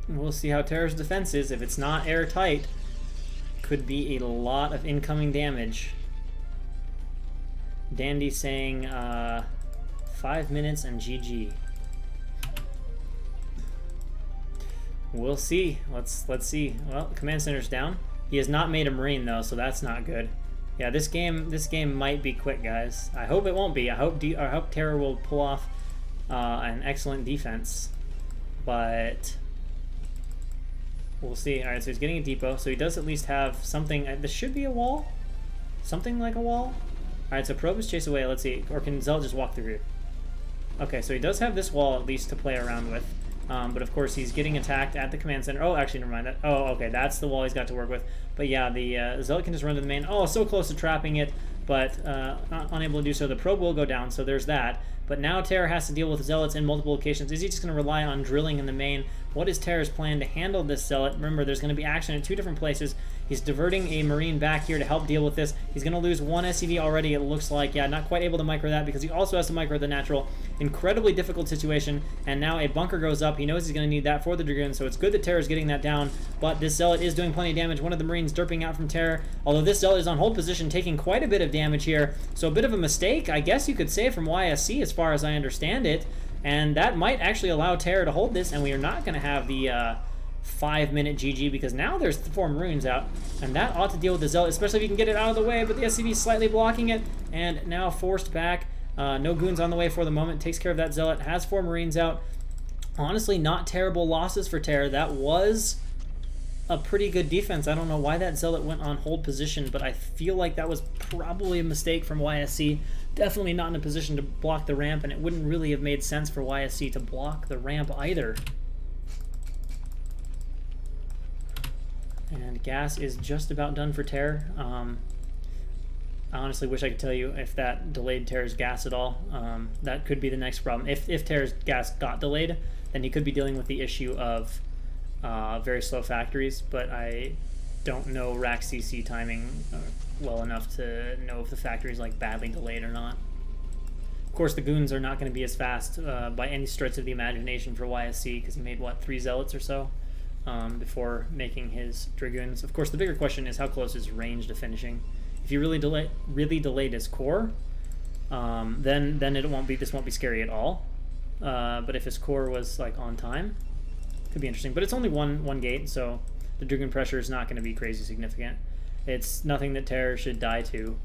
We'll see how Terror's defense is. If it's not airtight, could be a lot of incoming damage. Dandy saying 5 minutes and GG. We'll see. Let's see. Well, command center's down. He has not made a Marine though, so that's not good. Yeah, this game might be quick, guys. I hope it won't be. I hope Terror will pull off an excellent defense, but we'll see. All right, so he's getting a depot, so he does at least have something. This should be a wall, something like a wall. All right, so probe is chase away. Let's see, or can Zell just walk through here? Okay, so he does have this wall at least to play around with. But of course he's getting attacked at the command center. Oh, actually, never mind that. Oh, okay, that's the wall he's got to work with. But yeah, the Zealot can just run to the main. Oh, so close to trapping it, but unable to do so. The probe will go down, so there's that. But now Terror has to deal with Zealots in multiple locations. Is he just going to rely on drilling in the main? What is Terror's plan to handle this Zealot? Remember, there's going to be action in 2 different places. He's diverting a Marine back here to help deal with this. He's going to lose 1 SCV already, it looks like. Yeah, not quite able to micro that because he also has to micro the natural. Incredibly difficult situation. And now a bunker goes up. He knows he's going to need that for the Dragoon, so it's good that Terror's getting that down. But this Zealot is doing plenty of damage. One of the Marines derping out from Terror. Although this Zealot is on hold position, taking quite a bit of damage here. So a bit of a mistake, I guess you could say, from YSC as far as I understand it. And that might actually allow Terror to hold this, and we are not going to have the 5-minute GG because now there's 4 Maroons out, and that ought to deal with the Zealot, especially if you can get it out of the way, but the SCV is slightly blocking it, and now forced back. No goons on the way for the moment. Takes care of that Zealot, has 4 Marines out. Honestly, not terrible losses for Terror. That was a pretty good defense. I don't know why that Zealot went on hold position, but I feel like that was probably a mistake from YSC. Definitely not in a position to block the ramp, and it wouldn't really have made sense for YSC to block the ramp either. And gas is just about done for Terror. I honestly wish I could tell you if that delayed Terror's gas at all. That could be the next problem. If Terror's gas got delayed, then he could be dealing with the issue of very slow factories, but I don't know rack CC timing well enough to know if the factory is like badly delayed or not. Of course, the goons are not going to be as fast by any stretch of the imagination for YSC because he made, what, 3 Zealots or so before making his Dragoons. Of course, the bigger question is how close is range to finishing. If you really delayed his core, then this won't be scary at all. But if his core was like on time, could be interesting. But it's only one gate, so the Dragoon pressure is not going to be crazy significant. It's nothing that Terror should die to,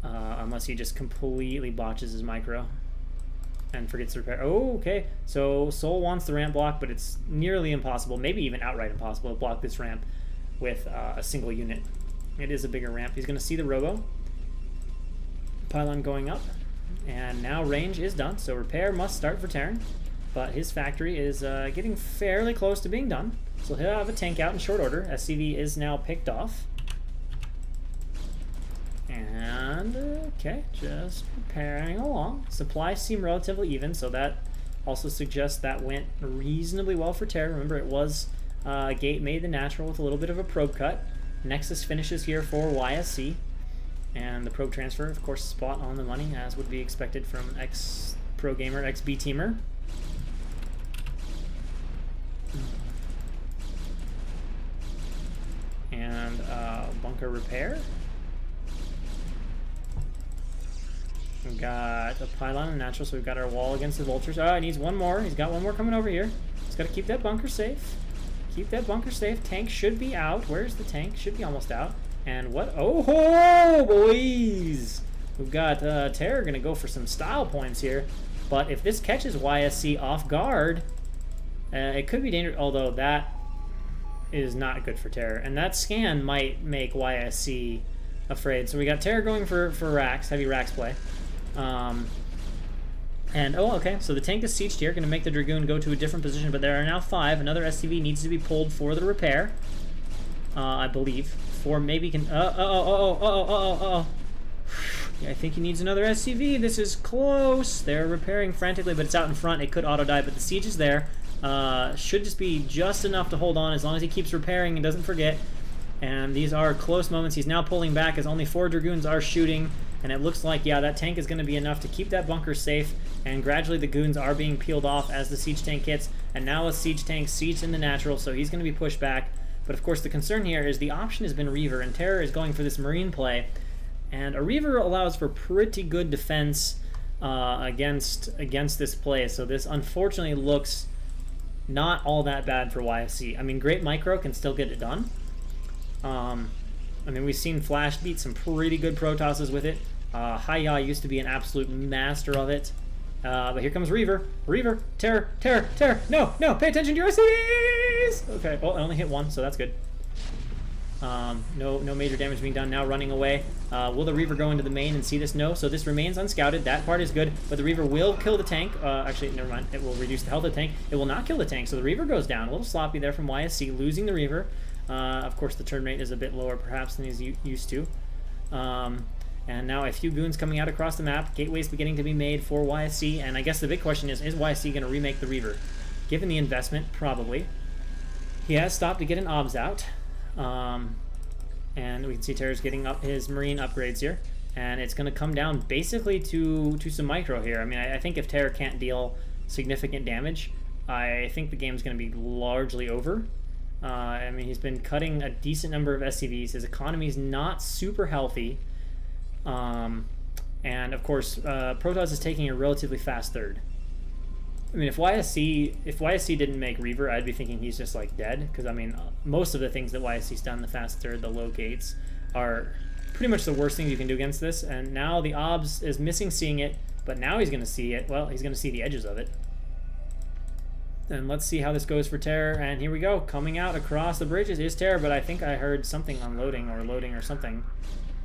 unless he just completely botches his micro and forgets to repair. Oh, okay. So Soul wants the ramp block, but it's nearly impossible, maybe even outright impossible, to block this ramp with a single unit. It is a bigger ramp. He's going to see the robo. Pylon going up. And now range is done, so repair must start for Terran. but his factory is getting fairly close to being done. So he'll have a tank out in short order. SCV is now picked off. And, okay, just preparing along. Supplies seem relatively even, so that also suggests that went reasonably well for Terra. Remember, it was Gate made the natural with a little bit of a probe cut. Nexus finishes here for YSC. And the probe transfer, of course, spot on the money, as would be expected from ex-pro gamer, ex-B teamer. And bunker repair. We've got a pylon and natural, so we've got our wall against the vultures. Oh, he needs one more. He's got one more coming over here. He's got to keep that bunker safe. Keep that bunker safe. Tank should be out. Where's the tank? Should be almost out. And what? Oh, ho, boys! We've got Terror going to go for some style points here. But if this catches YSC off guard, it could be dangerous, although that is not good for Terror. And that scan might make YSC afraid. So we got Terror going for racks, heavy racks play. And, oh, okay, so the tank is sieged here, going to make the Dragoon go to a different position, but there are now 5. Another SCV needs to be pulled for the repair, I believe. 4 maybe can, yeah, I think he needs another SCV. This is close. They're repairing frantically, but it's out in front. It could auto-die, but the siege is there. Should just be just enough to hold on as long as he keeps repairing and doesn't forget. And these are close moments. He's now pulling back as only 4 Dragoons are shooting. And it looks like, yeah, that tank is going to be enough to keep that bunker safe. And gradually the goons are being peeled off as the siege tank hits. And now a siege tank sieged in the natural, so he's going to be pushed back. But of course the concern here is the option has been Reaver, and Terror is going for this Marine play. And a Reaver allows for pretty good defense against this play. So this unfortunately looks not all that bad for YSC. I mean, Great Micro can still get it done. I mean, we've seen Flash beat some pretty good Protosses with it. HaveAtYou used to be an absolute master of it. But here comes Reaver. Reaver, Terror, Terror, Terror. No, no, pay attention to your SCVs! Okay, well, I only hit 1, so that's good. No major damage being done. Now running away. Will the Reaver go into the main and see this? No, so this remains unscouted. That part is good, but the Reaver will kill the tank. Actually, never mind. It will reduce the health of the tank. It will not kill the tank, so the Reaver goes down. A little sloppy there from YSC, losing the Reaver. Of course, the turn rate is a bit lower, perhaps, than he's used to. And now a few goons coming out across the map. Gateways beginning to be made for YSC, and I guess the big question is YSC going to remake the Reaver? Given the investment, probably. He has stopped to get an OBS out. And we can see Terror's getting up his Marine upgrades here. And it's going to come down basically to some micro here. I mean, I think if Terror can't deal significant damage, I think the game's going to be largely over. I mean, he's been cutting a decent number of SCVs. His economy's not super healthy. And of course, Protoss is taking a relatively fast third. I mean, if YSC didn't make Reaver, I'd be thinking he's just like dead. Because I mean, most of the things that YSC's done, the fast third, the low gates, are pretty much the worst things you can do against this. And now the OBS is missing seeing it, but now he's going to see it. Well, he's going to see the edges of it. And let's see how this goes for Terror. And here we go, coming out across the bridges is Terror, but I think I heard something unloading or loading or something.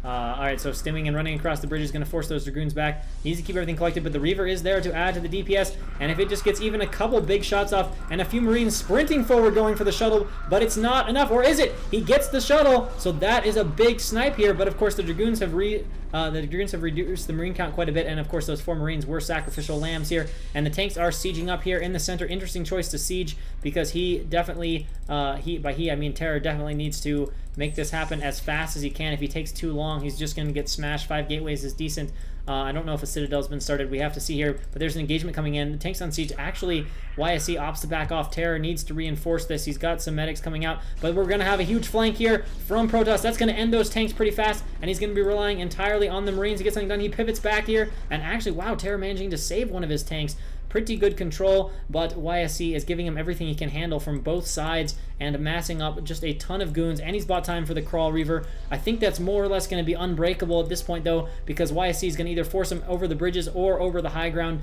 Alright, so stimming and running across the bridge is going to force those Dragoons back. Needs to keep everything collected, but the Reaver is there to add to the DPS. And if it just gets even a couple big shots off, and a few Marines sprinting forward going for the shuttle, but it's not enough, or is it? He gets the shuttle, so that is a big snipe here. But of course, the Dragoons have reduced the Marine count quite a bit, and of course, those 4 Marines were sacrificial lambs here. And the tanks are sieging up here in the center. Interesting choice to siege, because he definitely, by he I mean Terror, definitely needs to make this happen as fast as he can. If he takes too long, he's just going to get smashed. 5 gateways is decent. I don't know if a Citadel's been started. We have to see here, but there's an engagement coming in. The tank's on siege. Actually, YSC opts to back off. Terror needs to reinforce this. He's got some medics coming out, but we're going to have a huge flank here from Protoss. That's going to end those tanks pretty fast, and he's going to be relying entirely on the Marines to get something done. He pivots back here, and actually, wow, Terror managing to save one of his tanks. Pretty good control, but YSC is giving him everything he can handle from both sides and amassing up just a ton of goons, and he's bought time for the Crawl Reaver. I think that's more or less going to be unbreakable at this point, though, because YSC is going to either force him over the bridges or over the high ground,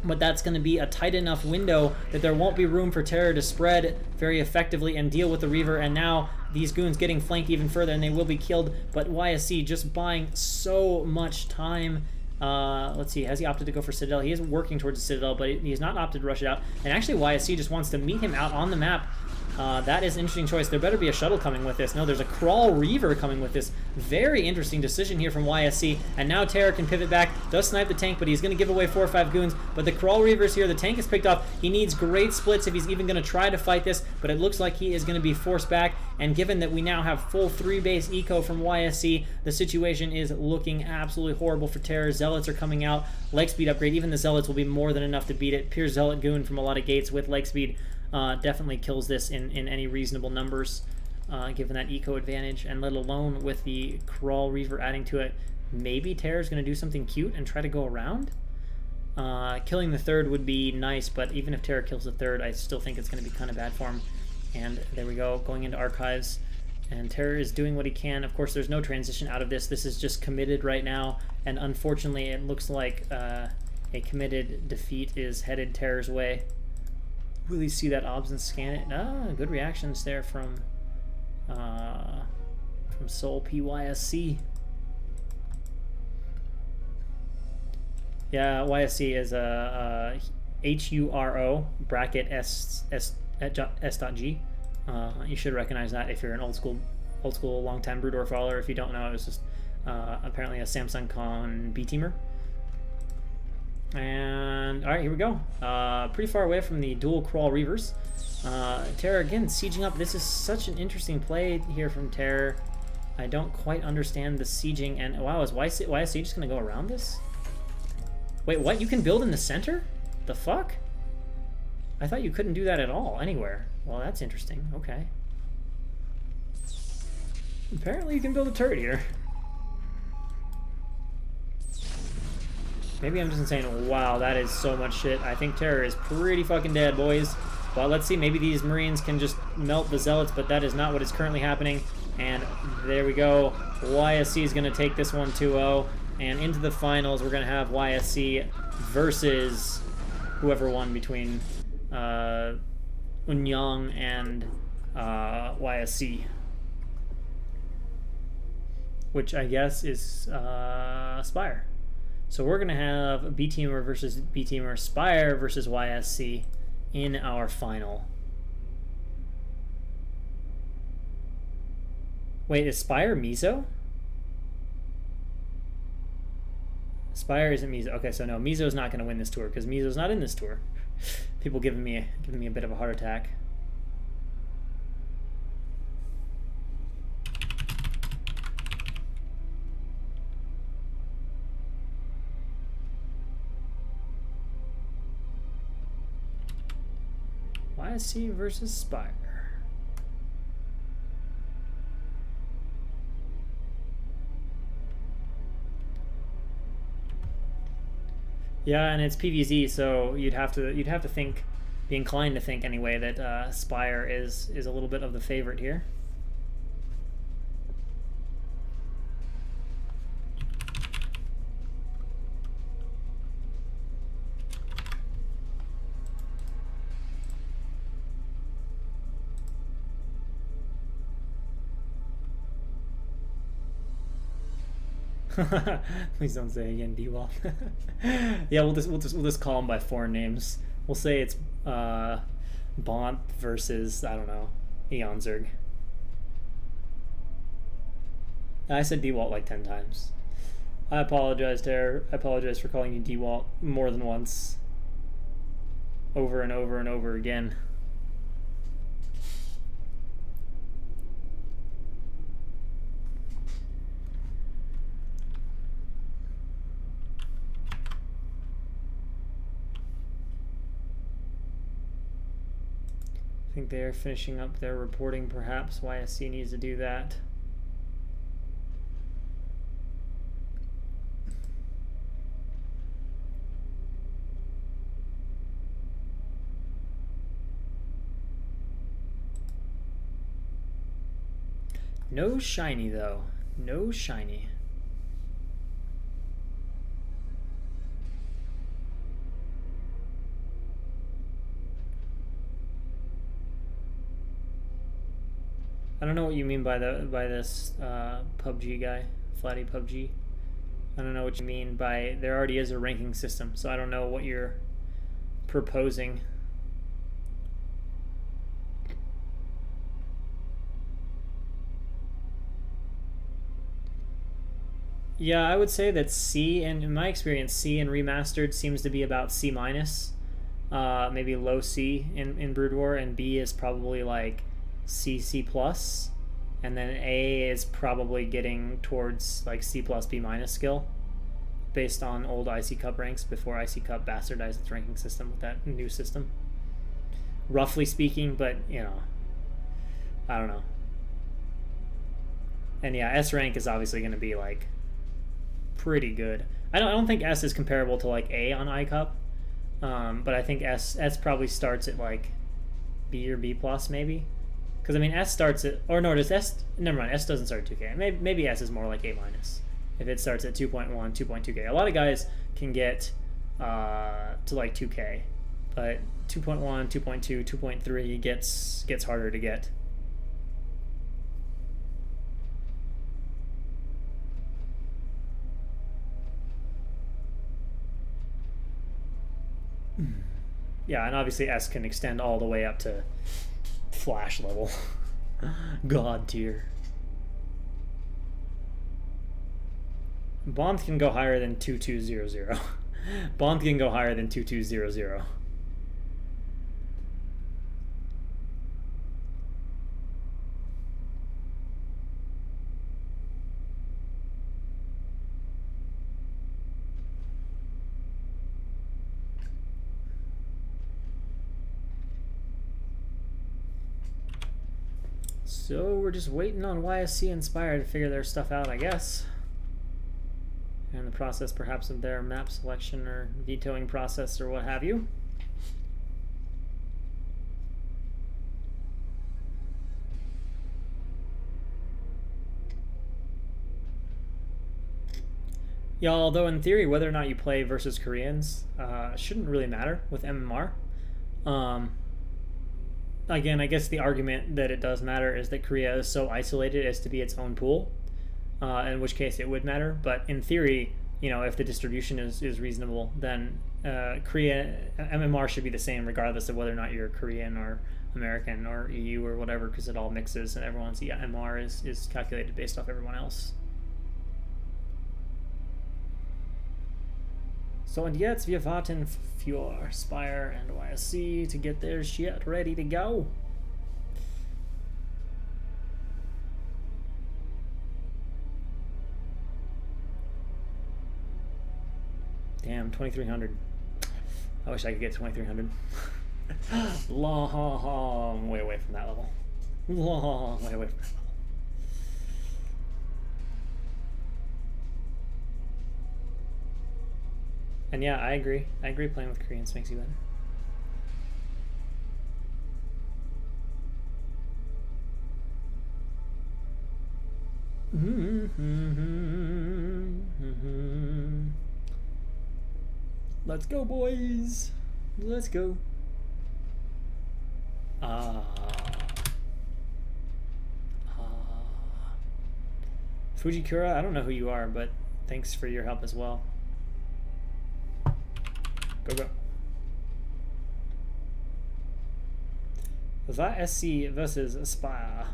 but that's going to be a tight enough window that there won't be room for Terror to spread very effectively and deal with the Reaver. And now these goons getting flanked even further, and they will be killed, but YSC just buying so much time Let's see, has he opted to go for Citadel? He is working towards the Citadel, but he's not opted to rush it out. And actually, YSC just wants to meet him out on the map. That is an interesting choice. There better be a shuttle coming with this. No, there's a Crawl Reaver coming with this. Very interesting decision here from YSC. And now Terror can pivot back, does snipe the tank, but he's going to give away 4 or 5 goons. But the Crawl Reaver's here. The tank is picked off. He needs great splits if he's even going to try to fight this, but it looks like he is going to be forced back. And given that we now have full 3-base eco from YSC, the situation is looking absolutely horrible for Terror. Zealots are coming out. Leg speed upgrade. Even the Zealots will be more than enough to beat it. Pure Zealot goon from a lot of gates with leg speed. Definitely kills this in any reasonable numbers, given that eco advantage, and let alone with the Crawl Reaver adding to it. Maybe Terror's going to do something cute and try to go around? Killing the third would be nice, but even if Terror kills the third, I still think it's going to be kind of bad for him. And there we go, going into Archives, and Terror is doing what he can. Of course, there's no transition out of this. This is just committed right now, and unfortunately, it looks like a committed defeat is headed Terror's way. Really see that obs and scan it. Good reactions there from Soul PYSC. Yeah, YSC is a HURO bracket S.G. You should recognize that if you're an old school long-time Broodor follower. If you don't know, it was just apparently a Samsung Con B-teamer. And alright, here we go. Pretty far away from the dual Crawl Reavers. Terror again sieging up. This is such an interesting play here from Terror. I don't quite understand the sieging. And wow, is YSC just gonna go around this? Wait, what? You can build in the center? The fuck? I thought you couldn't do that at all, anywhere. Well, that's interesting. Okay. Apparently you can build a turret here. Maybe I'm just insane. Wow, that is so much shit. I think Terror is pretty fucking dead, boys. But let's see, maybe these Marines can just melt the Zealots, but that is not what is currently happening. And there we go. YSC is going to take this one 2-0. And into the finals, we're going to have YSC versus whoever won between Unyang and YSC. Which I guess is Spire. So we're going to have B-Teamer versus B-Teamer, Spire versus YSC in our final. Wait, is Spire Mizo? Spire isn't Mizo. Okay, so no, Mizo's not going to win this tour because Mizo's not in this tour. People giving me a bit of a heart attack. YSC versus Spire. Yeah, and it's PVZ, so you'd have to think, be inclined to think anyway, that Spire is a little bit of the favorite here. Please don't say again, D-Wall. Yeah, we'll just call them by foreign names. We'll say it's Bont versus, I don't know, Eonzerg. I said D-Walt like 10 times. I apologize, Terror. I apologize for calling you D-Walt more than once. Over and over and over again. I think they're finishing up their reporting, perhaps. YSC needs to do that. No shiny, though. No shiny. I don't know what you mean by this PUBG guy, Flatty PUBG. I don't know what you mean by there already is a ranking system, so I don't know what you're proposing. Yeah, I would say that C, and in my experience, C in Remastered seems to be about C minus, maybe low C in Brood War, and B is probably like C, C plus, and then A is probably getting towards like C plus, B minus skill, based on old IC Cup ranks before IC Cup bastardized its ranking system with that new system. Roughly speaking, but you know, I don't know. And yeah, S rank is obviously going to be like pretty good. I don't think S is comparable to like A on iCup, but I think S probably starts at like B or B plus maybe, because I mean S starts at, or no, does S? Never mind, S doesn't start at 2K. Maybe S is more like A minus if it starts at 2.1, 2.2K. A lot of guys can get to like 2K, but 2.1, 2.2, 2.3 gets harder to get. Yeah, and obviously S can extend all the way up to Flash level. God tier. Bomb can go higher than 2200. Bomb can go higher than 2200. So we're just waiting on YSC Inspire to figure their stuff out, I guess. And the process perhaps of their map selection or vetoing process or what have you. Yeah, although in theory whether or not you play versus Koreans shouldn't really matter with MMR. Again, I guess the argument that it does matter is that Korea is so isolated as to be its own pool, in which case it would matter. But in theory, you know, if the distribution is reasonable, then Korea MMR should be the same regardless of whether or not you're Korean or American or EU or whatever, because it all mixes and everyone's MR is calculated based off everyone else. So, and jetzt wir warten für Spire and YSC to get their shit ready to go. Damn, 2300. I wish I could get 2300. Long way away from that level. Long way away from that level. And yeah, I agree. I agree playing with Koreans makes you better. Let's go, boys. Let's go. Fujikura, I don't know who you are, but thanks for your help as well. Go, go. YSC versus Aspire.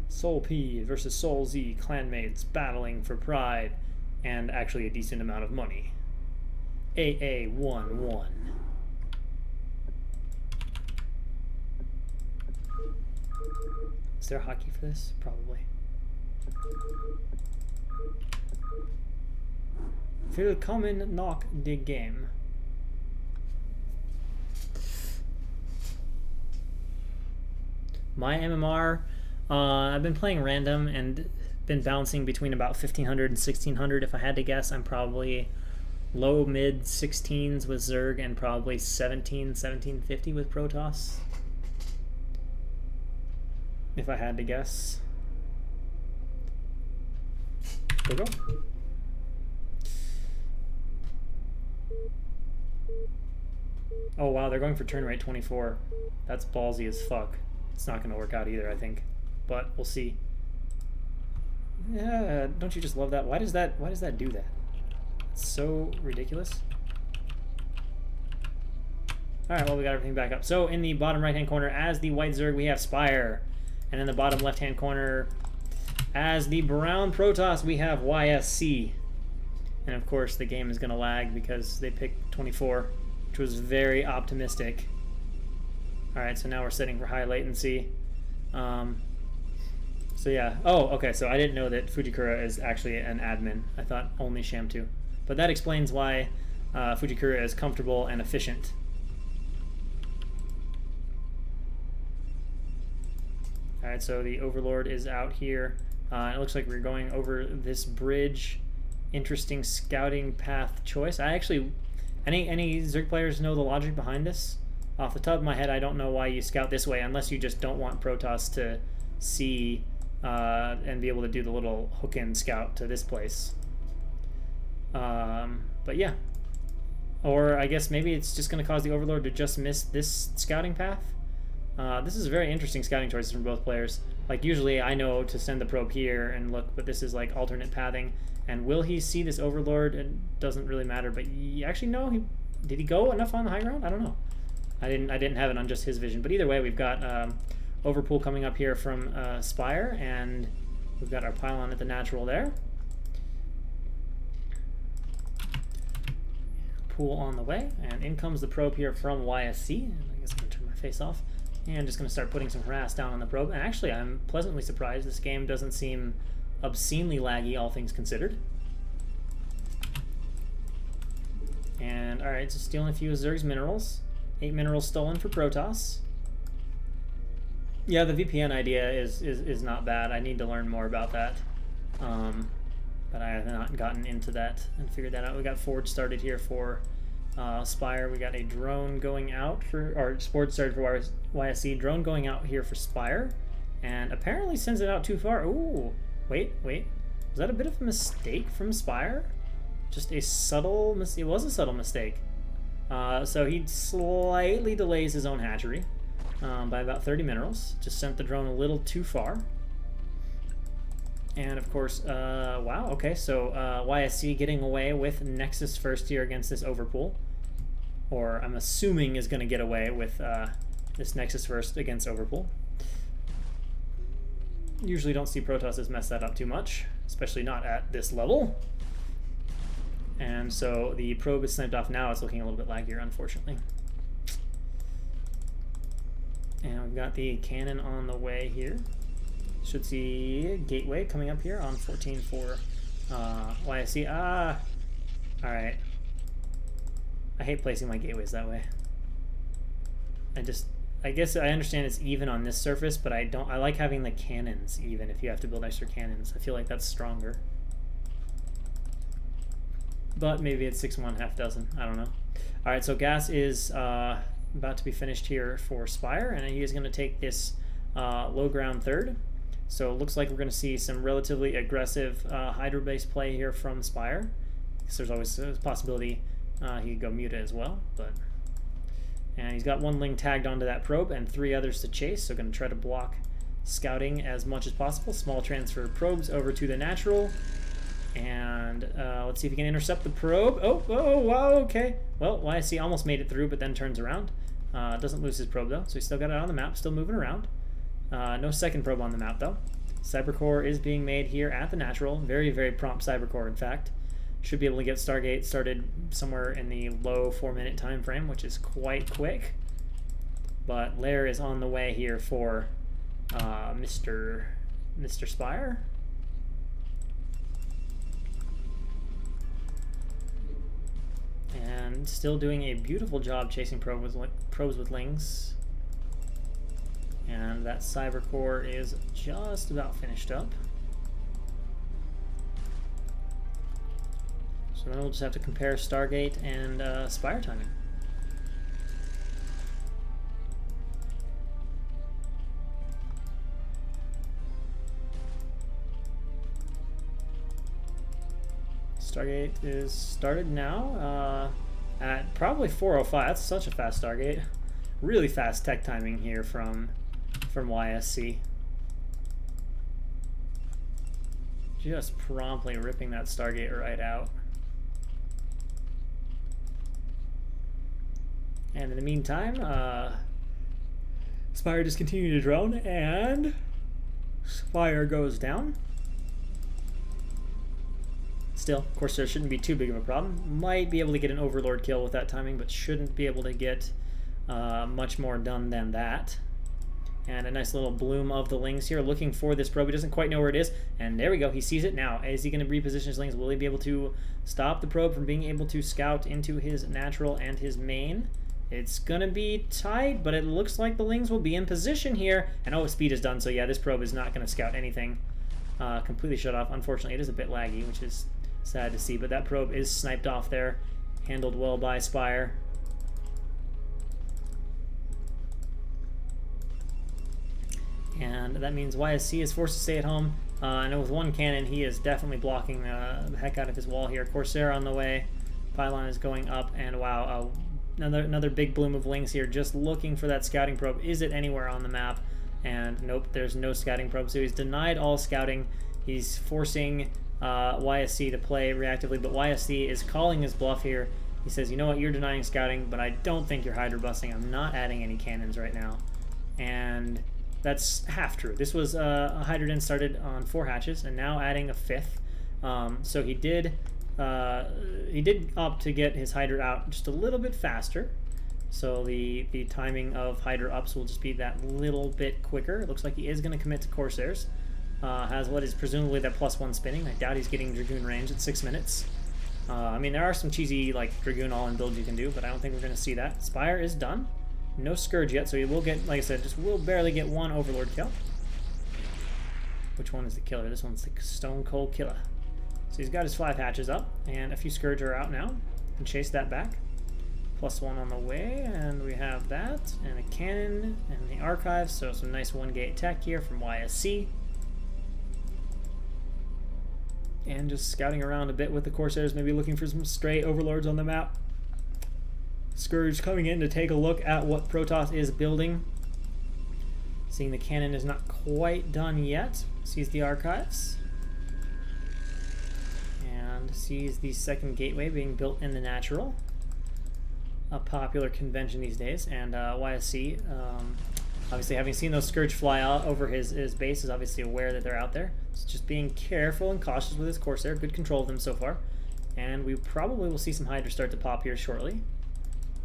Soul P versus Soul Z, clanmates battling for pride and actually a decent amount of money. AA11. Is there hockey for this? Probably. Willkommen nach the game. My MMR, I've been playing random and been bouncing between about 1500 and 1600. If I had to guess, I'm probably low mid 16s with Zerg and probably 1750 with Protoss. If I had to guess. Go, go. Oh wow, they're going for turn rate 24. That's ballsy as fuck. It's not going to work out either, I think. But we'll see. Yeah, don't you just love that? Why does that do that? It's so ridiculous. Alright, well, we got everything back up. So in the bottom right-hand corner, as the white Zerg, we have Spire. And in the bottom left-hand corner, as the brown Protoss, we have YSC. And of course, the game is going to lag because they picked 24, which was very optimistic. Alright, so now we're setting for high latency. So yeah. Oh, okay, so I didn't know that Fujikura is actually an admin. I thought only Schamtoo. But that explains why Fujikura is comfortable and efficient. Alright, so the Overlord is out here. It looks like we're going over this bridge. Interesting scouting path choice. I actually... Any Zerg players know the logic behind this? Off the top of my head, I don't know why you scout this way, unless you just don't want Protoss to see and be able to do the little hook-in scout to this place. But yeah. Or I guess maybe it's just going to cause the Overlord to just miss this scouting path. This is a very interesting scouting choices from both players. Like, usually I know to send the probe here and look, but this is like alternate pathing. And will he see this Overlord? It doesn't really matter, but actually no. Did he go enough on the high ground? I don't know. I didn't have it on just his vision. But either way, we've got Overpool coming up here from Spire, and we've got our pylon at the natural there. Pool on the way, and in comes the probe here from YSC. And I guess I'm going to turn my face off. And I'm just going to start putting some harass down on the probe. And actually, I'm pleasantly surprised. This game doesn't seem obscenely laggy, all things considered. And, alright, so stealing a few of Zerg's minerals. 8 minerals stolen for Protoss. Yeah, the VPN idea is not bad. I need to learn more about that. But I have not gotten into that and figured that out. We got Forge started here for Spire. We got a drone going out for, or Forge started for YSC. Drone going out here for Spire. And apparently sends it out too far. Ooh, wait. Was that a bit of a mistake from Spire? Just a subtle mistake. It was a subtle mistake. So he slightly delays his own hatchery by about 30 minerals. Just sent the drone a little too far. And of course, wow, okay, so YSC getting away with Nexus first here against this Overpool. Or I'm assuming is going to get away with this Nexus first against Overpool. Usually don't see Protoss mess that up too much, especially not at this level. And so the probe is sniped off now. It's looking a little bit laggier, unfortunately. And we've got the cannon on the way here. Should see gateway coming up here on 14 for YSC. Alright. I hate placing my gateways that way. I guess I understand it's even on this surface, but I like having the cannons even if you have to build extra cannons. I feel like that's stronger. But maybe it's 6-1, half dozen. I don't know. Alright, so gas is about to be finished here for Spire, and he is going to take this low ground third. So it looks like we're going to see some relatively aggressive Hydra-based play here from Spire. So there's always a possibility he could go Muta as well. And he's got 1 Ling tagged onto that probe and 3 others to chase, so going to try to block scouting as much as possible. Small transfer probes over to the natural. And let's see if he can intercept the probe. Oh, wow, okay. Well, YSC almost made it through, but then turns around. Doesn't lose his probe, though, so he's still got it on the map, still moving around. No second probe on the map, though. Cybercore is being made here at the natural. Very, very prompt Cybercore, in fact. Should be able to get Stargate started somewhere in the low 4-minute time frame, which is quite quick. But Lair is on the way here for Mr. Spire. And still doing a beautiful job chasing probes with Lings. And that Cybercore is just about finished up. So then we'll just have to compare Stargate and Spire timing. Stargate is started now at probably 4:05. That's such a fast Stargate. Really fast tech timing here from YSC. just promptly ripping that Stargate right out. And in the meantime, Spire just continued to drone, and Spire goes down. Still, of course, there shouldn't be too big of a problem. Might be able to get an Overlord kill with that timing, but shouldn't be able to get much more done than that. And a nice little bloom of the Lings here, looking for this probe. He doesn't quite know where it is, and there we go. He sees it now. Is he going to reposition his Lings? Will he be able to stop the probe from being able to scout into his natural and his main? It's going to be tight, but it looks like the Lings will be in position here. And oh, speed is done, so yeah, this probe is not going to scout anything. Completely shut off. Unfortunately, it is a bit laggy, which is sad to see, but that probe is sniped off there. Handled well by Spire. And that means YSC is forced to stay at home. I know with one cannon, he is definitely blocking the heck out of his wall here. Corsair on the way. Pylon is going up, and wow, another big bloom of Lings here, just looking for that scouting probe. Is it anywhere on the map? And nope, there's no scouting probe, so he's denied all scouting. He's forcing YSC to play reactively, but YSC is calling his bluff here. He says, you know what, you're denying scouting, but I don't think you're Hydra busting. I'm not adding any cannons right now. And that's half true. This was a Hydra Den started on 4 hatches, and now adding a 5th. So he did opt to get his Hydra out just a little bit faster. So the timing of Hydra ups will just be that little bit quicker. It looks like he is going to commit to Corsairs. Has what is presumably that +1 spinning. I doubt he's getting Dragoon range at 6 minutes. I mean, there are some cheesy like Dragoon all-in builds you can do, but I don't think we're going to see that. Spire is done. No Scourge yet, so he will get, like I said, just will barely get 1 Overlord kill. Which one is the killer? This one's the Stone Cold Killer. So he's got his 5 hatches up, and a few Scourge are out now. And chase that back. +1 on the way, and we have that, and a cannon, and the archives, so some nice 1-gate tech here from YSC. And just scouting around a bit with the Corsairs, maybe looking for some stray Overlords on the map. Scourge coming in to take a look at what Protoss is building. Seeing the cannon is not quite done yet. Sees the archives. And sees the second gateway being built in the natural. A popular convention these days. And YSC, obviously having seen those Scourge fly out over his base, is obviously aware that they're out there. It's just being careful and cautious with his Corsair. Good control of them so far. And we probably will see some Hydra start to pop here shortly.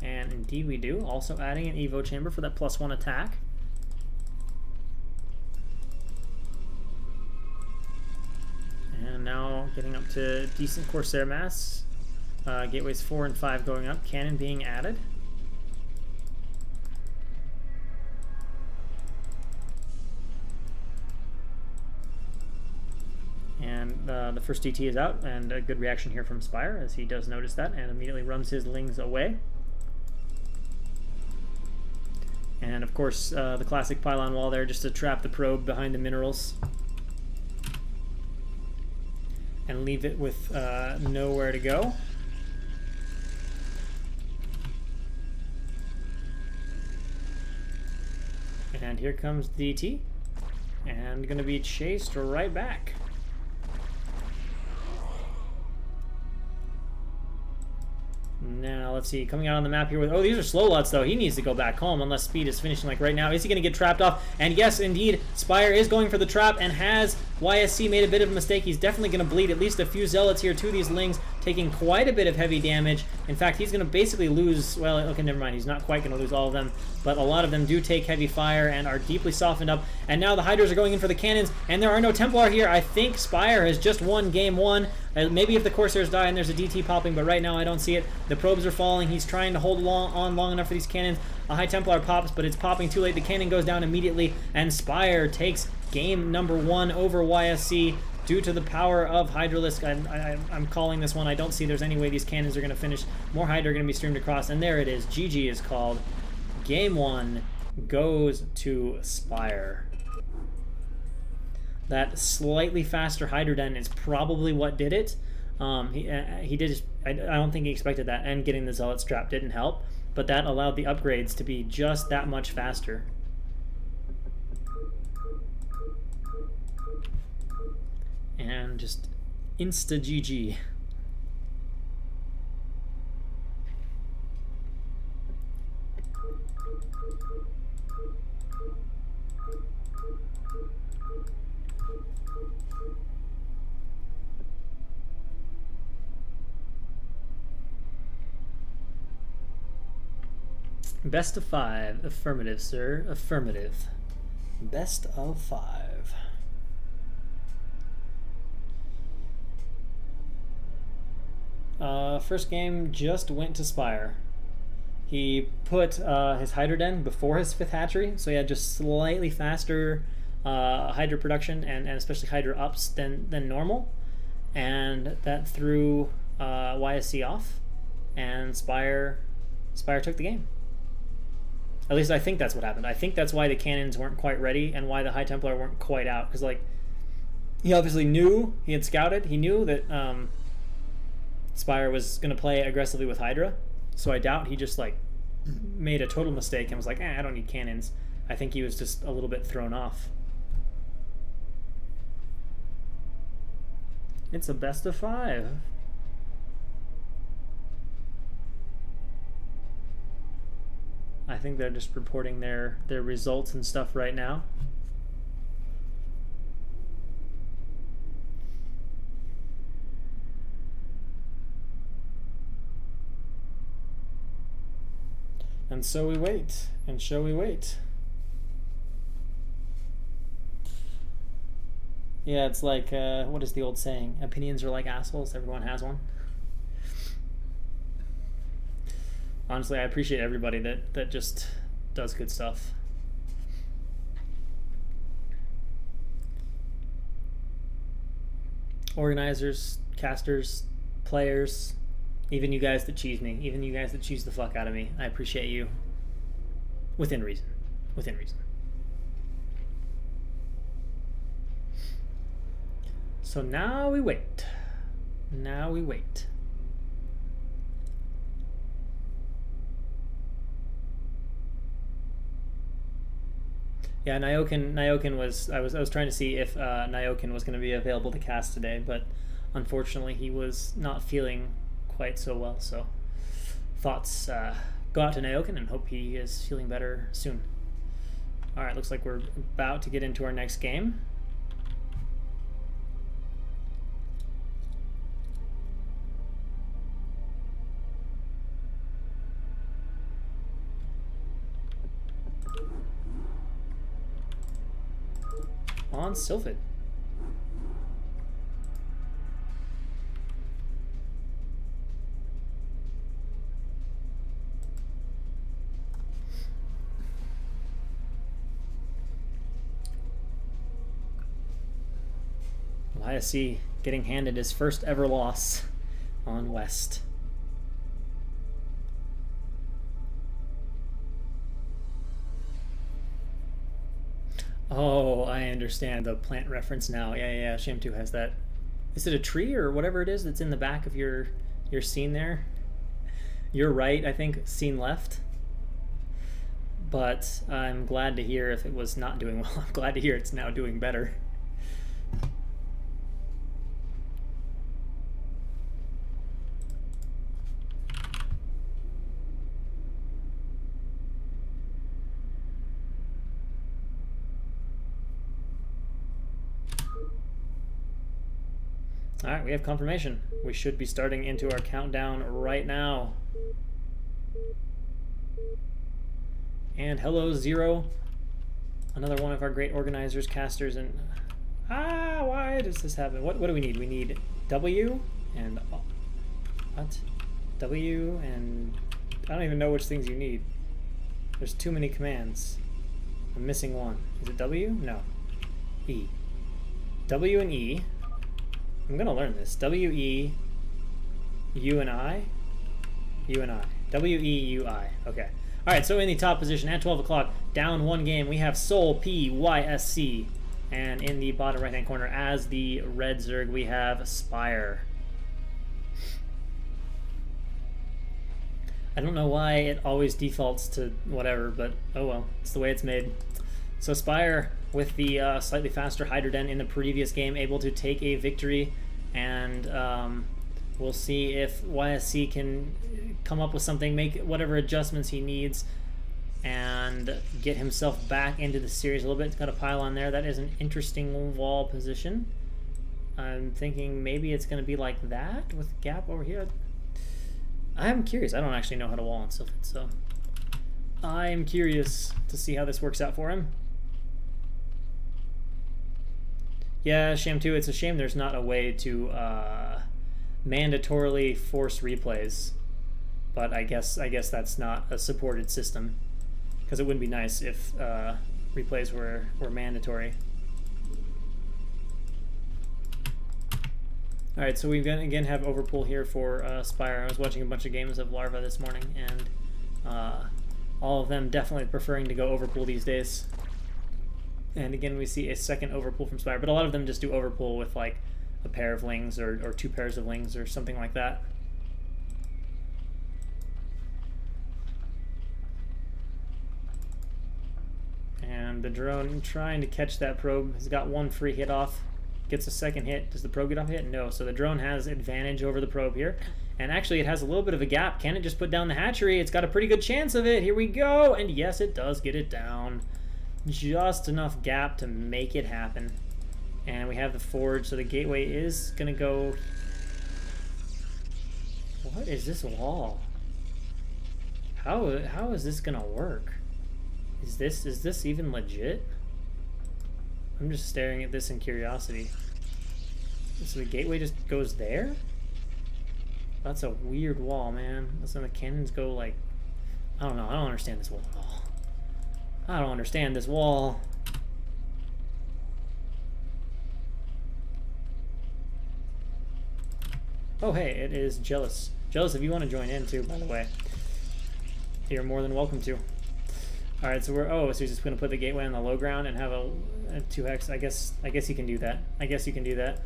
And indeed we do. Also adding an Evo chamber for that +1 attack. And now getting up to decent Corsair mass. Gateways 4 and 5 going up. Cannon being added. And the first DT is out, and a good reaction here from Spire as he does notice that and immediately runs his Lings away. And of course, the classic pylon wall there just to trap the probe behind the minerals. And leave it with nowhere to go. And here comes DT. And going to be chased right back. Now, let's see, coming out on the map here with, oh, these are slow lots, though. He needs to go back home unless speed is finishing like right now. Is he going to get trapped off? And yes, indeed, Spire is going for the trap, and has YSC made a bit of a mistake. He's definitely going to bleed at least a few Zealots here to these Lings, taking quite a bit of heavy damage. In fact, he's going to basically lose, well, okay, never mind. He's not quite going to lose all of them, but a lot of them do take heavy fire and are deeply softened up. And now the Hydras are going in for the cannons, and there are no Templar here. I think Spire has just won game 1. Maybe if the Corsairs die and there's a DT popping, but right now I don't see it. The probes are falling. He's trying to hold on long enough for these cannons. A High Templar pops, but it's popping too late. The cannon goes down immediately, and Spire takes game number 1 over YSC due to the power of Hydralisk. I'm calling this one. I don't see there's any way these cannons are going to finish. More Hydra are going to be streamed across, and there it is. GG is called. Game 1 goes to Spire. That slightly faster Hydra Den is probably what did it. He did. I don't think he expected that, and getting the Zealot strap didn't help, but that allowed the upgrades to be just that much faster. and just insta GG. Best of 5. Affirmative, sir. Affirmative. Best of 5. First game just went to Spire. He put his Hydroden before his 5th hatchery, so he had just slightly faster Hydra production and especially Hydra ups than normal. And that threw YSC off, and Spire took the game. At least I think that's what happened. I think that's why the cannons weren't quite ready and why the High Templar weren't quite out. Because, like, he obviously knew, he had scouted, he knew that Spire was going to play aggressively with Hydra. So I doubt he just, like, made a total mistake and was like, I don't need cannons. I think he was just a little bit thrown off. It's a best of 5. I think they're just reporting their results and stuff right now. And so we wait, and shall we wait? Yeah, it's like, what is the old saying? Opinions are like assholes, everyone has one. Honestly, I appreciate everybody that just does good stuff. Organizers, casters, players, even you guys that cheese me, even you guys that cheese the fuck out of me, I appreciate you. Within reason. Within reason. So now we wait. Now we wait. Yeah, Nyokin was I was trying to see if Nyokin was going to be available to cast today, but unfortunately he was not feeling quite so well. So thoughts go out to Nyokin and hope he is feeling better soon. All right, looks like we're about to get into our next game. On Sylphid. YSC getting handed his first ever loss on West. Oh, I understand the plant reference now. Yeah, Schamtoo has that. Is it a tree or whatever it is that's in the back of your scene there? You're right, I think, scene left. But I'm glad to hear if it was not doing well. I'm glad to hear it's now doing better. All right, we have confirmation. We should be starting into our countdown right now. And hello, Zero. Another one of our great organizers, casters, and... why does this happen? What do we need? We need W and... What? W and... I don't even know which things you need. There's too many commands. I'm missing one. Is it W? No. E. W and E. I'm gonna learn this. W, E, U, and I. U and I. W, E, U, I. Okay. All right, so in the top position at 12 o'clock, down one game, we have Soul P, Y, S, C. And in the bottom right-hand corner, as the red Zerg, we have Spire. I don't know why it always defaults to whatever, but oh well. It's the way it's made. So Spire with the slightly faster Hydroden in the previous game, able to take a victory, and we'll see if YSC can come up with something, make whatever adjustments he needs, and get himself back into the series a little bit. It's got a pylon there. That is an interesting wall position. I'm thinking maybe it's going to be like that with gap over here. I'm curious. I don't actually know how to wall on Sylphid, so I'm curious to see how this works out for him. Yeah, Schamtoo, it's a shame there's not a way to mandatorily force replays, but I guess that's not a supported system, because it wouldn't be nice if replays were mandatory. All right, so we again have overpull here for Spire. I was watching a bunch of games of Larva this morning, and all of them definitely preferring to go overpull these days. And again, we see a second overpull from Spire, but a lot of them just do overpull with like a pair of lings or two pairs of lings or something like that. And the drone trying to catch that probe has got one free hit off. Gets a second hit. Does the probe get off a hit? No. So the drone has advantage over the probe here. And actually it has a little bit of a gap. Can it just put down the hatchery? It's got a pretty good chance of it. Here we go. And yes, it does get it down. Just enough gap to make it happen. And we have the forge. So the gateway is going to go... What is this wall? How is this going to work? Is this even legit? I'm just staring at this in curiosity. So the gateway just goes there? That's a weird wall, man. So the cannons go like... I don't know. I don't understand this wall at all. I don't understand this wall. Oh, hey, it is Jealous. Jealous, if you want to join in too, by the way. You're more than welcome to. Alright, so we're... Oh, so he's just going to put the gateway on the low ground and have a 2-hex. I guess you can do that. I guess you can do that.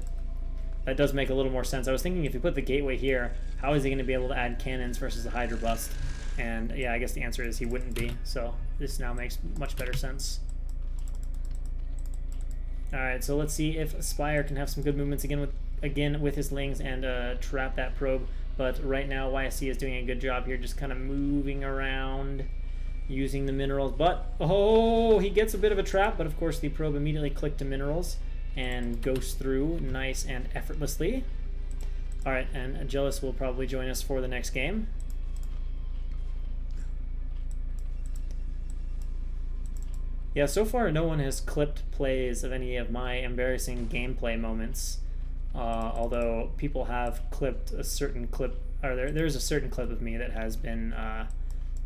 That does make a little more sense. I was thinking if you put the gateway here, how is he going to be able to add cannons versus the Hydra Bust? And yeah, I guess the answer is he wouldn't be. So this now makes much better sense. Alright, so let's see if Spire can have some good movements again with his lings and trap that probe. But right now YSC is doing a good job here, just kind of moving around, using the minerals. But oh, he gets a bit of a trap, but of course the probe immediately clicked to minerals and goes through nice and effortlessly. Alright, and Jealous will probably join us for the next game. Yeah, so far no one has clipped plays of any of my embarrassing gameplay moments. Although people have clipped a certain clip, or there's a certain clip of me that has been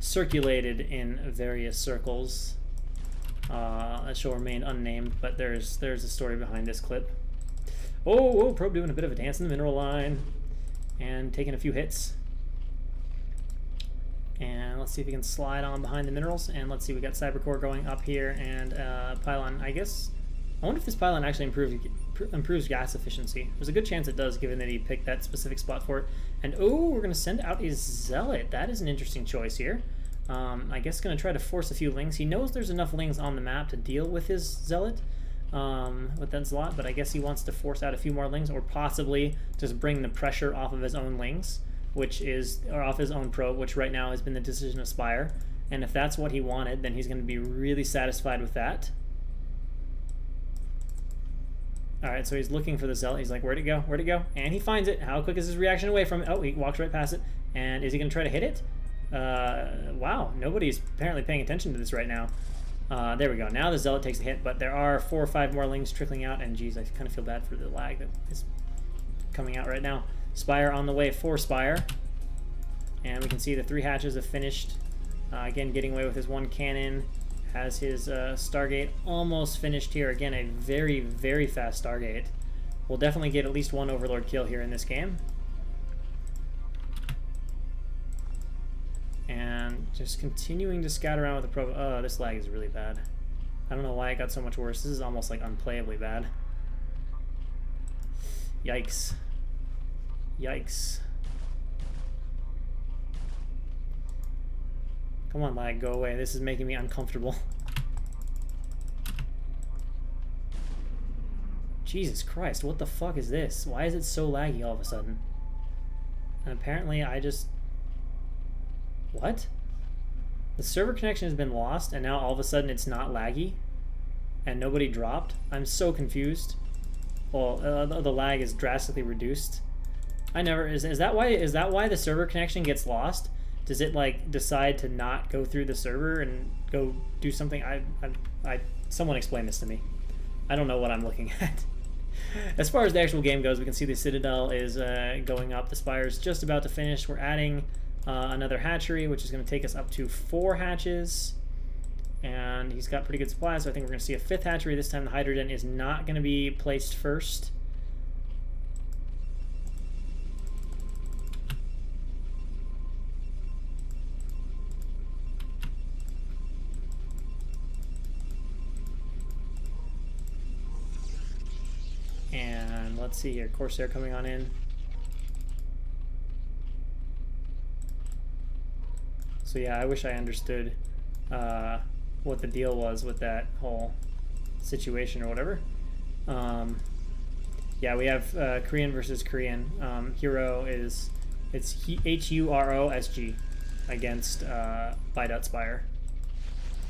circulated in various circles. That shall remain unnamed, but there's a story behind this clip. Oh, probe doing a bit of a dance in the mineral line and taking a few hits. And let's see if we can slide on behind the minerals. And let's see, we got Cybercore going up here and pylon. I wonder if this pylon actually improves gas efficiency. There's a good chance it does, given that he picked that specific spot for it. And oh, we're going to send out a Zealot. That is an interesting choice here. I guess going to try to force a few lings. He knows there's enough lings on the map to deal with his Zealot, with that slot, but I guess he wants to force out a few more lings, or possibly just bring the pressure off of his own lings, or off his own probe, which right now has been the decision of Spire. And if that's what he wanted, then he's going to be really satisfied with that. Alright, so he's looking for the Zealot. He's like, where'd it go? Where'd it go? And he finds it. How quick is his reaction away from it? Oh, he walks right past it. And is he going to try to hit it? Wow, nobody's apparently paying attention to this right now. There we go. Now the Zealot takes a hit, but there are 4 or 5 more lings trickling out, and geez, I kind of feel bad for the lag that is coming out right now. Spire on the way for Spire. And we can see the 3 hatches have finished. Again, getting away with his 1 cannon. Has his Stargate almost finished here. Again, a very, very fast Stargate. We'll definitely get at least 1 Overlord kill here in this game. And just continuing to scout around with the probe. Oh, this lag is really bad. I don't know why it got so much worse. This is almost like unplayably bad. Yikes. Yikes. Come on, lag, go away. This is making me uncomfortable. Jesus Christ, what the fuck is this? Why is it so laggy all of a sudden? And apparently I just... What? The server connection has been lost, and now all of a sudden it's not laggy? And nobody dropped? I'm so confused. Well, the lag is drastically reduced. I never... Is that why the server connection gets lost? Does it, like, decide to not go through the server and go do something? Someone explain this to me. I don't know what I'm looking at. As far as the actual game goes, we can see the Citadel is going up. The Spire's just about to finish. We're adding another hatchery, which is going to take us up to 4 hatches. And he's got pretty good supplies, so I think we're going to see a 5th hatchery. This time the Hydrogen is not going to be placed first. And let's see here, Corsair coming on in. So yeah, I wish I understood what the deal was with that whole situation or whatever. Yeah, we have Korean versus Korean. Hero is, it's HUROSG against Spire,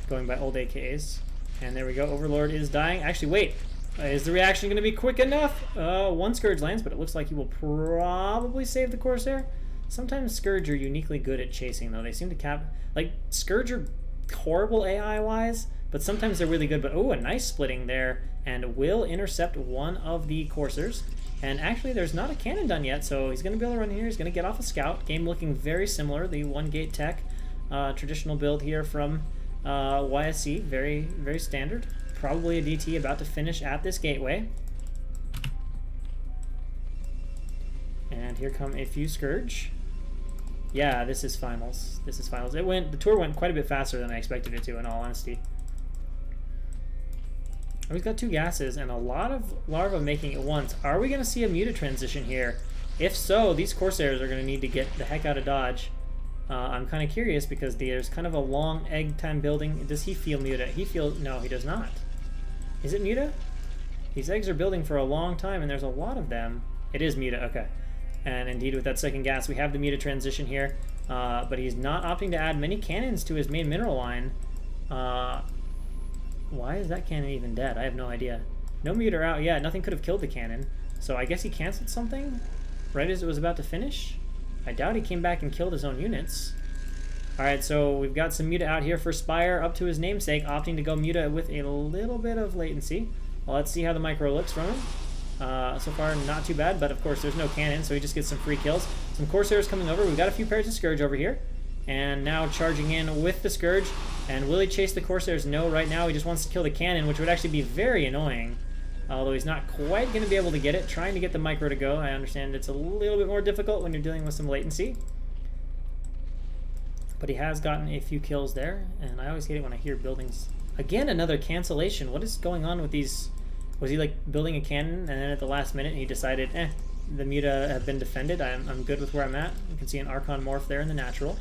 going by old AKAs. And there we go, Overlord is dying. Actually, wait. Is the reaction going to be quick enough? 1 Scourge lands, but it looks like he will probably save the Corsair. Sometimes Scourge are uniquely good at chasing, though. They seem to cap... Like, Scourge are horrible AI-wise, but sometimes they're really good. But, oh, a nice splitting there, and will intercept one of the Corsairs. And actually, there's not a cannon done yet, so he's going to be able to run here. He's going to get off a Scout. Game looking very similar. The 1-gate tech traditional build here from YSC. Very, very standard. Probably a DT about to finish at this gateway. And here come a few Scourge. Yeah, this is finals. This is finals. The tour went quite a bit faster than I expected it to, in all honesty. We've got 2 gases and a lot of larvae making it once. Are we going to see a Muta transition here? If so, these Corsairs are going to need to get the heck out of dodge. I'm kind of curious because there's kind of a long egg time building. Does he feel Muta? No, he does not. Is it Muta? These eggs are building for a long time, and there's a lot of them. It is Muta, okay. And indeed, with that second gas, we have the Muta transition here. But he's not opting to add many cannons to his main mineral line. Why is that cannon even dead? I have no idea. No Muta out. Yeah, nothing could have killed the cannon. So I guess he canceled something right as it was about to finish. I doubt he came back and killed his own units. Alright, so we've got some Muta out here for Spire, up to his namesake, opting to go Muta with a little bit of latency. Well, let's see how the micro looks from him. So far, not too bad, but of course there's no cannon, so he just gets some free kills. Some Corsairs coming over. We've got a few pairs of Scourge over here. And now charging in with the Scourge. And will he chase the Corsairs? No, right now he just wants to kill the cannon, which would actually be very annoying. Although he's not quite going to be able to get it. Trying to get the micro to go. I understand it's a little bit more difficult when you're dealing with some latency. But he has gotten a few kills there, and I always hate it when I hear buildings. Again, another cancellation. What is going on with these? Was he like building a cannon, and then at the last minute he decided, the Muta have been defended. I'm good with where I'm at. You can see an Archon morph there in the natural.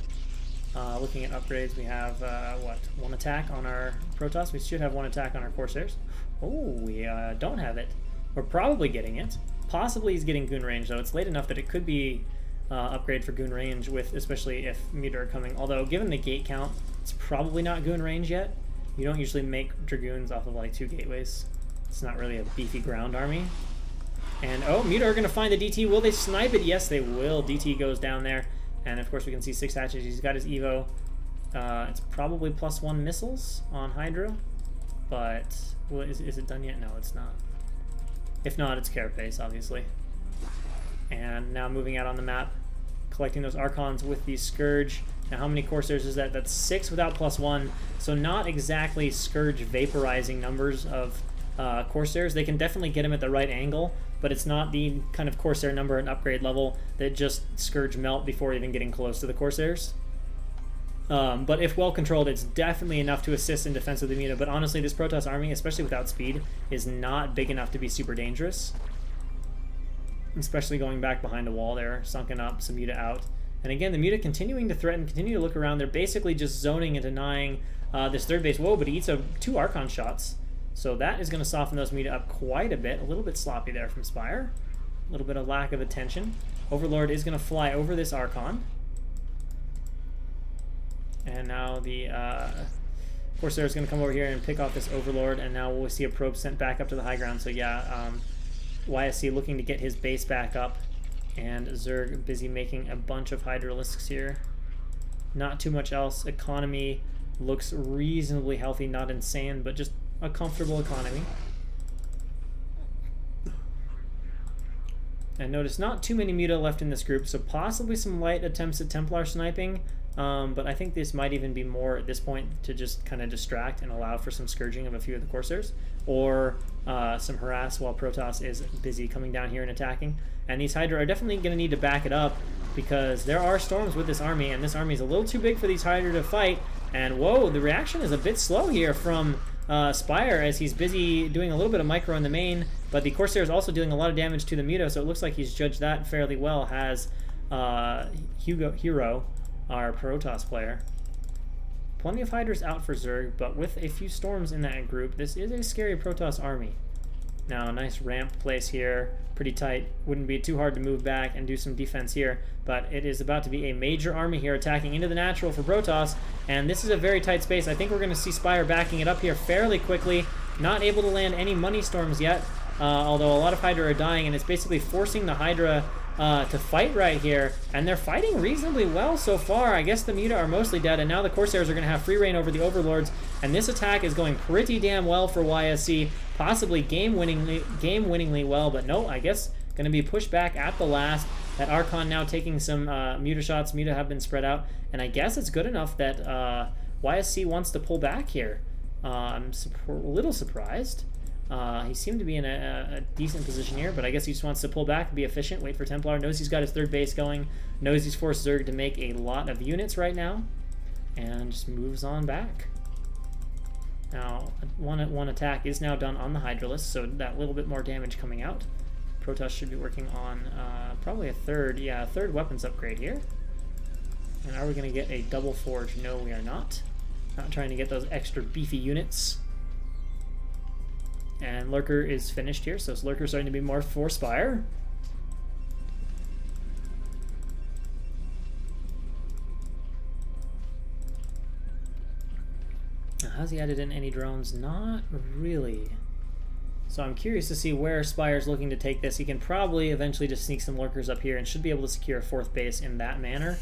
Looking at upgrades, we have, what, 1 attack on our Protoss. We should have 1 attack on our Corsairs. Oh, we don't have it. We're probably getting it. Possibly he's getting Goon range, though. It's late enough that it could be upgrade for Goon range, with especially if Muta are coming. Although, given the gate count, it's probably not Goon range yet. You don't usually make Dragoons off of like 2 gateways. It's not really a beefy ground army. And, oh, Muta are going to find the DT. Will they snipe it? Yes, they will. DT goes down there. And, of course, we can see 6 hatches. He's got his Evo. It's probably +1 missiles on Hydra. But, well, is it done yet? No, it's not. If not, it's Carapace, obviously. And now moving out on the map, collecting those Archons with the Scourge. Now, how many Corsairs is that? That's 6 without +1. So not exactly Scourge vaporizing numbers of Corsairs. They can definitely get him at the right angle, but it's not the kind of Corsair number and upgrade level that just Scourge melt before even getting close to the Corsairs. But if well controlled, it's definitely enough to assist in defense of the Muta. But honestly, this Protoss army, especially without speed, is not big enough to be super dangerous. Especially going back behind a wall there, sunken up, some Muta out. And again, the Muta continuing to threaten, continue to look around. They're basically just zoning and denying this third base. Whoa, but he eats 2 Archon shots. So that is going to soften those Muta up quite a bit. A little bit sloppy there from Spire. A little bit of lack of attention. Overlord is going to fly over this Archon. And now the Corsair is going to come over here and pick off this Overlord, and now we'll see a probe sent back up to the high ground. So yeah, YSC looking to get his base back up, and Zerg busy making a bunch of Hydralisks here. Not too much else. Economy looks reasonably healthy, not insane, but just a comfortable economy. And notice not too many Muta left in this group, so possibly some light attempts at Templar sniping. But I think this might even be more at this point to just kind of distract and allow for some scourging of a few of the Corsairs, or some harass while Protoss is busy coming down here and attacking. And these Hydra are definitely going to need to back it up, because there are storms with this army, and this army is a little too big for these Hydra to fight. And whoa, the reaction is a bit slow here from Spire, as he's busy doing a little bit of micro in the main, but the Corsair is also dealing a lot of damage to the Muta, so it looks like he's judged that fairly well. Has Hero, our Protoss player. Plenty of Hydras out for Zerg, but with a few storms in that group, this is a scary Protoss army. Now, a nice ramp place here, pretty tight. Wouldn't be too hard to move back and do some defense here, but it is about to be a major army here attacking into the natural for Protoss, and this is a very tight space. I think we're going to see Spire backing it up here fairly quickly. Not able to land any money storms yet, although a lot of Hydra are dying, and it's basically forcing the Hydra to fight right here, and they're fighting reasonably well so far. I guess the Muta are mostly dead, and now the Corsairs are going to have free reign over the Overlords, and this attack is going pretty damn well for YSC, possibly game-winningly well, but no, I guess going to be pushed back at the last. That Archon now taking some Muta shots. Muta have been spread out, and I guess it's good enough that YSC wants to pull back here. I'm a little surprised. He seemed to be in a decent position here, but I guess he just wants to pull back, be efficient, wait for Templar. Knows he's got his third base going, knows he's forced Zerg to make a lot of units right now, and just moves on back. Now, one attack is now done on the Hydralisk, so that little bit more damage coming out. Protoss should be working on probably a third weapons upgrade here. And are we going to get a double forge? No, we are not. Not trying to get those extra beefy units. And Lurker is finished here, so Lurker's starting to be more for Spire. Now, has he added in any drones? Not really. So I'm curious to see where Spire's looking to take this. He can probably eventually just sneak some Lurkers up here and should be able to secure a fourth base in that manner.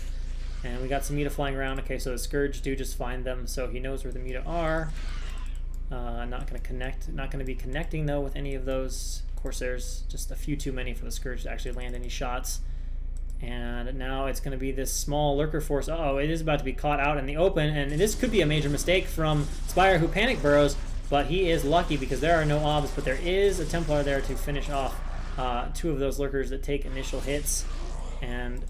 And we got some Muta flying around. Okay, so the Scourge do just find them, so he knows where the Muta are. Not going to connect. Not going to be connecting though with any of those Corsairs. Just a few too many for the Scourge to actually land any shots. And now it's going to be this small Lurker force. Uh-oh, it is about to be caught out in the open, and this could be a major mistake from Spire, who panic burrows, but he is lucky because there are no obs, but there is a Templar there to finish off two of those Lurkers that take initial hits. And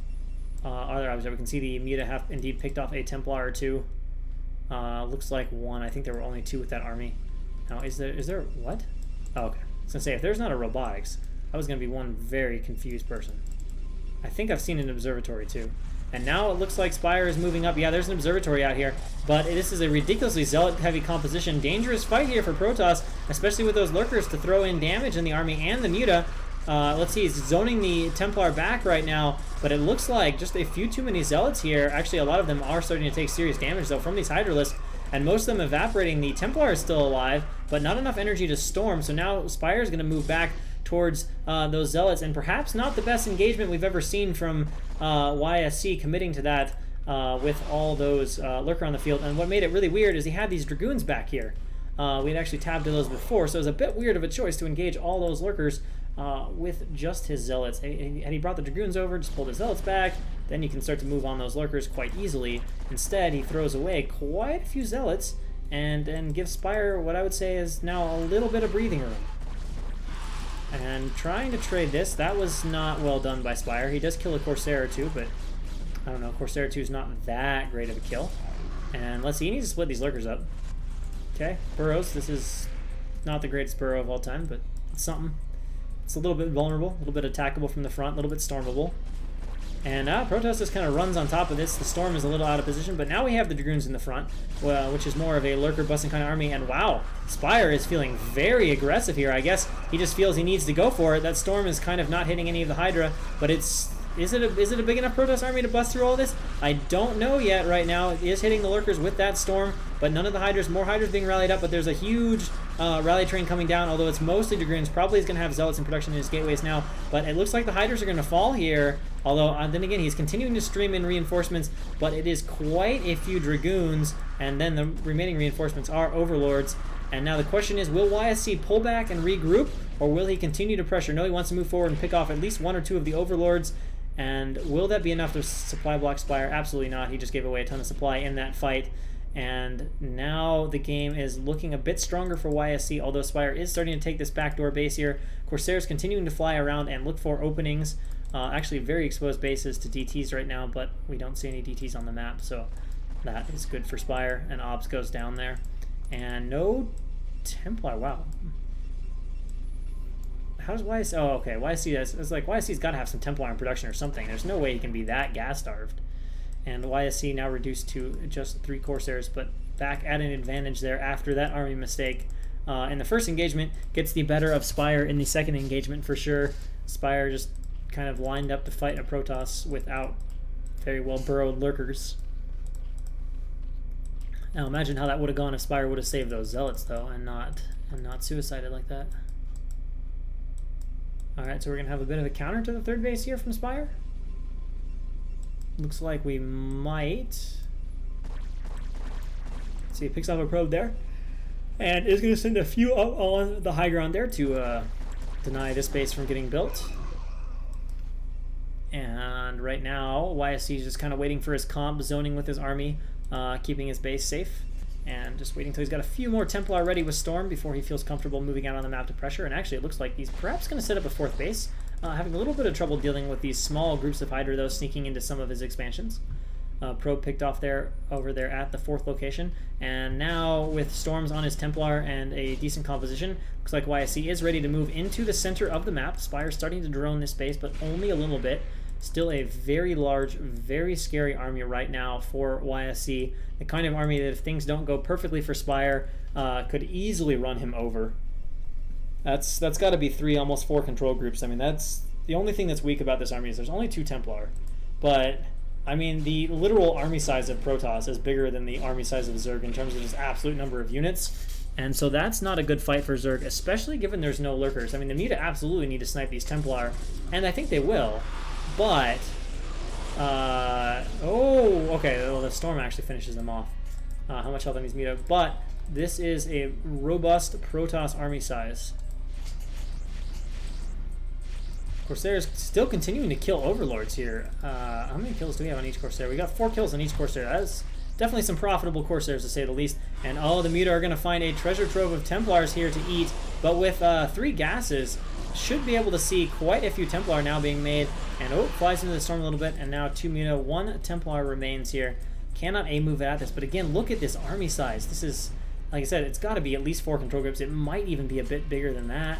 other obs, we can see the Muta have indeed picked off a Templar or two. Looks like one. I think there were only two with that army. Now, is there what? Oh, okay. I was going to say, if there's not a robotics, I was going to be one very confused person. I think I've seen an observatory too. And now it looks like Spire is moving up. Yeah, there's an observatory out here. But this is a ridiculously zealot-heavy composition. Dangerous fight here for Protoss, especially with those Lurkers to throw in damage in the army and the Muta. Let's see, he's zoning the Templar back right now, but it looks like just a few too many Zealots here. Actually, a lot of them are starting to take serious damage, though, from these Hydralisks, and most of them evaporating. The Templar is still alive, but not enough energy to storm, so now Spire is going to move back towards those Zealots, and perhaps not the best engagement we've ever seen from YSC committing to that with all those Lurker on the field. And what made it really weird is he had these Dragoons back here. We had actually tabbed to those before, so it was a bit weird of a choice to engage all those Lurkers with just his Zealots. Had he brought the Dragoons over, just pulled his Zealots back, then you can start to move on those Lurkers quite easily. Instead, he throws away quite a few Zealots and gives Spire what I would say is now a little bit of breathing room. And trying to trade this, that was not well done by Spire. He does kill a Corsair or two, but I don't know, Corsair 2 is not that great of a kill. And let's see, he needs to split these Lurkers up. Okay, burrows, this is not the greatest burrow of all time, but it's something. It's a little bit vulnerable, a little bit attackable from the front, a little bit stormable. And Protoss just kind of runs on top of this. The Storm is a little out of position, but now we have the Dragoons in the front, which is more of a lurker-busting kind of army. And wow, Spire is feeling very aggressive here. I guess he just feels he needs to go for it. That Storm is kind of not hitting any of the Hydra, but it's... Is it a big enough Protoss army to bust through all this? I don't know yet right now. It is hitting the lurkers with that Storm, but none of the Hydras. More Hydras being rallied up, but there's a huge rally train coming down, although it's mostly Dragoons. Probably is going to have Zealots in production in his gateways now, but it looks like the Hydras are going to fall here, although then again, he's continuing to stream in reinforcements, but it is quite a few Dragoons, and then the remaining reinforcements are Overlords. And now the question is, will YSC pull back and regroup, or will he continue to pressure? No, he wants to move forward and pick off at least one or two of the Overlords. And will that be enough to supply block Spire? Absolutely not. He just gave away a ton of supply in that fight. And now the game is looking a bit stronger for YSC, although Spire is starting to take this backdoor base here. Corsairs continuing to fly around and look for openings. Actually, very exposed bases to DTs right now, but we don't see any DTs on the map, so that is good for Spire. And Obs goes down there. And no Templar. Wow. How does YSC... Oh, okay. YSC, it's like YSC's got to have some Templar in production or something. There's no way he can be that gas-starved. And YSC now reduced to just 3 Corsairs, but back at an advantage there after that army mistake. In the first engagement, gets the better of Spire in the second engagement for sure. Spire just kind of lined up to fight a Protoss without very well burrowed lurkers. Now imagine how that would have gone if Spire would have saved those Zealots, though, and not suicided like that. Alright, so we're going to have a bit of a counter to the third base here from Spire. Looks like we might. See, he picks up a probe there. And is going to send a few up on the high ground there to deny this base from getting built. And right now, YSC is just kind of waiting for his comp, zoning with his army, keeping his base safe. And just waiting until he's got a few more Templar ready with Storm before he feels comfortable moving out on the map to pressure. And actually, it looks like he's perhaps going to set up a 4th base. Having a little bit of trouble dealing with these small groups of Hydra, though, sneaking into some of his expansions. Probe picked off there, over there at the 4th location. And now, with Storms on his Templar and a decent composition, looks like YSC is ready to move into the center of the map. Spire's starting to drone this base, but only a little bit. Still a very large, very scary army right now for YSC. The kind of army that if things don't go perfectly for Spire, could easily run him over. That's got to be 3, almost 4 control groups. I mean, that's the only thing that's weak about this army is there's only 2 Templar. But, I mean, the literal army size of Protoss is bigger than the army size of Zerg in terms of just absolute number of units. And so that's not a good fight for Zerg, especially given there's no lurkers. I mean, the Muta absolutely need to snipe these Templar, and I think they will. But, oh, okay, well, the Storm actually finishes them off. How much health on these Muta? But this is a robust Protoss army size. Corsairs still continuing to kill Overlords here. How many kills do we have on each Corsair? We got 4 kills on each Corsair. That's definitely some profitable Corsairs, to say the least. And oh, the Muta are going to find a treasure trove of Templars here to eat. But with 3 gases, should be able to see quite a few Templar now being made. And oh, flies into the Storm a little bit. And now 2 Muta, 1 Templar remains here. Cannot A-move at this. But again, look at this army size. This is, like I said, it's got to be at least 4 control groups. It might even be a bit bigger than that.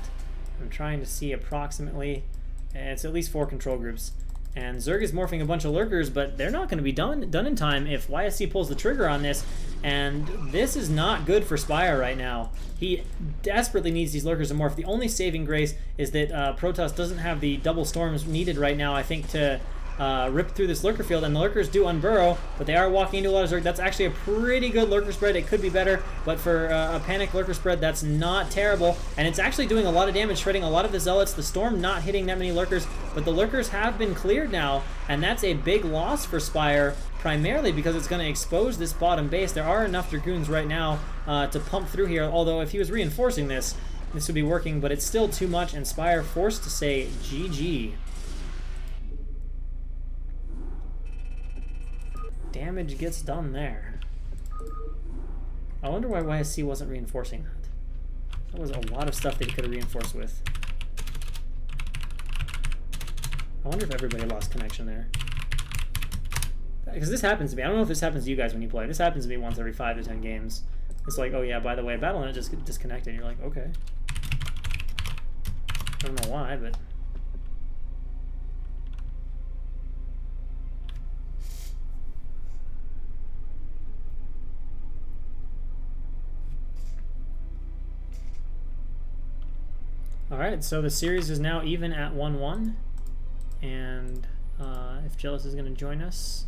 I'm trying to see approximately. It's at least 4 control groups. And Zerg is morphing a bunch of lurkers, but they're not going to be done in time if YSC pulls the trigger on this. And this is not good for Spire right now. He desperately needs these lurkers to morph. The only saving grace is that Protoss doesn't have the double storms needed right now, I think, to rip through this lurker field. And the lurkers do unburrow, but they are walking into a lot of Zerg. That's actually a pretty good lurker spread. It could be better, but for a panic lurker spread, that's not terrible. And it's actually doing a lot of damage, shredding a lot of the Zealots. The Storm not hitting that many lurkers, but the lurkers have been cleared now, and that's a big loss for Spire, primarily because it's going to expose this bottom base. There are enough Dragoons right now to pump through here, although if he was reinforcing this, this would be working, but it's still too much, and Spire forced to say GG. Damage gets done there. I wonder why YSC wasn't reinforcing that. That was a lot of stuff that he could have reinforced with. I wonder if everybody lost connection there. Because this happens to me. I don't know if this happens to you guys when you play. This happens to me once every 5 to 10 games. It's like, oh yeah, by the way, Battle.net just get disconnected. And you're like, okay. I don't know why, but... Alright, so the series is now even at 1-1. And if Jealous is going to join us.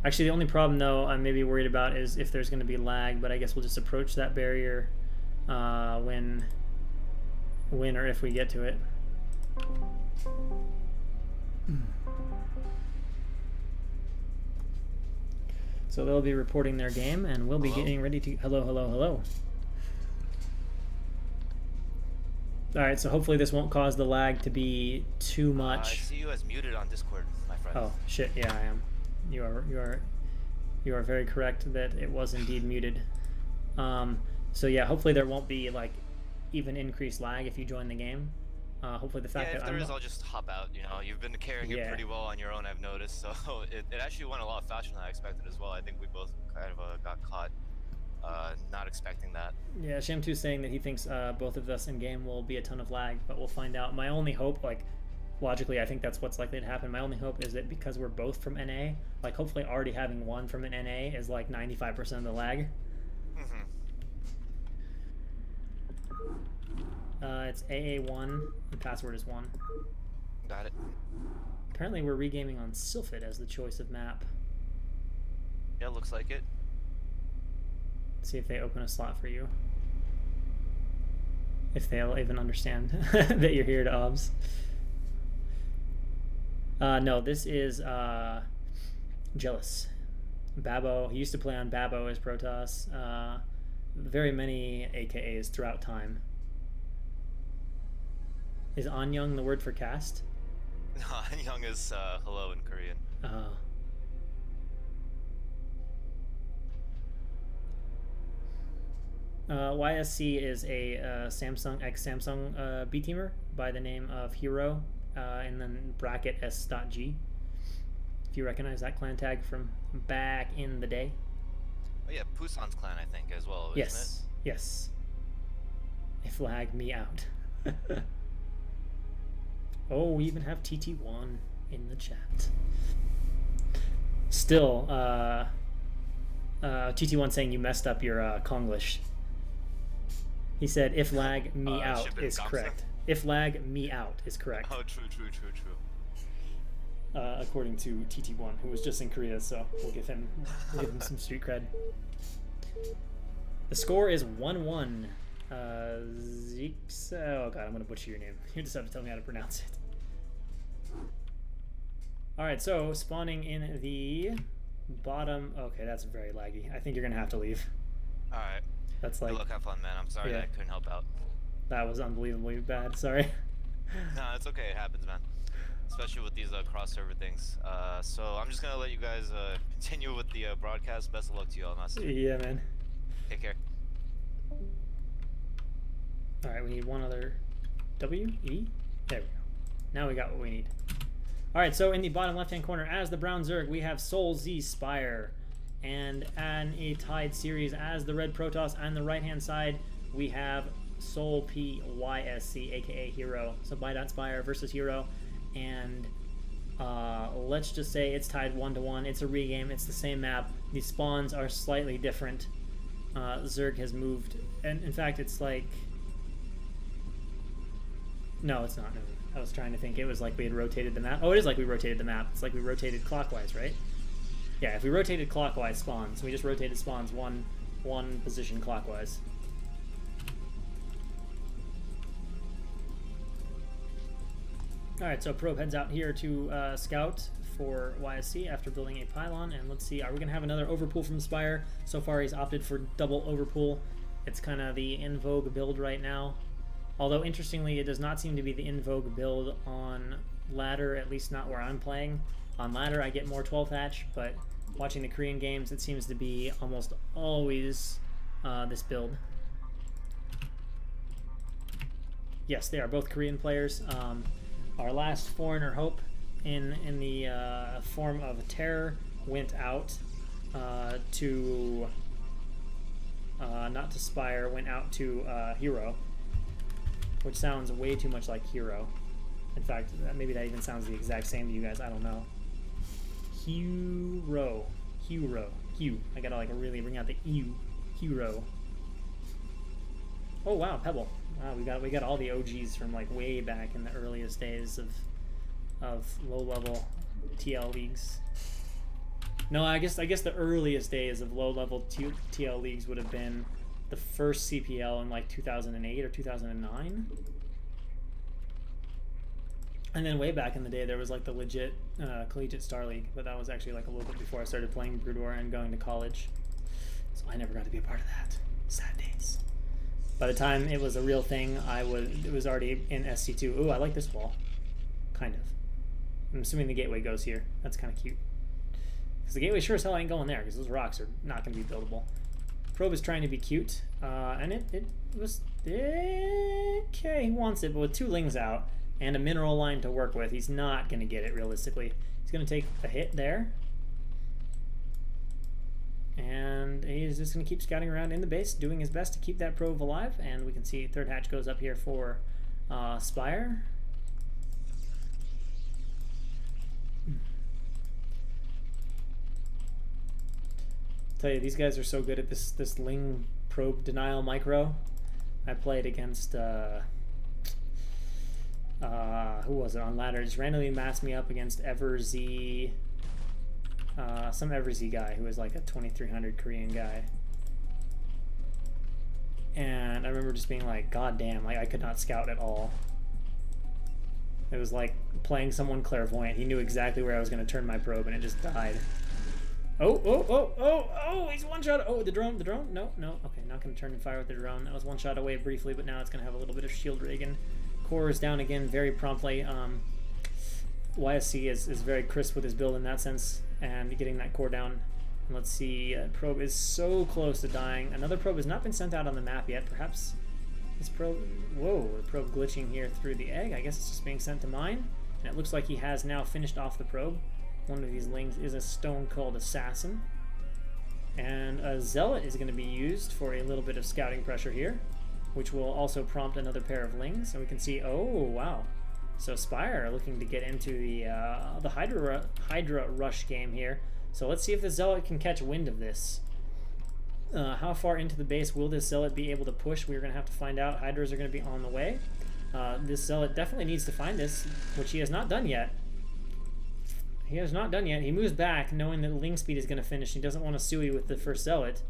Actually, the only problem, though, I'm maybe worried about is if there's going to be lag, but I guess we'll just approach that barrier when or if we get to it. So they'll be reporting their game, and we'll be getting ready to... Hello, hello, hello. Alright, so hopefully this won't cause the lag to be too much. I see you as muted on Discord, my friend. Oh, shit, yeah, I am. You are very correct that it was indeed muted. So yeah, hopefully there won't be, like, even increased lag if you join the game. Hopefully the fact that if there is, I'll just hop out. You know, you've been carrying it pretty well on your own, I've noticed. So it actually went a lot faster than I expected as well. I think we both kind of got caught not expecting that. Yeah, Schamtoo saying that he thinks both of us in game will be a ton of lag, but we'll find out. My only hope, like, logically, I think that's what's likely to happen. My only hope is that because we're both from NA, like, hopefully already having one from an NA is like 95% of the lag. It's AA1. The password is 1. Got it. Apparently we're regaming on Sylphid as the choice of map. Yeah, looks like it. Let's see if they open a slot for you. If they'll even understand that you're here to obs. No, this is Jealous. Babo. He used to play on Babo as Protoss. Very many AKAs throughout time. Is Anyang the word for cast? No, Anyang is hello in Korean. Oh. YSC is a Samsung ex-Samsung B-teamer by the name of Hero, and then bracket S.G. If you recognize that clan tag from back in the day. Oh yeah, Pusan's clan, I think, as well, yes. isn't it? Yes. They flag me out. Oh, we even have TT1 in the chat. Still, TT1 saying you messed up your Konglish. He said, if lag me out is correct. If lag me out is correct. Oh, true. According to TT1, who was just in Korea, so we'll give him some street cred. The score is 1-1. Zeeks. Oh god, I'm gonna butcher your name. You just have to tell me how to pronounce it. Alright, so spawning in the bottom. Okay, that's very laggy. I think you're gonna have to leave. Alright. That's like. Good luck, have fun, man. I'm sorry that I couldn't help out. That was unbelievably bad. Sorry. No, it's okay. It happens, man. Especially with these cross-server things. So I'm just gonna let you guys continue with the broadcast. Best of luck to you all, Master. Yeah, man. Take care. Alright, we need one other W, E. There we go. Now we got what we need. Alright, so in the bottom left-hand corner, as the brown Zerg, we have Soul Z Spire. And in a tied series, as the red Protoss, on the right-hand side, we have Soul P YSC, aka Hero. So Spire versus Hero. And let's just say it's tied 1-1. It's a regame. It's the same map. The spawns are slightly different. Zerg has moved. And in fact, it's like... No, it's not. No, I was trying to think. It was like we had rotated the map. Oh, it is like we rotated the map. It's like we rotated clockwise, right? Yeah, if we rotated clockwise spawns, we just rotated spawns one position clockwise. Alright, so Probe heads out here to scout for YSC after building a pylon, and let's see, are we going to have another overpool from Spire? So far he's opted for double overpool. It's kind of the in vogue build right now. Although, interestingly, it does not seem to be the in vogue build on ladder, at least not where I'm playing. On ladder, I get more 12 hatch, but watching the Korean games, it seems to be almost always this build. Yes, they are both Korean players. Our last Foreigner Hope in the form of Terror went out to... not to Spire, went out to Hero. Which sounds way too much like Hero. In fact, maybe that even sounds the exact same to you guys. I don't know. Hero. I gotta like really bring out the ew. Hero. Oh wow, Pebble. Wow, we got all the OGs from like way back in the earliest days of low-level TL leagues. No, I guess the earliest days of low-level TL leagues would have been the first CPL in like 2008 or 2009. And then way back in the day, there was like the legit Collegiate Star League, but that was actually like a little bit before I started playing Brood War and going to college. So I never got to be a part of that. Sad days. By the time it was a real thing, it was already in SC2. Ooh, I like this wall. Kind of. I'm assuming the gateway goes here. That's kind of cute. Because the gateway sure as hell ain't going there, because those rocks are not going to be buildable. Probe is trying to be cute, and it was... Okay, he wants it, but with 2 lings out and a mineral line to work with, he's not going to get it realistically. He's going to take a hit there. And he's just going to keep scouting around in the base, doing his best to keep that probe alive. And we can see 3rd hatch goes up here for Spire. Tell you, these guys are so good at this Ling probe denial micro. I played against who was it on ladder? Just randomly masked me up against EverZ, some EverZ guy who was like a 2300 Korean guy. And I remember just being like, God damn, like I could not scout at all. It was like playing someone clairvoyant. He knew exactly where I was going to turn my probe, and it just died. Oh, he's one shot. Oh, the drone. No. Okay, not going to turn and fire with the drone. That was one shot away briefly, but now it's going to have a little bit of shield rig. Core is down again very promptly. YSC is very crisp with his build in that sense, and getting that core down. And let's see, probe is so close to dying. Another probe has not been sent out on the map yet. Perhaps this probe... Whoa, the probe glitching here through the egg. I guess it's just being sent to mine. And it looks like he has now finished off the probe. One of these lings is a Stone Cold Assassin. And a Zealot is going to be used for a little bit of scouting pressure here, which will also prompt another pair of lings. And we can see, oh, wow. So Spire looking to get into the Hydra rush game here. So let's see if the Zealot can catch wind of this. How far into the base will this Zealot be able to push? We're going to have to find out. Hydras are going to be on the way. This Zealot definitely needs to find this, which he has not done yet. He has not done yet. He moves back knowing that Ling speed is going to finish. He doesn't want to suey with the first Zealot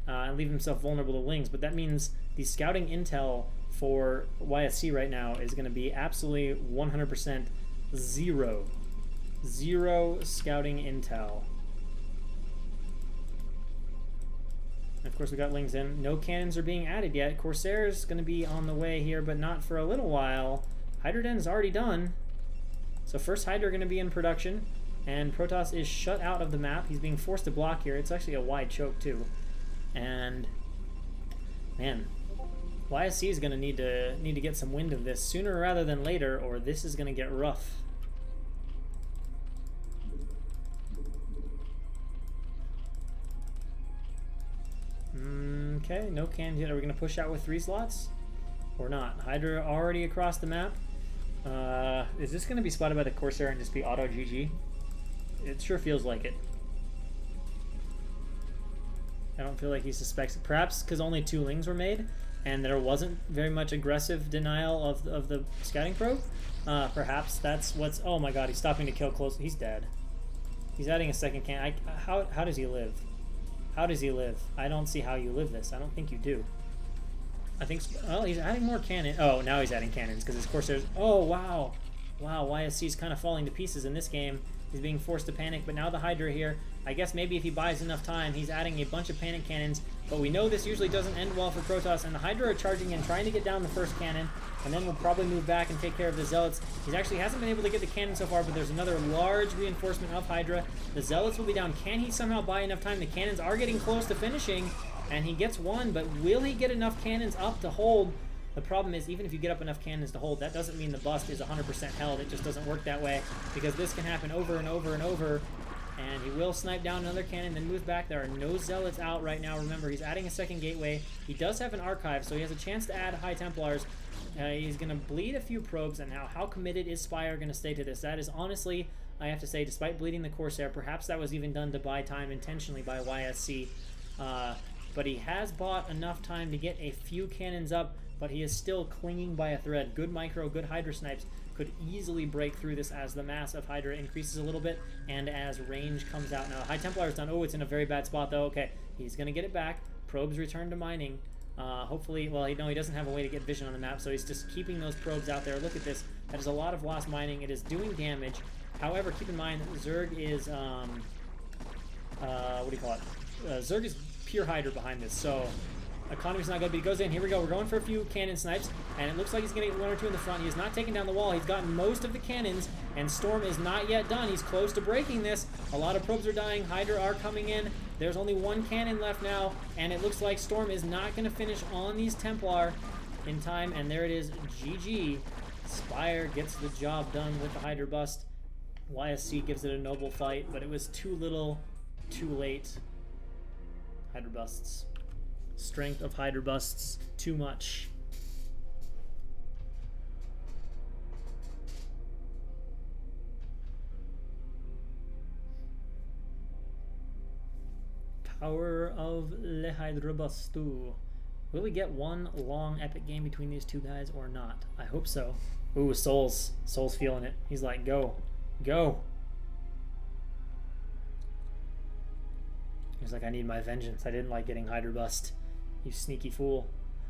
and leave himself vulnerable to Lings. But that means the scouting intel for YSC right now is going to be absolutely 100% zero. Zero scouting intel. And of course we got Lings in. No cannons are being added yet. Corsair's going to be on the way here, but not for a little while. Hydroden's already done. So first Hydra going to be in production. And Protoss is shut out of the map. He's being forced to block here. It's actually a wide choke too. And man, YSC is going to need to get some wind of this sooner rather than later, or this is going to get rough. Okay, no cannons yet. Are we going to push out with 3 slots or not? Hydra already across the map. Is this going to be spotted by the Corsair and just be auto GG? It sure feels like it. I don't feel like he suspects it. Perhaps because only 2 lings were made and there wasn't very much aggressive denial of the scouting probe. Perhaps that's what's... Oh my god, he's stopping to kill close. He's dead. He's adding a second can. How does he live? How does he live? I don't see how you live this. I don't think you do. I think... Well, he's adding more cannon. Oh, now he's adding cannons because his Corsairs... Oh, wow. Wow, YSC's kind of falling to pieces in this game. He's being forced to panic, but now the Hydra here. I guess maybe if he buys enough time, he's adding a bunch of panic cannons, but we know this usually doesn't end well for Protoss, and the Hydra are charging in, trying to get down the first cannon, and then we'll probably move back and take care of the Zealots. He actually hasn't been able to get the cannon so far, but there's another large reinforcement of Hydra. The Zealots will be down. Can he somehow buy enough time? The cannons are getting close to finishing, and he gets one, but will he get enough cannons up to hold? The problem is, even if you get up enough cannons to hold, that doesn't mean the bust is 100% held. It just doesn't work that way, because this can happen over and over and over. And he will snipe down another cannon, then move back. There are no Zealots out right now. Remember, he's adding a second gateway. He does have an archive, so he has a chance to add High Templars. He's going to bleed a few probes, and now how committed is Spire going to stay to this? That is honestly, I have to say, despite bleeding the Corsair, perhaps that was even done to buy time intentionally by YSC. But he has bought enough time to get a few cannons up. but he is still clinging by a thread. Good micro, good Hydra snipes could easily break through this as the mass of Hydra increases a little bit and as range comes out. Now, High Templar is done. Oh, it's in a very bad spot, though. Okay, he's going to get it back. Probes return to mining. Hopefully, well, he doesn't have a way to get vision on the map, so he's just keeping those probes out there. Look at this. That is a lot of lost mining. It is doing damage. However, keep in mind, Zerg is, what do you call it? Zerg is pure Hydra behind this, so economy's not good, but he goes in. Here we go. We're going for a few cannon snipes, and it looks like he's going to get one or two in the front. He is not taking down the wall. He's gotten most of the cannons, and Storm is not yet done. He's close to breaking this. A lot of probes are dying. Hydra are coming in. There's only one cannon left now, and it looks like Storm is not going to finish on these Templar in time, and there it is. GG. Spire gets the job done with the Hydra bust. YSC gives it a noble fight, but it was too little, too late. Hydra busts. Strength of Hydra busts, too much. Power of Le Hydra Bustu. Will we get one long epic game between these two guys or not? I hope so. Ooh, Soul's feeling it. He's like, go. Go. He's like, I need my vengeance. I didn't like getting Hydra bust. You sneaky fool.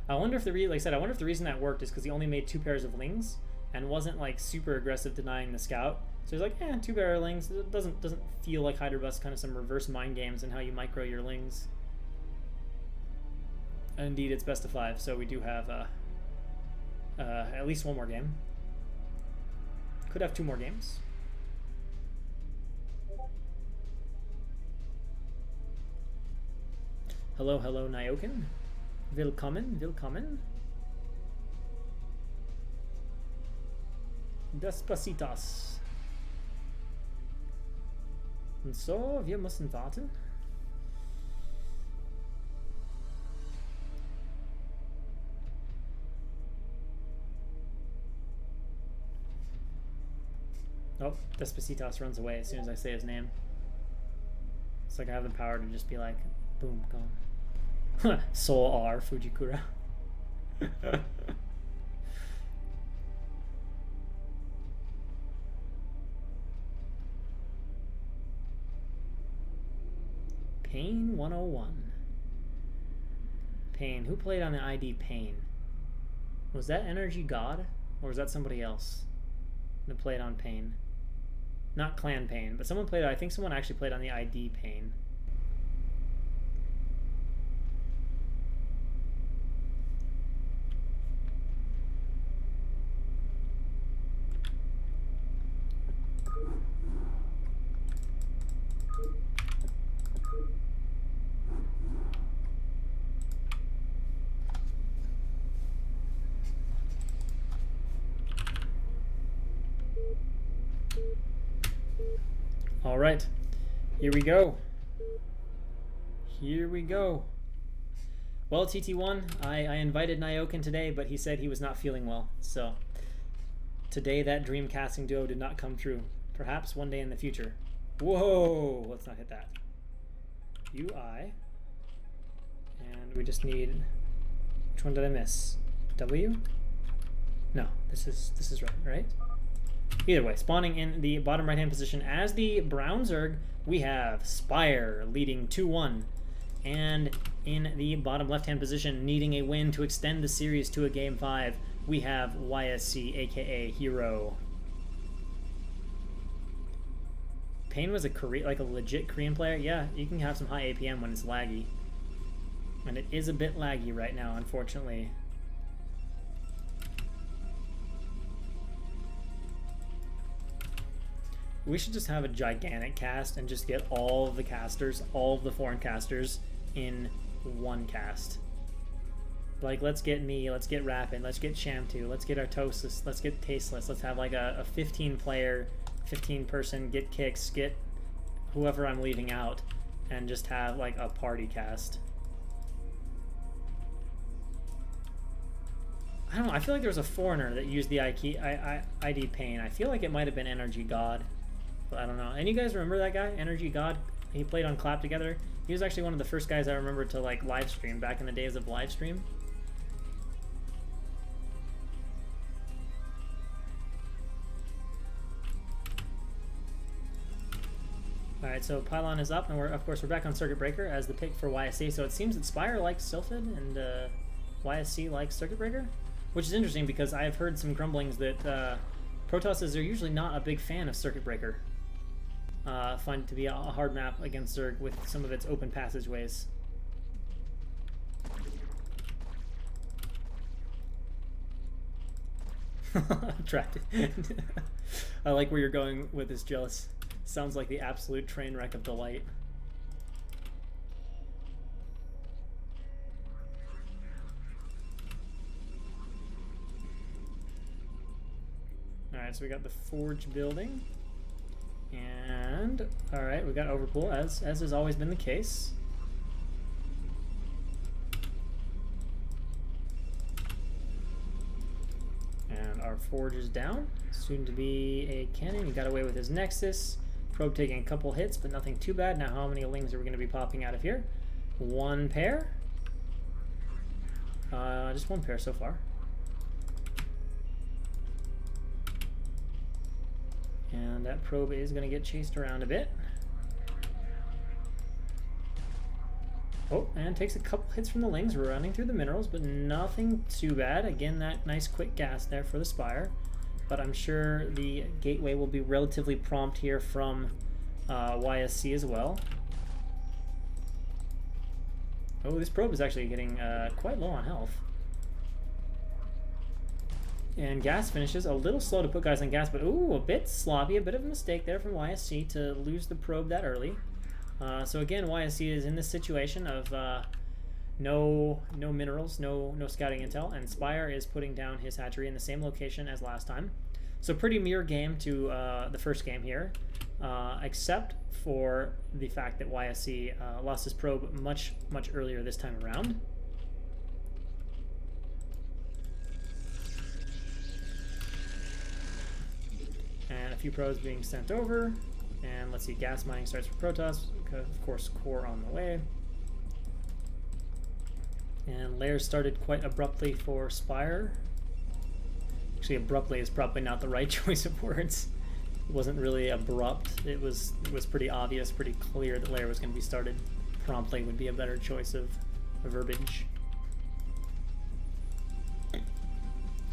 I wonder if like I said, I wonder if the reason that worked is because he only made 2 pairs of lings and wasn't like super aggressive denying the scout. So he's like, 2 pair of lings. It doesn't feel like Hydra bust, kind of some reverse mind games and how you micro your lings. And indeed, it's best of 5, so we do have at least 1 more game. Could have 2 more games. Hello, hello, Nyoken. Willkommen, willkommen. Despacitas. Und so, wir müssen warten. Oh, Despacitas runs away as soon as I say his name. It's like I have the power to just be like, boom, gone. Soul R, Fujikura. Pain 101. Pain. Who played on the ID Pain? Was that Energy God? Or was that somebody else that played on Pain? Not Clan Pain, but someone played, I think someone actually played on the ID Pain. All right, here we go. Here we go. Well, TT1, I invited Nyoken today, but he said he was not feeling well. So today that dream casting duo did not come true. Perhaps one day in the future. Whoa, let's not hit that. UI. And we just need, which one did I miss? W? No, this is right? Either way, spawning in the bottom right-hand position as the brown Zerg, we have Spire leading 2-1. And in the bottom left-hand position, needing a win to extend the series to a Game 5, we have YSC, aka Hero. Pain was a legit Korean player. Yeah, you can have some high APM when it's laggy. And it is a bit laggy right now, unfortunately. We should just have a gigantic cast and just get all of the casters, all of the foreign casters in one cast. Like, let's get me, let's get Rapid, let's get Schamtoo, let's get Artosis, let's get Tasteless, let's have like a 15-player, 15-person get kicks, get whoever I'm leaving out, and just have like a party cast. I don't know, I feel like there was a foreigner that used the ID Pain. I feel like it might have been Energy God. But I don't know. And you guys remember that guy, Energy God? He played on Clap Together. He was actually one of the first guys I remember to like live stream back in the days of live stream. Alright, so Pylon is up, and of course we're back on Circuit Breaker as the pick for YSC. So it seems that Spire likes Sylphid and YSC likes Circuit Breaker, which is interesting because I've heard some grumblings that Protosses are usually not a big fan of Circuit Breaker. Find it to be a hard map against Zerg with some of its open passageways. Attracted. I like where you're going with this, Jealous. Sounds like the absolute train wreck of delight. Alright, so we got the Forge building. And, alright, we got Overpool, as has always been the case. And our Forge is down. Soon to be a cannon. He got away with his Nexus. Probe taking a couple hits, but nothing too bad. Now how many lings are we going to be popping out of here? One pair. Just one pair so far. And that probe is going to get chased around a bit. Oh, and takes a couple hits from the lings, running through the minerals, but nothing too bad. Again, that nice quick gas there for the Spire. But I'm sure the gateway will be relatively prompt here from YSC as well. Oh, this probe is actually getting quite low on health. And gas finishes. A little slow to put guys on gas, but ooh, a bit sloppy. A bit of a mistake there from YSC to lose the probe that early. So again, YSC is in this situation of no minerals, no scouting intel, and Spire is putting down his hatchery in the same location as last time. So pretty mirror game to the first game here, except for the fact that YSC lost his probe much earlier this time around. And a few probes being sent over. And let's see, gas mining starts for Protoss, of course core on the way. And layers started quite abruptly for Spire. Actually, abruptly is probably not the right choice of words. It wasn't really abrupt. It was pretty obvious, pretty clear that layer was going to be started promptly would be a better choice of verbiage.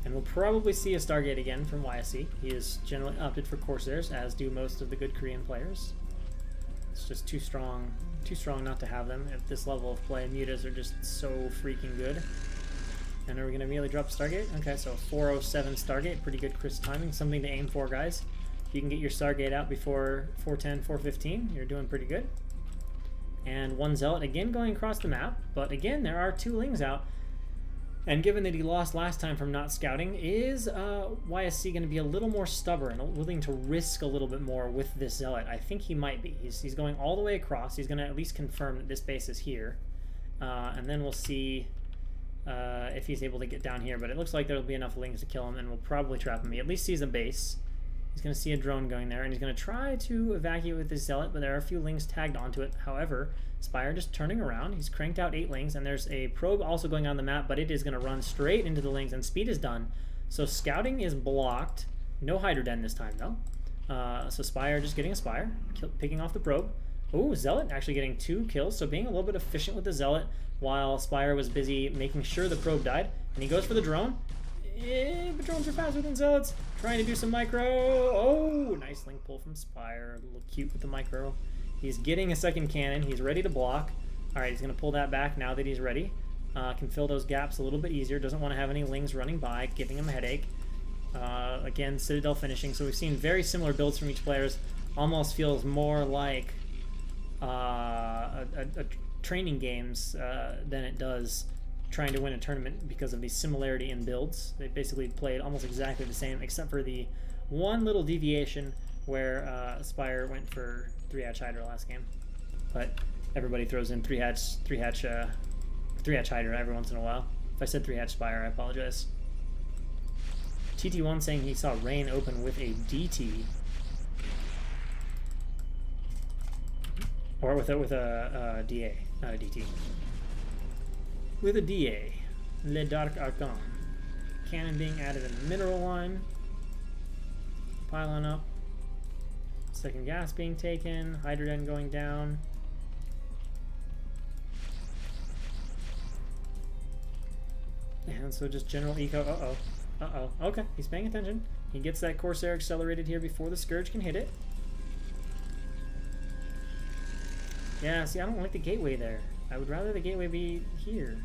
And we'll probably see a Stargate again from YSC. He has generally opted for Corsairs, as do most of the good Korean players. It's just too strong not to have them at this level of play. Mutas are just so freaking good. And are we going to immediately drop Stargate? Okay, so 407 Stargate, pretty good crisp timing, something to aim for, guys. If you can get your Stargate out before 410, 415, you're doing pretty good. And one Zealot again going across the map, but again, there are two Lings out. And given that he lost last time from not scouting, is YSC going to be a little more stubborn, willing to risk a little bit more with this Zealot? I think he might be. He's going all the way across. He's going to at least confirm that this base is here. And then we'll see if he's able to get down here. But it looks like there'll be enough Lings to kill him, and we'll probably trap him. He at least sees a base. He's going to see a drone going there, and he's going to try to evacuate with this Zealot, but there are a few Lings tagged onto it. However, Spire just turning around. He's cranked out 8 Lings, and there's a probe also going on the map, but it is going to run straight into the Lings, and speed is done. So scouting is blocked. No Hydroden this time, though. So Spire just getting a Spire, picking off the probe. Ooh, Zealot actually getting 2 kills, so being a little bit efficient with the Zealot while Spire was busy making sure the probe died. And he goes for the drone. But drones are faster than Zealots. Trying to do some micro. Oh, nice link pull from Spire. A little cute with the micro. He's getting a second cannon. He's ready to block. All right, he's going to pull that back now that he's ready. Can fill those gaps a little bit easier. Doesn't want to have any Lings running by, giving him a headache. Again, Citadel finishing. So we've seen very similar builds from each players. Almost feels more like a training games than it does trying to win a tournament because of the similarity in builds. They basically played almost exactly the same, except for the one little deviation where Spire went for 3-hatch Hydra last game. But everybody throws in 3-hatch Hydra every once in a while. If I said 3-hatch Spire, I apologize. TT1 saying he saw Rain open with a DT. Or with a DA, not a DT. With a DA. Le Dark Archon. Cannon being added in the mineral line. Pylon up. Second gas being taken. Hydrogen going down. And so just general eco. Okay, he's paying attention. He gets that Corsair accelerated here before the Scourge can hit it. Yeah, see, I don't like the gateway there. I would rather the gateway be here.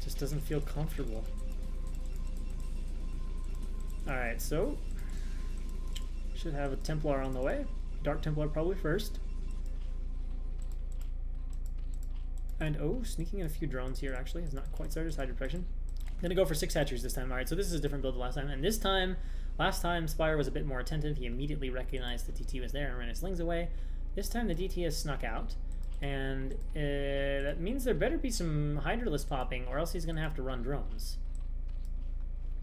Just doesn't feel comfortable. Alright, so should have a Templar on the way. Dark Templar probably first. And oh, sneaking in a few drones here actually. Has not quite started his hydro protection. Gonna go for 6 hatcheries this time. Alright, so this is a different build than last time. And this time, last time Spire was a bit more attentive. He immediately recognized the DT was there and ran his slings away. This time the DT has snuck out. And that means there better be some Hydralisk popping, or else he's gonna have to run drones.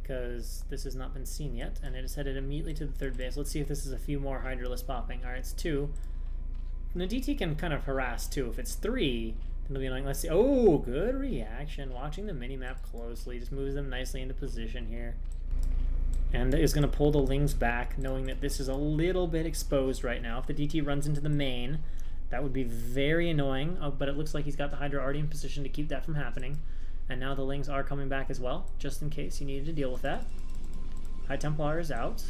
Because this has not been seen yet, and it is headed immediately to the third base. Let's see if this is a few more Hydralisk popping. Alright, it's 2. And the DT can kind of harass too. If it's 3, then it'll be annoying. Let's see. Oh, good reaction. Watching the mini-map closely. Just moves them nicely into position here. And is going to pull the Lings back, knowing that this is a little bit exposed right now. If the DT runs into the main, that would be very annoying. Oh, but it looks like he's got the Hydra already in position to keep that from happening. And now the Lings are coming back as well, just in case he needed to deal with that. High Templar is out,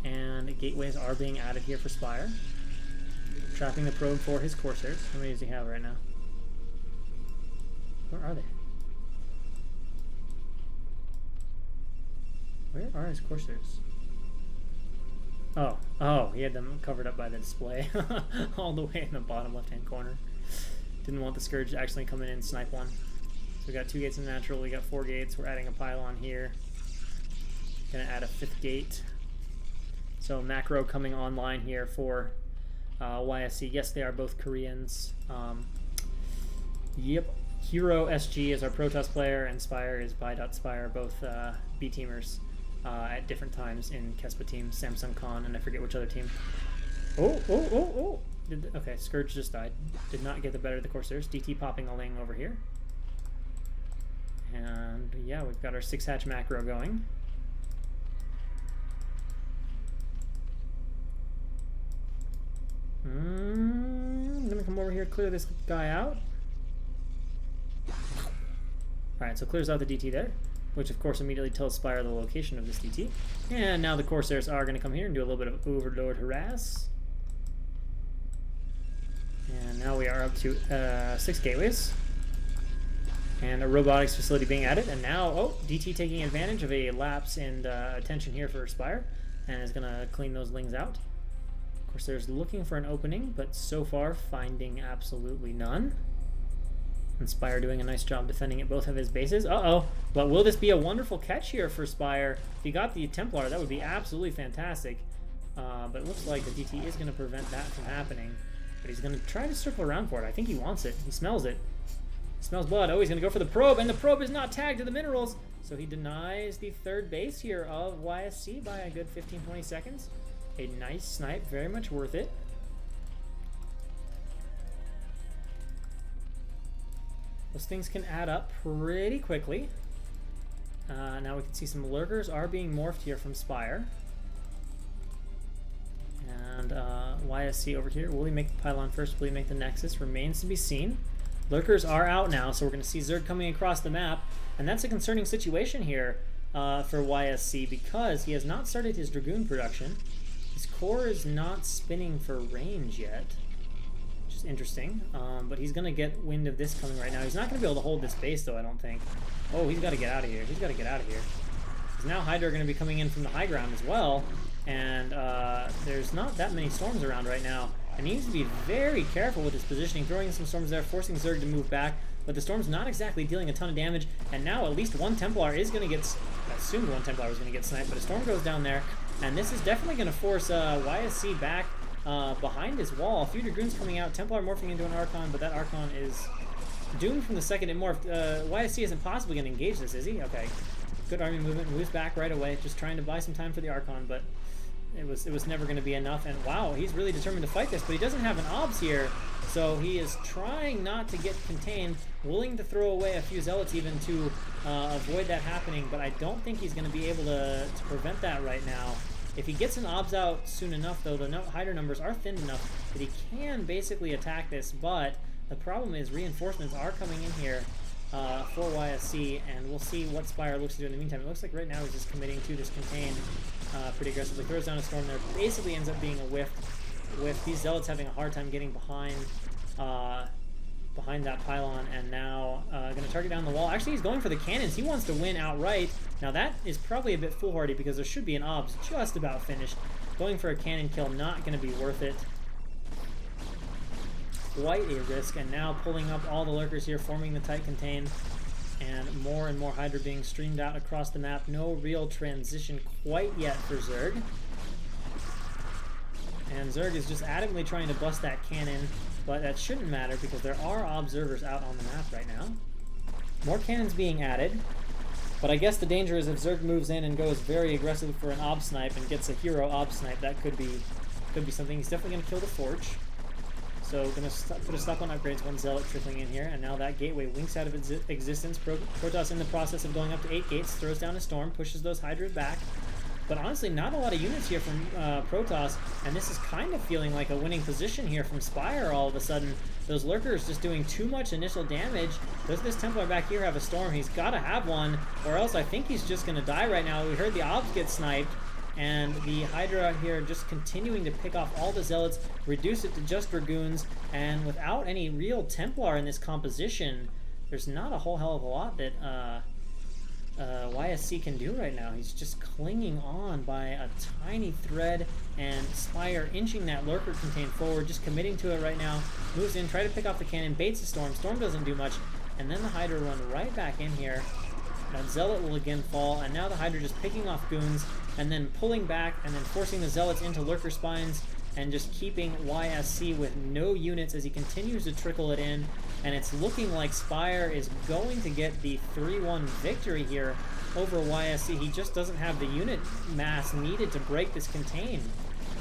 and gateways are being added here for Spire. Trapping the probe for his Corsairs. How many does he have right now? Where are they? Where are his Corsairs? Oh, he had them covered up by the display. All the way in the bottom left-hand corner. Didn't want the Scourge to actually come in and snipe one. So we got 2 gates in natural, we got 4 gates. We're adding a pylon here. Gonna add a 5th gate. So macro coming online here for YSC. Yes, they are both Koreans. Yep. Hero SG is our Protoss player, and Spire is Spire, both B-teamers at different times in Kespa team, Samsung Khan, and I forget which other team. Oh! Okay, Scourge just died. Did not get the better of the Corsairs. DT popping a Ling over here. And yeah, we've got our 6-hatch macro going. I'm gonna come over here, clear this guy out. Alright, so clears out the DT there, which of course immediately tells Spire the location of this DT. And now the Corsairs are going to come here and do a little bit of Overlord harass. And now we are up to 6 gateways. And a robotics facility being added. And now, DT taking advantage of a lapse in attention here for Spire. And is going to clean those Lings out. Of course, there's looking for an opening, but so far finding absolutely none. And Spire doing a nice job defending at both of his bases. But will this be a wonderful catch here for Spire? If he got the Templar, that would be absolutely fantastic. But it looks like the DT is going to prevent that from happening. But he's going to try to circle around for it. I think he wants it. He smells it. He smells blood. Oh, he's going to go for the probe, and the probe is not tagged to the minerals. So he denies the third base here of YSC by a good 15-20 seconds. A nice snipe, very much worth it. Those things can add up pretty quickly. Now we can see some lurkers are being morphed here from Spire. And YSC over here. Will he make the pylon first? Will he make the Nexus? Remains to be seen. Lurkers are out now, so we're going to see Zerg coming across the map. And that's a concerning situation here for YSC because he has not started his Dragoon production. His core is not spinning for range yet. Interesting, but he's going to get wind of this coming right now. He's not going to be able to hold this base, though, I don't think. Oh, he's got to get out of here. He's got to get out of here. Because now Hydra are going to be coming in from the high ground as well, and there's not that many storms around right now. And he needs to be very careful with his positioning, throwing in some storms there, forcing Zerg to move back, but the storm's not exactly dealing a ton of damage, and now at least one Templar is going to get... I assumed one Templar was going to get sniped, but a storm goes down there, and this is definitely going to force YSC back behind his wall. A few Dragoons coming out, Templar morphing into an Archon, but that Archon is doomed from the second it morphed. YSC isn't possibly going to engage this, is he? Okay. Good army movement, moves back right away, just trying to buy some time for the Archon, but it was never going to be enough. And wow, he's really determined to fight this, but he doesn't have an obs here, so he is trying not to get contained, willing to throw away a few Zealots even to avoid that happening, but I don't think he's going to be able to prevent that right now. If he gets an obs out soon enough, though, the Hydra numbers are thin enough that he can basically attack this, but the problem is reinforcements are coming in here for YSC, and we'll see what Spire looks to do in the meantime. It looks like right now he's just committing to this contain pretty aggressively. Throws down a storm there. Basically ends up being a whiff, with these Zealots having a hard time getting behind that pylon, and now going to target down the wall. Actually, he's going for the cannons. He wants to win outright. Now that is probably a bit foolhardy because there should be an obs just about finished. Going for a cannon kill, not going to be worth it. Quite a risk, and now pulling up all the lurkers here, forming the tight contain, and more Hydra being streamed out across the map. No real transition quite yet for Zerg. And Zerg is just adamantly trying to bust that cannon, but that shouldn't matter because there are observers out on the map right now. More cannons being added, but I guess the danger is if Zerg moves in and goes very aggressive for an ob snipe and gets a hero ob snipe, that could be something. He's definitely going to kill the Forge. So going to put a stop on upgrades. One Zealot trickling in here, and now that gateway winks out of its existence. Protoss in the process of going up to 8 gates, throws down a storm, pushes those Hydras back. But honestly, not a lot of units here from Protoss, and this is kind of feeling like a winning position here from Spire all of a sudden. Those Lurkers just doing too much initial damage. Does this Templar back here have a storm? He's got to have one, or else I think he's just going to die right now. We heard the Obs get sniped, and the Hydra here just continuing to pick off all the Zealots, reduce it to just Dragoons, and without any real Templar in this composition, there's not a whole hell of a lot that YSC can do right now. He's just clinging on by a tiny thread, and Spire inching that Lurker contain forward, just committing to it right now. Moves in, try to pick off the cannon, baits the Storm. Storm doesn't do much, and then the Hydra run right back in here. That Zealot will again fall, and now the Hydra just picking off goons, and then pulling back, and then forcing the Zealots into Lurker spines, and just keeping YSC with no units as he continues to trickle it in. And it's looking like Spire is going to get the 3-1 victory here over YSC. He just doesn't have the unit mass needed to break this contain.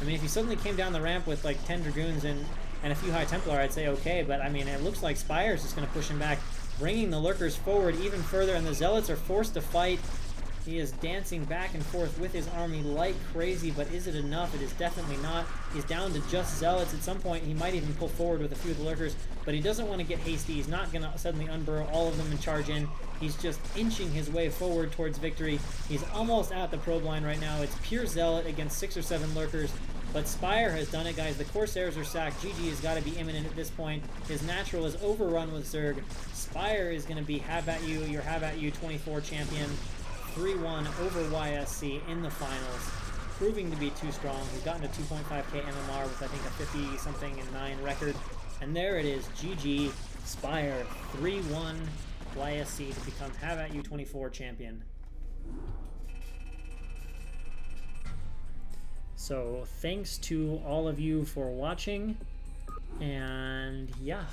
I mean, if he suddenly came down the ramp with like 10 Dragoons and a few High Templar, I'd say okay, but I mean, it looks like Spire is just going to push him back, bringing the Lurkers forward even further, and the Zealots are forced to fight. He is dancing back and forth with his army like crazy, but is it enough? It is definitely not. He's down to just Zealots. At some point, he might even pull forward with a few of the Lurkers, but he doesn't want to get hasty. He's not going to suddenly unburrow all of them and charge in. He's just inching his way forward towards victory. He's almost at the probe line right now. It's pure Zealot against 6 or 7 Lurkers, but Spire has done it, guys. The Corsairs are sacked. GG has got to be imminent at this point. His natural is overrun with Zerg. Spire is going to be HaveAtYou, your HaveAtYou 24 champion. 3-1 over YSC in the finals, proving to be too strong. He's gotten a 2.5k MMR with I think a 50-something and 9 record. And there it is, GG, Spire, 3-1 YSC to become HaveAtYou 24 champion. So thanks to all of you for watching, and yeah,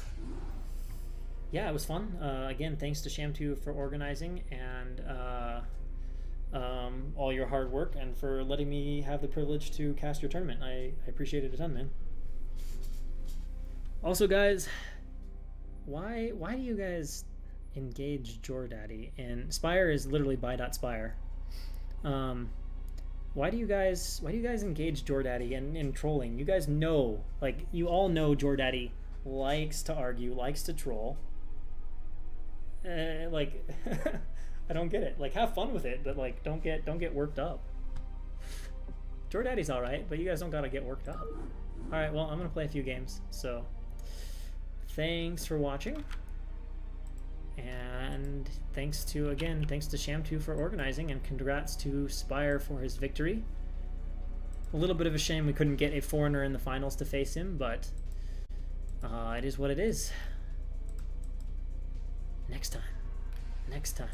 it was fun. Again, thanks to Schamtoo for organizing, and all your hard work, and for letting me have the privilege to cast your tournament. I appreciate it a ton, man. Also, guys, why do you guys engage JorDaddy? And Spire is literally buy.spire. Why do you guys engage JorDaddy in trolling? You guys know, like, you all know JorDaddy likes to argue, likes to troll. Like, I don't get it. Like, have fun with it, but like, don't get worked up. JorDaddy's all right, but you guys don't gotta get worked up. All right, well, I'm gonna play a few games. So, thanks for watching, and thanks to Schamtoo for organizing, and congrats to Spire for his victory. A little bit of a shame we couldn't get a foreigner in the finals to face him, but it is what it is. Next time.